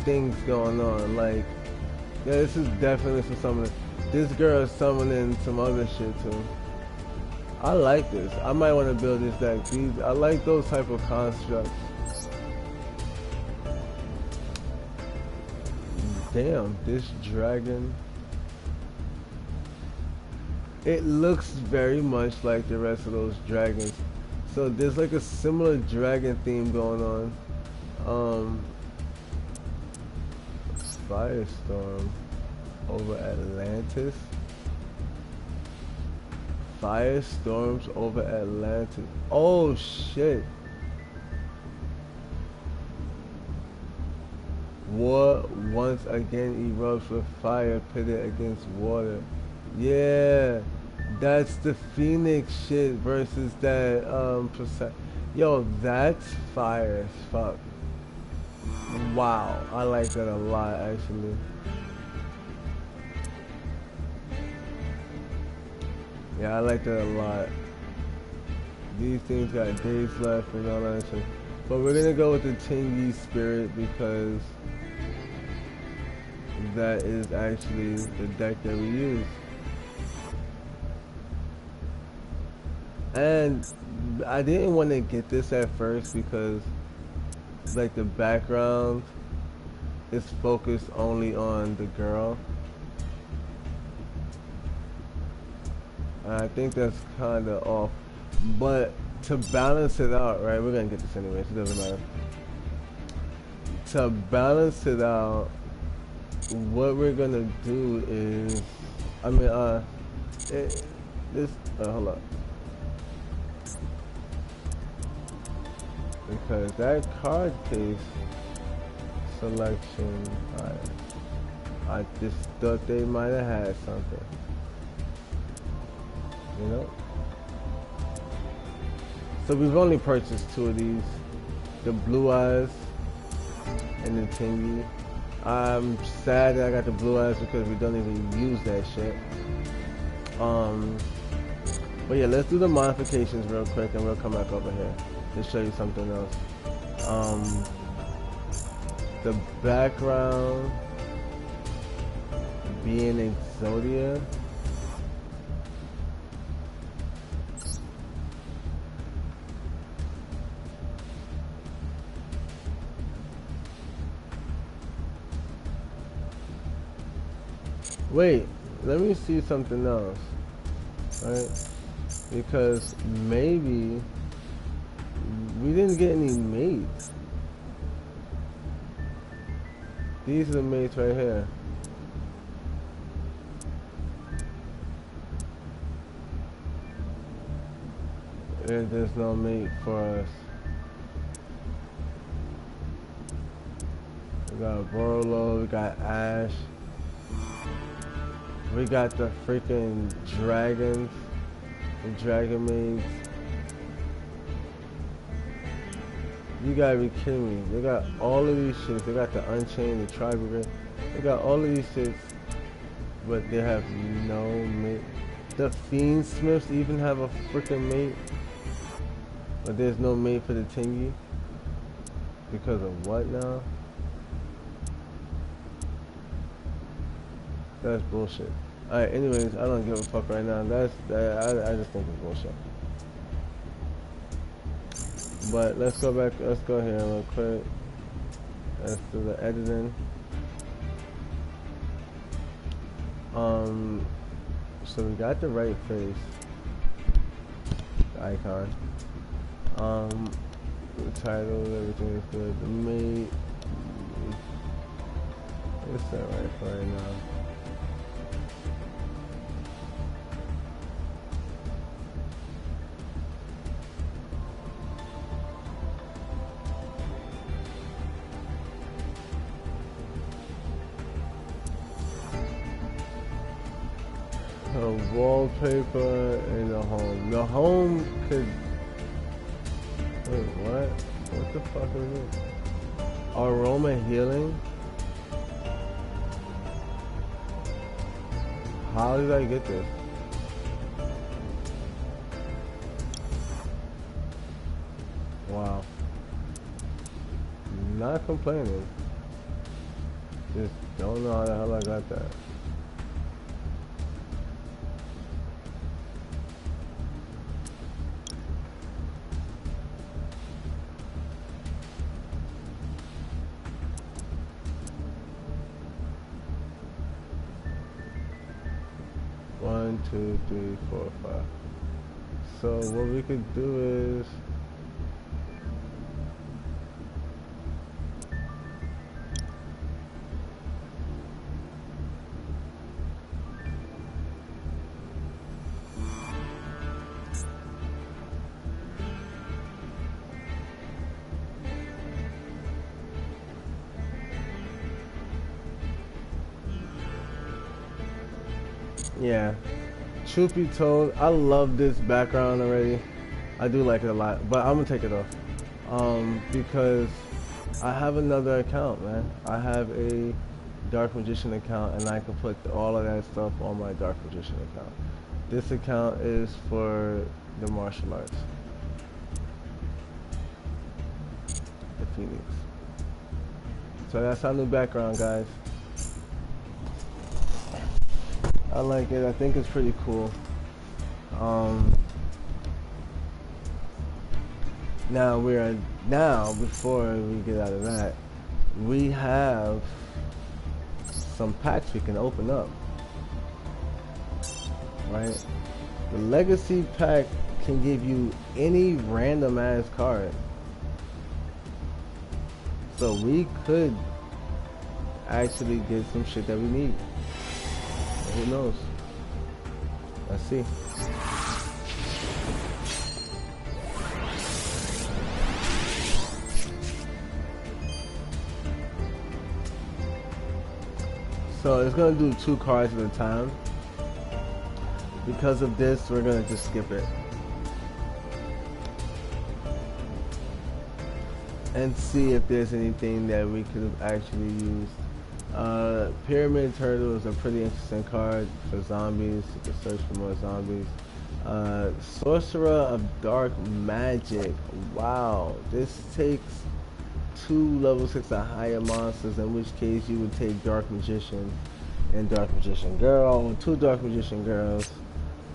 things going on. Like, yeah, this is definitely some summoning. This girl is summoning some other shit too. I like this. I might want to build this deck. I like those type of constructs. Damn, this dragon. It looks very much like the rest of those dragons. So there's like a similar dragon theme going on. Firestorm over Atlantis. Firestorms over Atlantis. Oh shit. War once again erupts with fire pitted against water. Yeah, that's the Phoenix shit versus that yo, that's fire as fuck. Wow, I like that a lot actually. Yeah, I like that a lot. These things got days left and all that shit. But we're gonna go with the Tenyi spirit because that is actually the deck that we use. And I didn't want to get this at first because like the background is focused only on the girl. I think that's kind of off. But to balance it out, right? We're gonna get this anyway, so it doesn't matter. To balance it out, what we're gonna do is, I mean, hold up, because that card case selection, I just thought they might have had something, you know. So we've only purchased 2 of these, the Blue Eyes and the Tenyi. I'm sad that I got the Blue Eyes because we don't even use that shit. But yeah, let's do the modifications real quick and we'll come back over here to show you something else. The background being Exodia. Wait, let me see something else, right? Because maybe we didn't get any mates. These are the mates right here. There's no mate for us. We got Borolo, we got Ash. We got the freaking dragons, the dragon maids. You gotta be kidding me. They got all of these shits. They got the Unchained, the Tribal Grid. They got all of these shits, but they have no mate. The Fiend Smiths even have a freaking mate, but there's no mate for the Tenyi. Because of what now? That's bullshit. Alright, anyways, I don't give a fuck right now. I just think it's bullshit. But let's go back, let's go here real quick. Let's do the editing. So we got the right face. The icon. The title, everything is good. The mate. It's that right for right now. The wallpaper in the home. The home could. Wait, what? What the fuck is it? Aroma healing? How did I get this? Wow. Not complaining. Just don't know how the hell I got that. One, two, three, four, five. So what we could do is yeah. Truth be told, I love this background already. I do like it a lot, but I'm gonna take it off. Because I have another account, man. I have a Dark Magician account, and I can put all of that stuff on my Dark Magician account. This account is for the martial arts. The Phoenix. So that's our new background, guys. I like it. I think it's pretty cool. Now before we get out of that, we have some packs we can open up. Right? The legacy pack can give you any random ass card. So we could actually get some shit that we need. Who knows? Let's see. So it's gonna do 2 cards at a time. Because of this, we're gonna just skip it. And see if there's anything that we could have actually used. Pyramid Turtle is a pretty interesting card for zombies. You can search for more zombies. Sorcerer of Dark Magic. Wow, this takes 2 level 6 or higher monsters, in which case you would take Dark Magician and Dark Magician Girl. 2 Dark Magician Girls,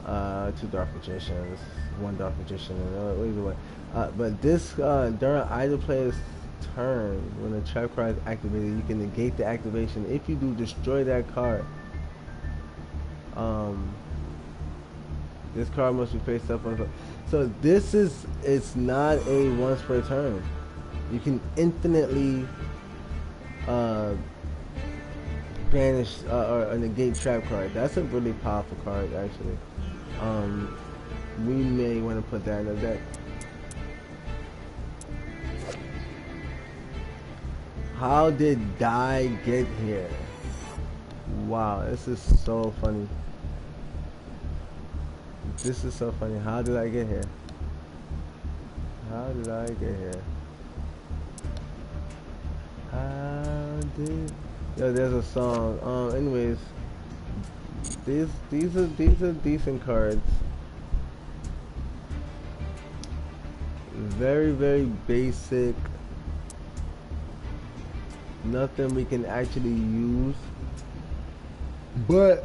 2 Dark Magicians, 1 Dark Magician, and either way. But this, during either player's turn, when a trap card is activated, you can negate the activation. If you do, destroy that card. This card must be faced up on. So this is, it's not a once per turn. You can infinitely banish or negate trap card. That's a really powerful card, actually. We may want to put that in the deck. How did Dai get here? Wow, this is so funny. This is so funny. How did I get here? How did I get here? How did... Yo, there's a song. Anyways, these are decent cards. Very, very basic. Nothing we can actually use, but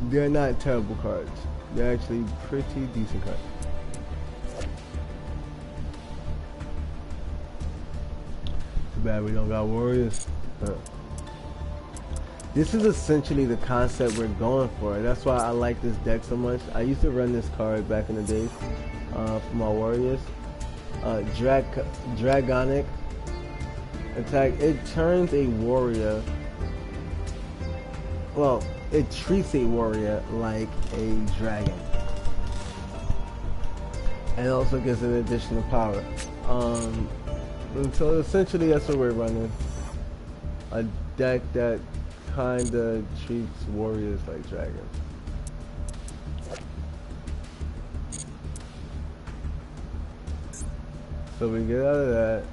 they're not terrible cards. They're actually pretty decent cards. Too bad we don't got warriors. This is essentially the concept we're going for. That's why I like this deck so much. I used to run this card back in the days for my warriors. Dragonic attack. It turns a warrior. Well, it treats a warrior like a dragon, and also gives an additional power. And so essentially, that's what we're running. A deck that kinda treats warriors like dragons. So we get out of that.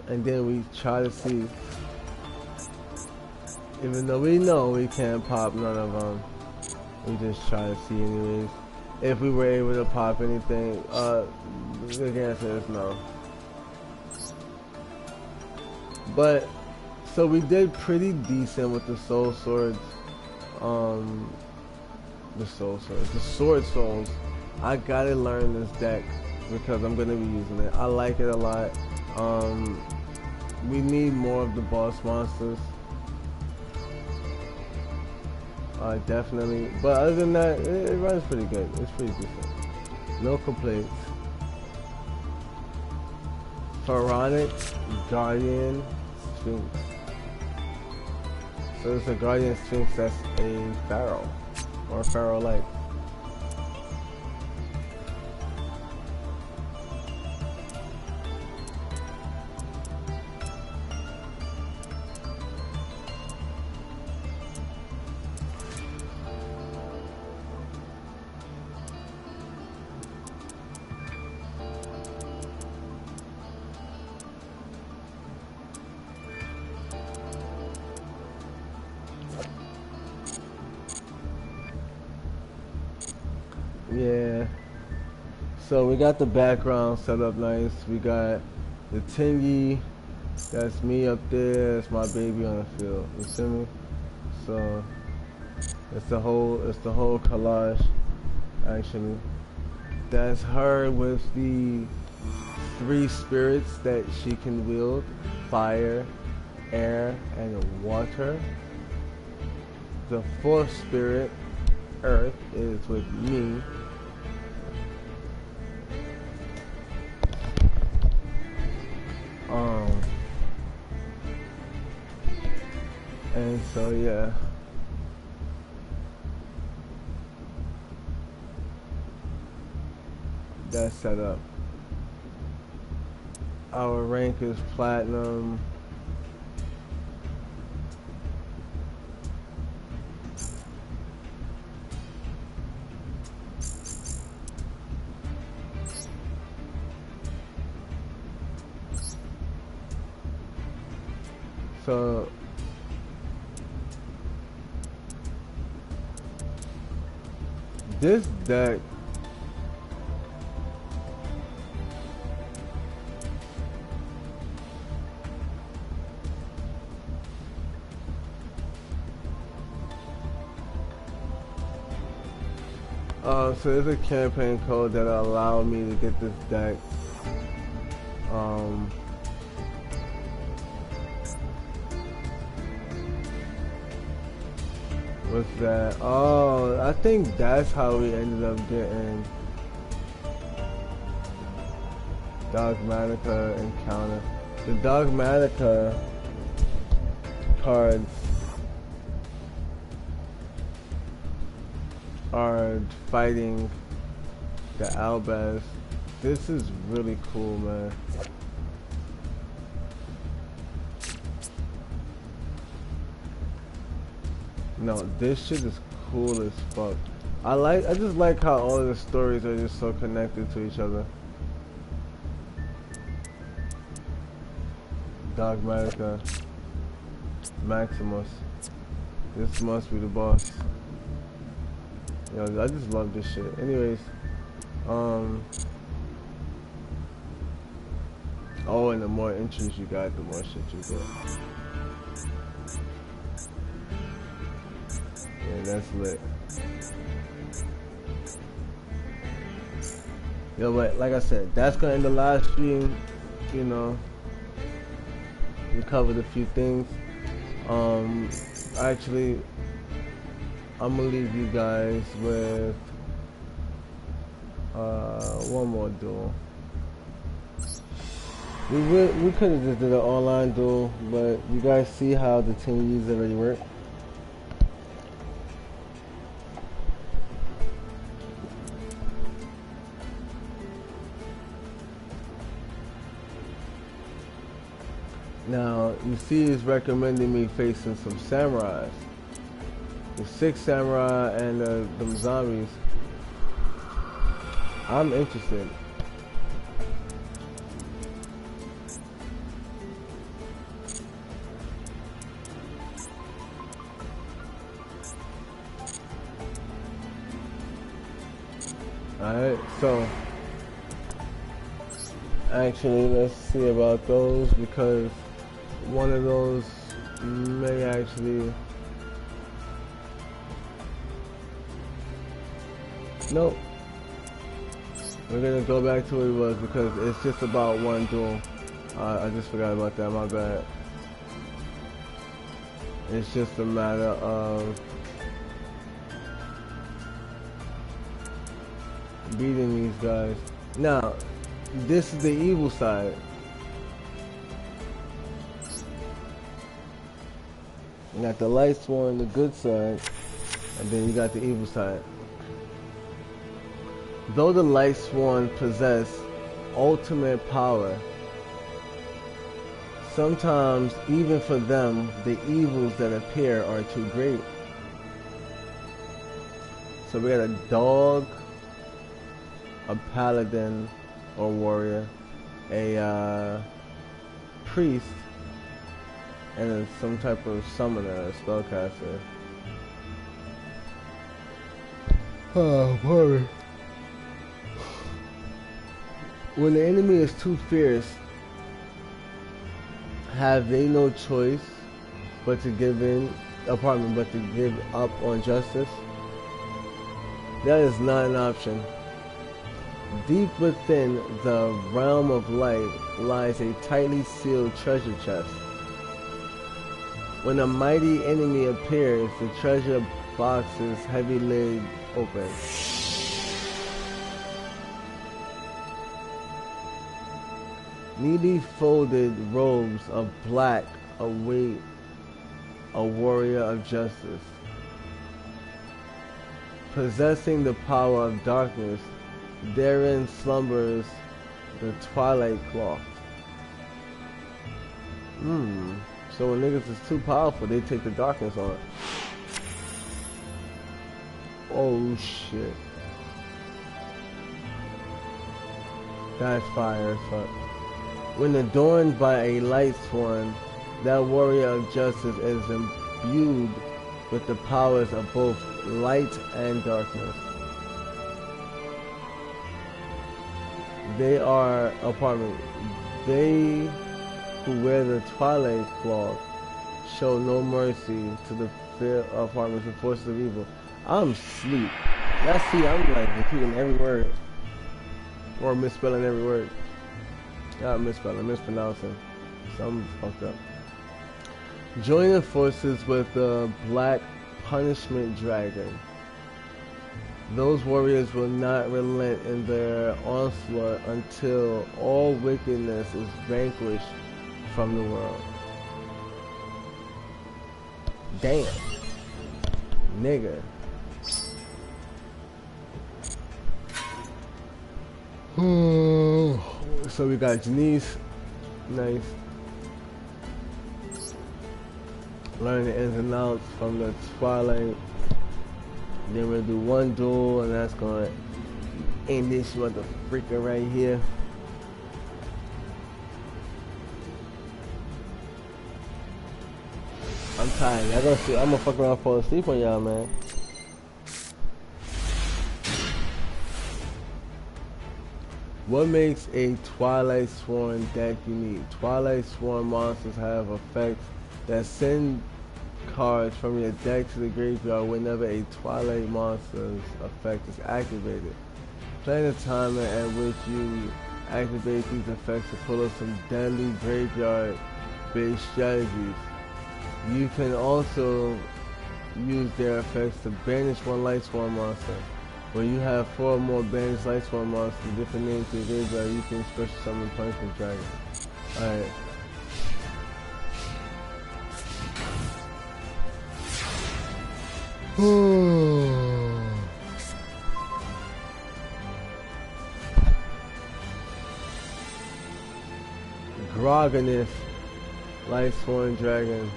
And then we try to see, even though we know we can't pop none of them, we just try to see anyways. If we were able to pop anything, the answer is no. But, so we did pretty decent with the soul swords. The sword souls. I gotta learn this deck because I'm gonna be using it. I like it a lot. We need more of the boss monsters. Definitely. But other than that, it runs pretty good. It's pretty decent. No complaints. Pharaonic Guardian Sphinx. So it's a Guardian Sphinx that's a pharaoh. Or pharaoh-like. So we got the background set up nice. We got the Tenyi. That's me up there. That's my baby on the field. You see me? So it's the whole collage actually. That's her with the 3 spirits that she can wield: fire, air, and water. The 4th spirit, earth, is with me. And so yeah. That's set up. Our rank is platinum. So this deck so there's a campaign code that allowed me to get this deck. What's that? Oh, I think that's how we ended up getting Dogmatica Encounter. The Dogmatica cards are fighting the Albaz. This is really cool, man. No, this shit is cool as fuck. I just like how all of the stories are just so connected to each other. Dogmatica, Maximus. This must be the boss. Yo, I just love this shit. Anyways, oh, and the more entries you got, the more shit you get. Yeah, that's lit. Yo, but like I said, that's gonna end the live stream. You know, we covered a few things. Actually, I'm gonna leave you guys with one more duel. We could have just did an online duel, but you guys see how the Tenyis already work. Now you see, he's recommending me facing some samurais. The 6 samurai and them zombies. I'm interested. Alright, so actually let's see about those, because one of those may actually... Nope. We're gonna go back to what it was, because it's just about one duel. I just forgot about that, my bad. It's just a matter of beating these guys. Now, this is the evil side. You got the light sworn, the good side, and then you got the evil side. Though the light sworn possess ultimate power, sometimes even for them, the evils that appear are too great. So we got a dog, a paladin or warrior, a priest, and some type of summoner, a spellcaster. Oh, boy. When the enemy is too fierce, have they no choice but to give up on justice? That is not an option. Deep within the realm of light lies a tightly sealed treasure chest. When a mighty enemy appears, the treasure box's heavy lid opens. Neatly folded robes of black await a warrior of justice. Possessing the power of darkness, therein slumbers the twilight cloth. So when niggas is too powerful, they take the darkness on. Oh shit. That's fire as fuck. When adorned by a light sworn, that warrior of justice is imbued with the powers of both light and darkness. They are They who wear the twilight cloth show no mercy to the the forces of evil. I'm asleep. Let's see, I'm like repeating every word. Or misspelling every word. Not misspelling, mispronouncing. Something's fucked up. Joining forces with the Black Punishment Dragon. Those warriors will not relent in their onslaught until all wickedness is vanquished from the world. Damn. Nigga. So we got Janice. Nice. Learn the ins and outs from the Twilight. Then we'll do one duel, and that's gonna end this mother freaker right here. I'm tired. Y'all gonna see. I'm gonna fuck around and fall asleep on y'all, man. What makes a Twilight Sworn deck unique? Twilight Sworn monsters have effects that send cards from your deck to the graveyard whenever a Twilight monster's effect is activated. Plan the timer at which you activate these effects to pull up some deadly graveyard-based strategies. You can also use their effects to banish one Light Sworn monster. When you have 4 or more banished Light Sworn monsters, different names to your graveyard, you can special summon Punishment Dragon. Alright. Groganith, Light Sworn Dragon.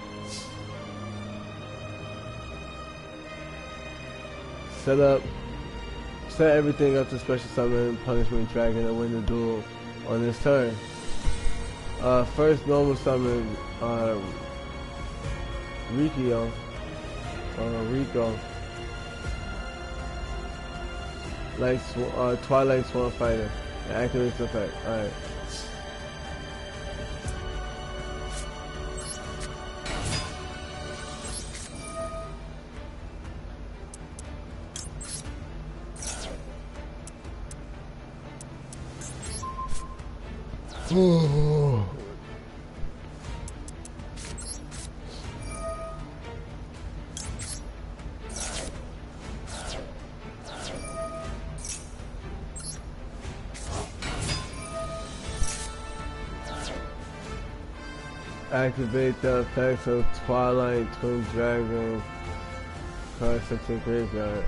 Set everything up to special summon Punishment Dragon and win the duel on this turn. First normal summon Rico. Twilight Sworn Fighter. It activates the effect. Alright. Activate the effects of Twilight Twin Dragon. Card set to graveyard.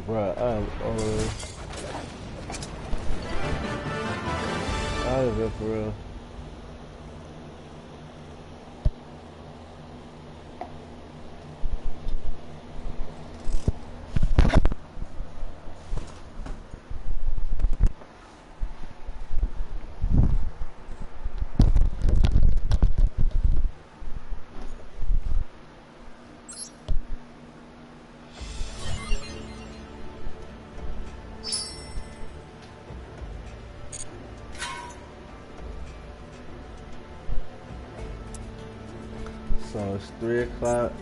Bruh, I'm old. Out of it for real. So it's 3 o'clock.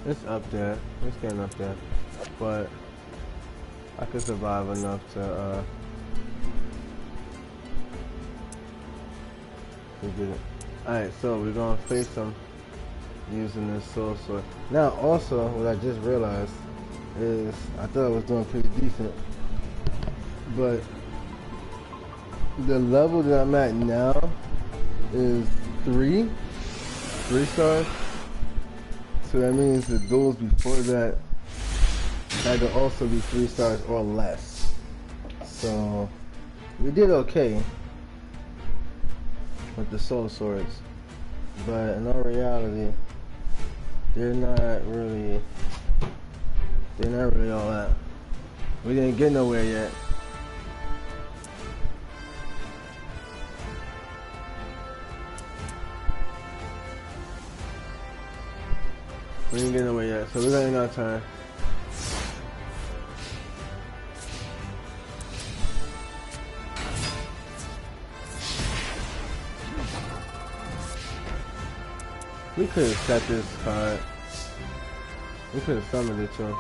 It's up there. It's getting up there. But I could survive enough to get it. Alright, so we're gonna face them using this soul sword. Now also what I just realized is I thought I was doing pretty decent. But the level that I'm at now is 3 stars. So that means the duels before that had to also be 3 stars or less. So we did okay with the soul swords, but in all reality, they're not really all that. We didn't get nowhere yet. We didn't get nowhere yet, so we're gonna end our turn. We could have set this card. We could have summoned it too.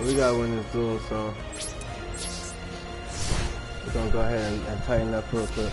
We gotta win this duel, so we're gonna go ahead and tighten up real quick.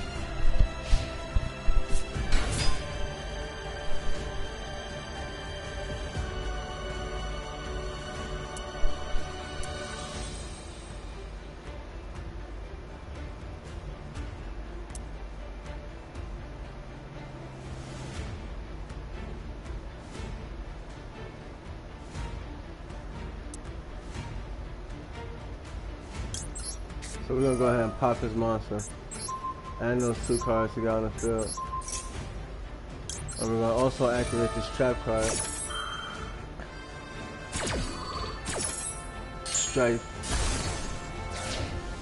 So we're gonna go ahead and pop his monster and those 2 cards he got on the field. And we're gonna also activate this trap card. Strife.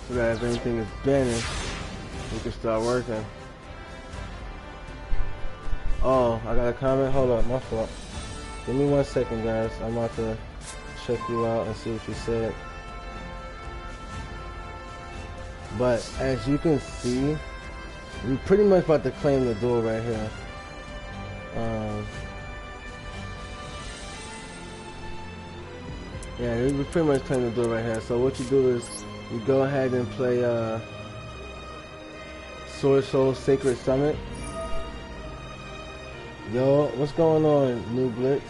So that if anything is banished, we can start working. Oh, I got a comment? Hold up, my fault. Give me 1 second, guys. I'm about to check you out and see what you said. But as you can see, we pretty much about to claim the duel right here. Yeah, we pretty much claim the duel right here. So what you do is you go ahead and play Sword Soul Sacred Summit. Yo, what's going on, New Blitz?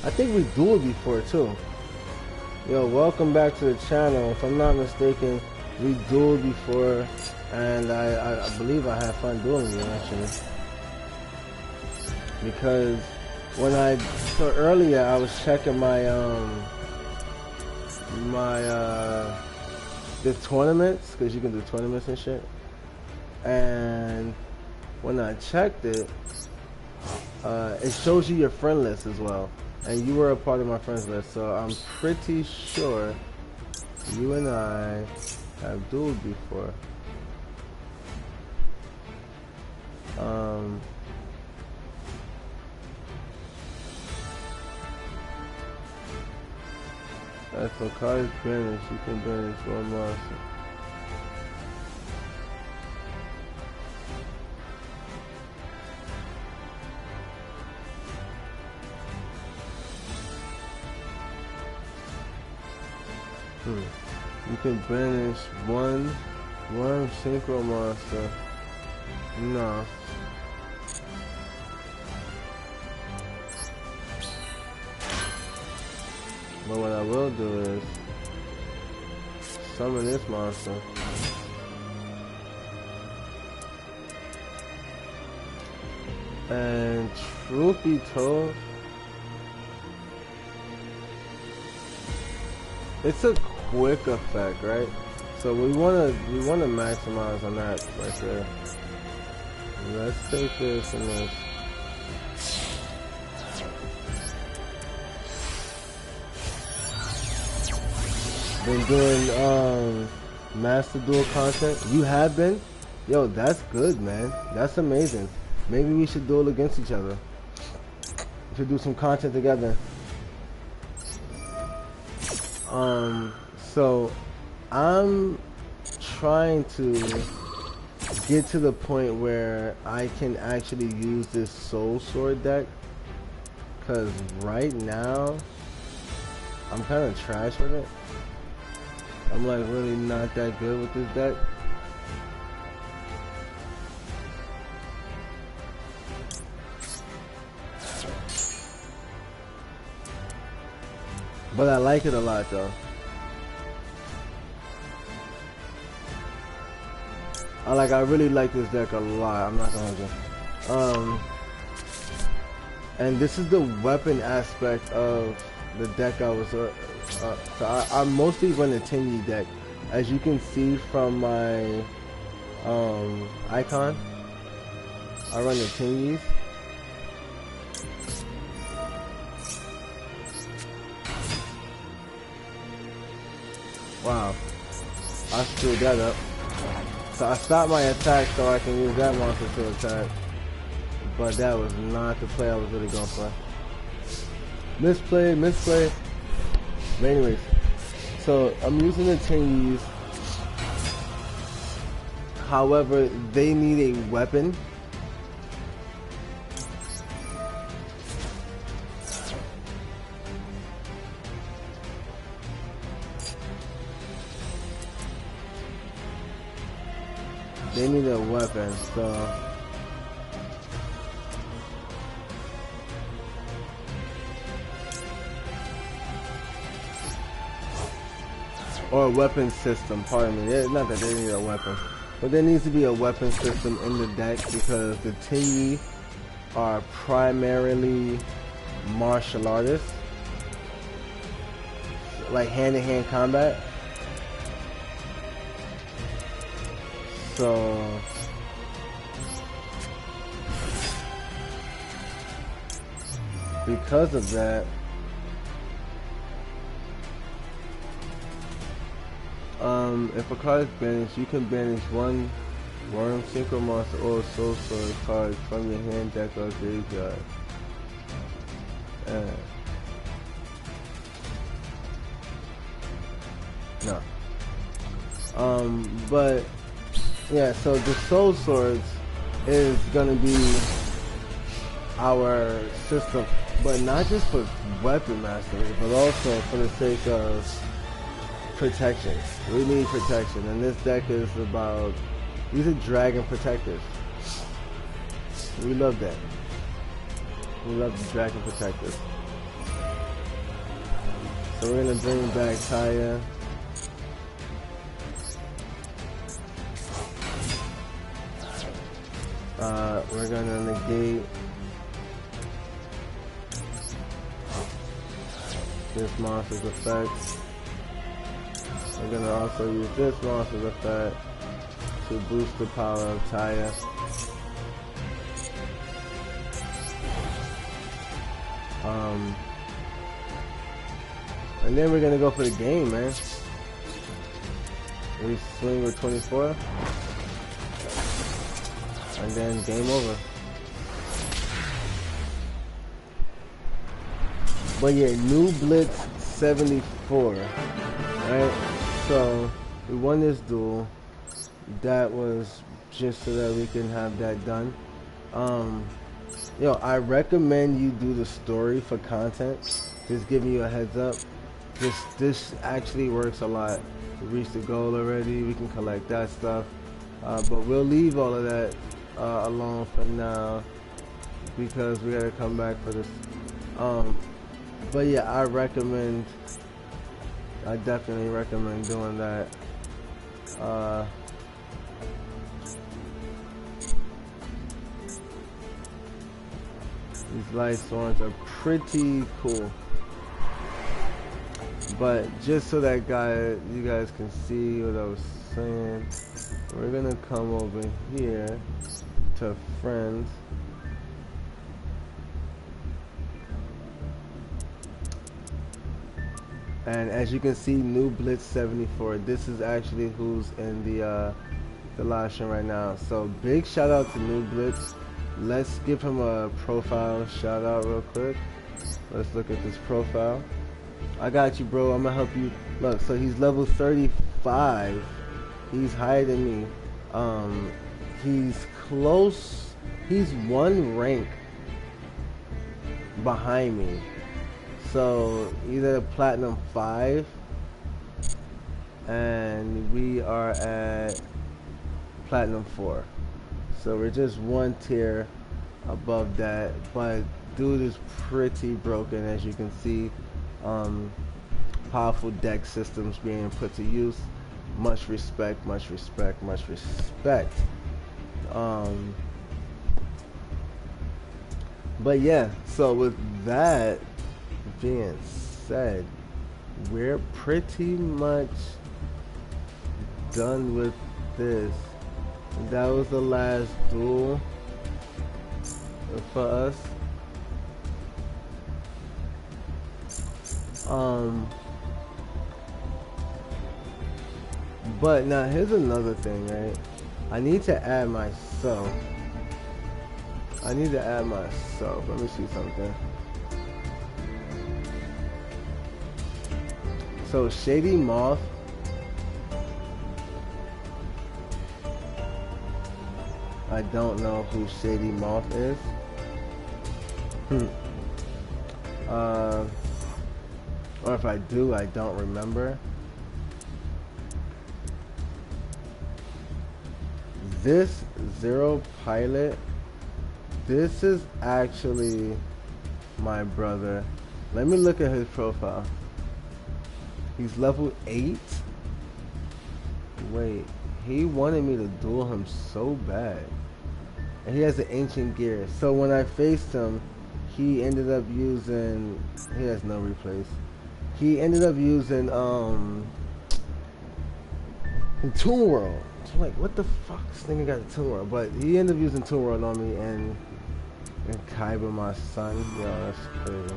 I think we dueled before too. Yo, welcome back to the channel. If I'm not mistaken, we dueled before, and I believe I had fun dueling you actually. Because when so earlier I was checking my the tournaments, because you can do tournaments and shit. And when I checked it, it shows you your friend list as well. And you were a part of my friends list, so I'm pretty sure you and I have dueled before. If a card is banished, you can banish 1 monster. You can banish one synchro monster. No. But what I will do is summon this monster. And truth be told, it's a quick effect, right? So we wanna maximize on that right there. Let's take this and this. been doing Master Duel content. You have been? Yo, that's good, man. That's amazing. Maybe we should duel against each other. We should do some content together. So I'm trying to get to the point where I can actually use this Soul Sword deck, because right now I'm kind of trash with it. I'm like really not that good with this deck. But I like it a lot though. I really like this deck a lot. I'm not gonna hold you. And this is the weapon aspect of the deck I was. So I mostly run the Tenyi deck, as you can see from my icon. I run the Tenyis. Wow, I screwed that up. So I stopped my attack so I can use that monster to attack. But that was not the play I was really going for. Misplay. But anyways, so I'm using the Tenyis. However, they need a weapon. They need a weapon, so or a weapon system, pardon me. Not that they need a weapon, but there needs to be a weapon system in the deck, because the Tenyi are primarily martial artists, like hand-to-hand combat. So because of that, if a card is banished, you can banish one Worm, Synchro Monster, or Soul Sword card from your hand, deck, or graveyard. No. But yeah, so the Soul Swords is gonna be our system, but not just for weapon mastery, but also for the sake of protection. We need protection, and this deck is about, these are dragon protectors. We love that. We love the dragon protectors. So we're gonna bring back Taya. We're gonna negate this monster's effect. We're gonna also use this monster's effect to boost the power of Taya. And then we're gonna go for the game, man. We swing with 24. And then game over. But yeah, new Blitz 74, right? So we won this duel. That was just so that we can have that done. Yo, I recommend you do the story for content. Just giving you a heads up. This actually works a lot. We reached the goal already. We can collect that stuff. But we'll leave all of that alone for now, because we gotta come back for this. But yeah, I definitely recommend doing that. These light storms are pretty cool. But just so that you guys can see what I was saying, we're gonna come over here to friends. And as you can see, New Blitz 74. This is actually who's in the live stream right now. So big shout out to New Blitz. Let's give him a profile shout out real quick. Let's look at this profile. I got you, bro. I'm gonna help you. Look, so he's level 35. He's higher than me. He's close. He's one rank behind me. So either platinum 5, and we are at platinum 4. So we're just one tier above that, but dude is pretty broken, as you can see. Powerful deck systems being put to use. Much respect, much respect, much respect. But yeah, so with that being said, we're pretty much done with this. That was the last duel for us. But now here's another thing, right? I need to add myself. Let me see something. So Shady Moth. I don't know who Shady Moth is. Or if I do, I don't remember. This Zero Pilot, this is actually my brother. Let me look at his profile. He's level 8. Wait, he wanted me to duel him so bad. And he has an ancient gear. So when I faced him, he ended up using, he has no replace. He ended up using Toon World. So I'm like, what the fuck? This nigga got a Toon World. But he ended up using Toon World on me, and Kaiba, my son. Yo, that's crazy.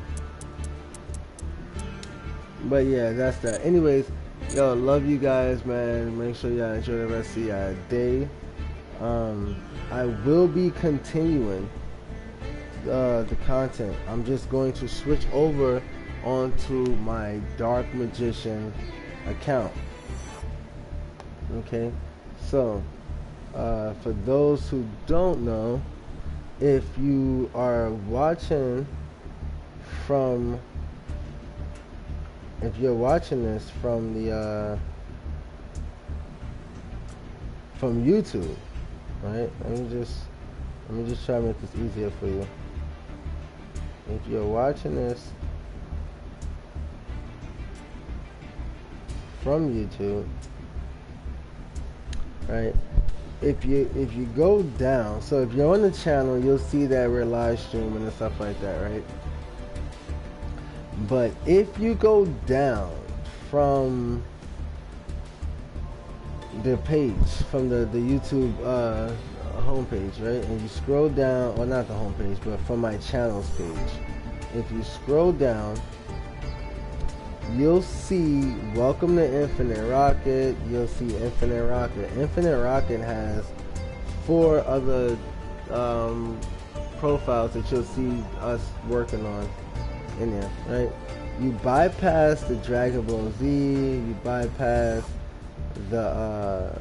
But yeah, that's that. Anyways, yo, love you guys, man. Make sure y'all enjoy the rest of your day. I will be continuing the content. I'm just going to switch over onto my Dark Magician account. Okay, so for those who don't know, if you are watching from, if you're watching this from the from YouTube, right? Let me just try to make this easier for you. If you're watching this from YouTube, right? If you go down, so if you're on the channel, you'll see that we're live streaming and stuff like that, right? But if you go down from the page, from the YouTube homepage, right, and you scroll down, or not the homepage, but from my channels page, if you scroll down, you'll see Welcome to Infinite Rocket. You'll see Infinite Rocket. Infinite Rocket has 4 other profiles that you'll see us working on in there, right? You bypass the Dragon Ball Z, you bypass the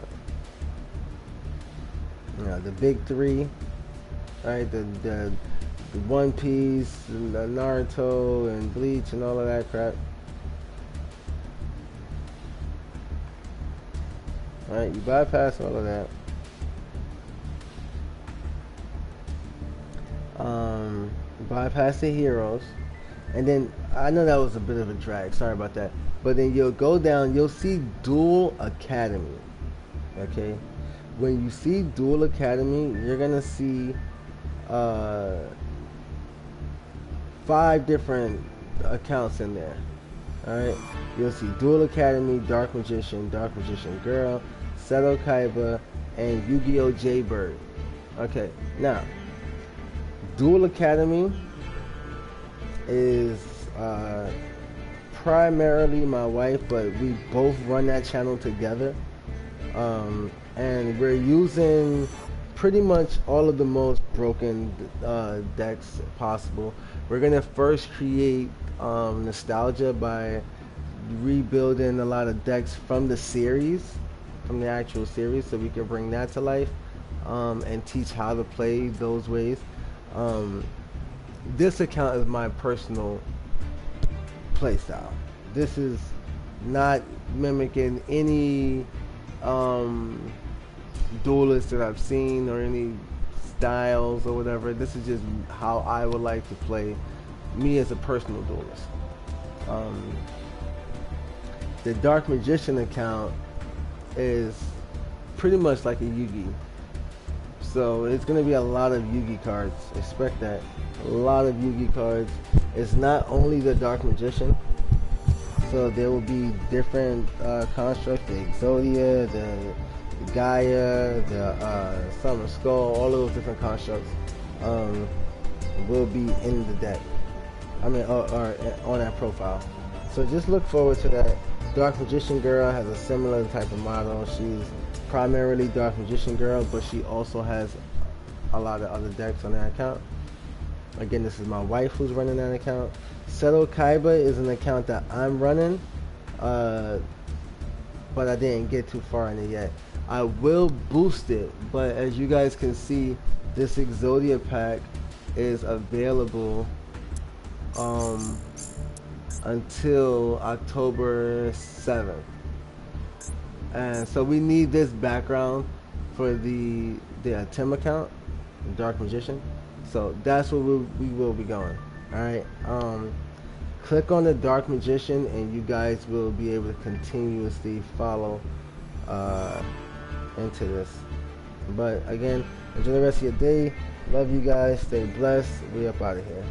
big 3, right? The One Piece, and the Naruto, and Bleach, and all of that crap. Alright, you bypass all of that. Bypass the heroes. And then, I know that was a bit of a drag, sorry about that. But then you'll go down, you'll see Duel Academy. Okay? When you see Duel Academy, you're gonna see 5 different accounts in there. Alright? You'll see Duel Academy, Dark Magician Girl, Seto Kaiba, and Yu-Gi-Oh! Jaybird. Okay, now Duel Academy is primarily my wife, but we both run that channel together. And we're using pretty much all of the most broken decks possible. We're gonna first create nostalgia by rebuilding a lot of decks from the series, from the actual series, so we can bring that to life, and teach how to play those ways. Um, this account is my personal playstyle. This is not mimicking any duelists that I've seen or any styles or whatever. This is just how I would like to play, me as a personal duelist. Um, the Dark Magician account is pretty much like a Yugi. So it's going to be a lot of Yugi cards. Expect that. A lot of Yugi cards. It's not only the Dark Magician. So there will be different constructs, the Exodia, the Gaia, the Summer Skull, all of those different constructs will be in the deck. I mean, or on that profile. So just look forward to that. Dark Magician Girl has a similar type of model. She's primarily Dark Magician Girl, but she also has a lot of other decks on that account. Again, this is my wife who's running that account. Seto Kaiba is an account that I'm running, but I didn't get too far in it yet. I will boost it, but as you guys can see, this Exodia pack is available until October 7th. And so we need this background for the Tim account, the Dark Magician. So that's where we will be going. Alright. Click on the Dark Magician and you guys will be able to continuously follow into this. But again, enjoy the rest of your day. Love you guys. Stay blessed. We up out of here.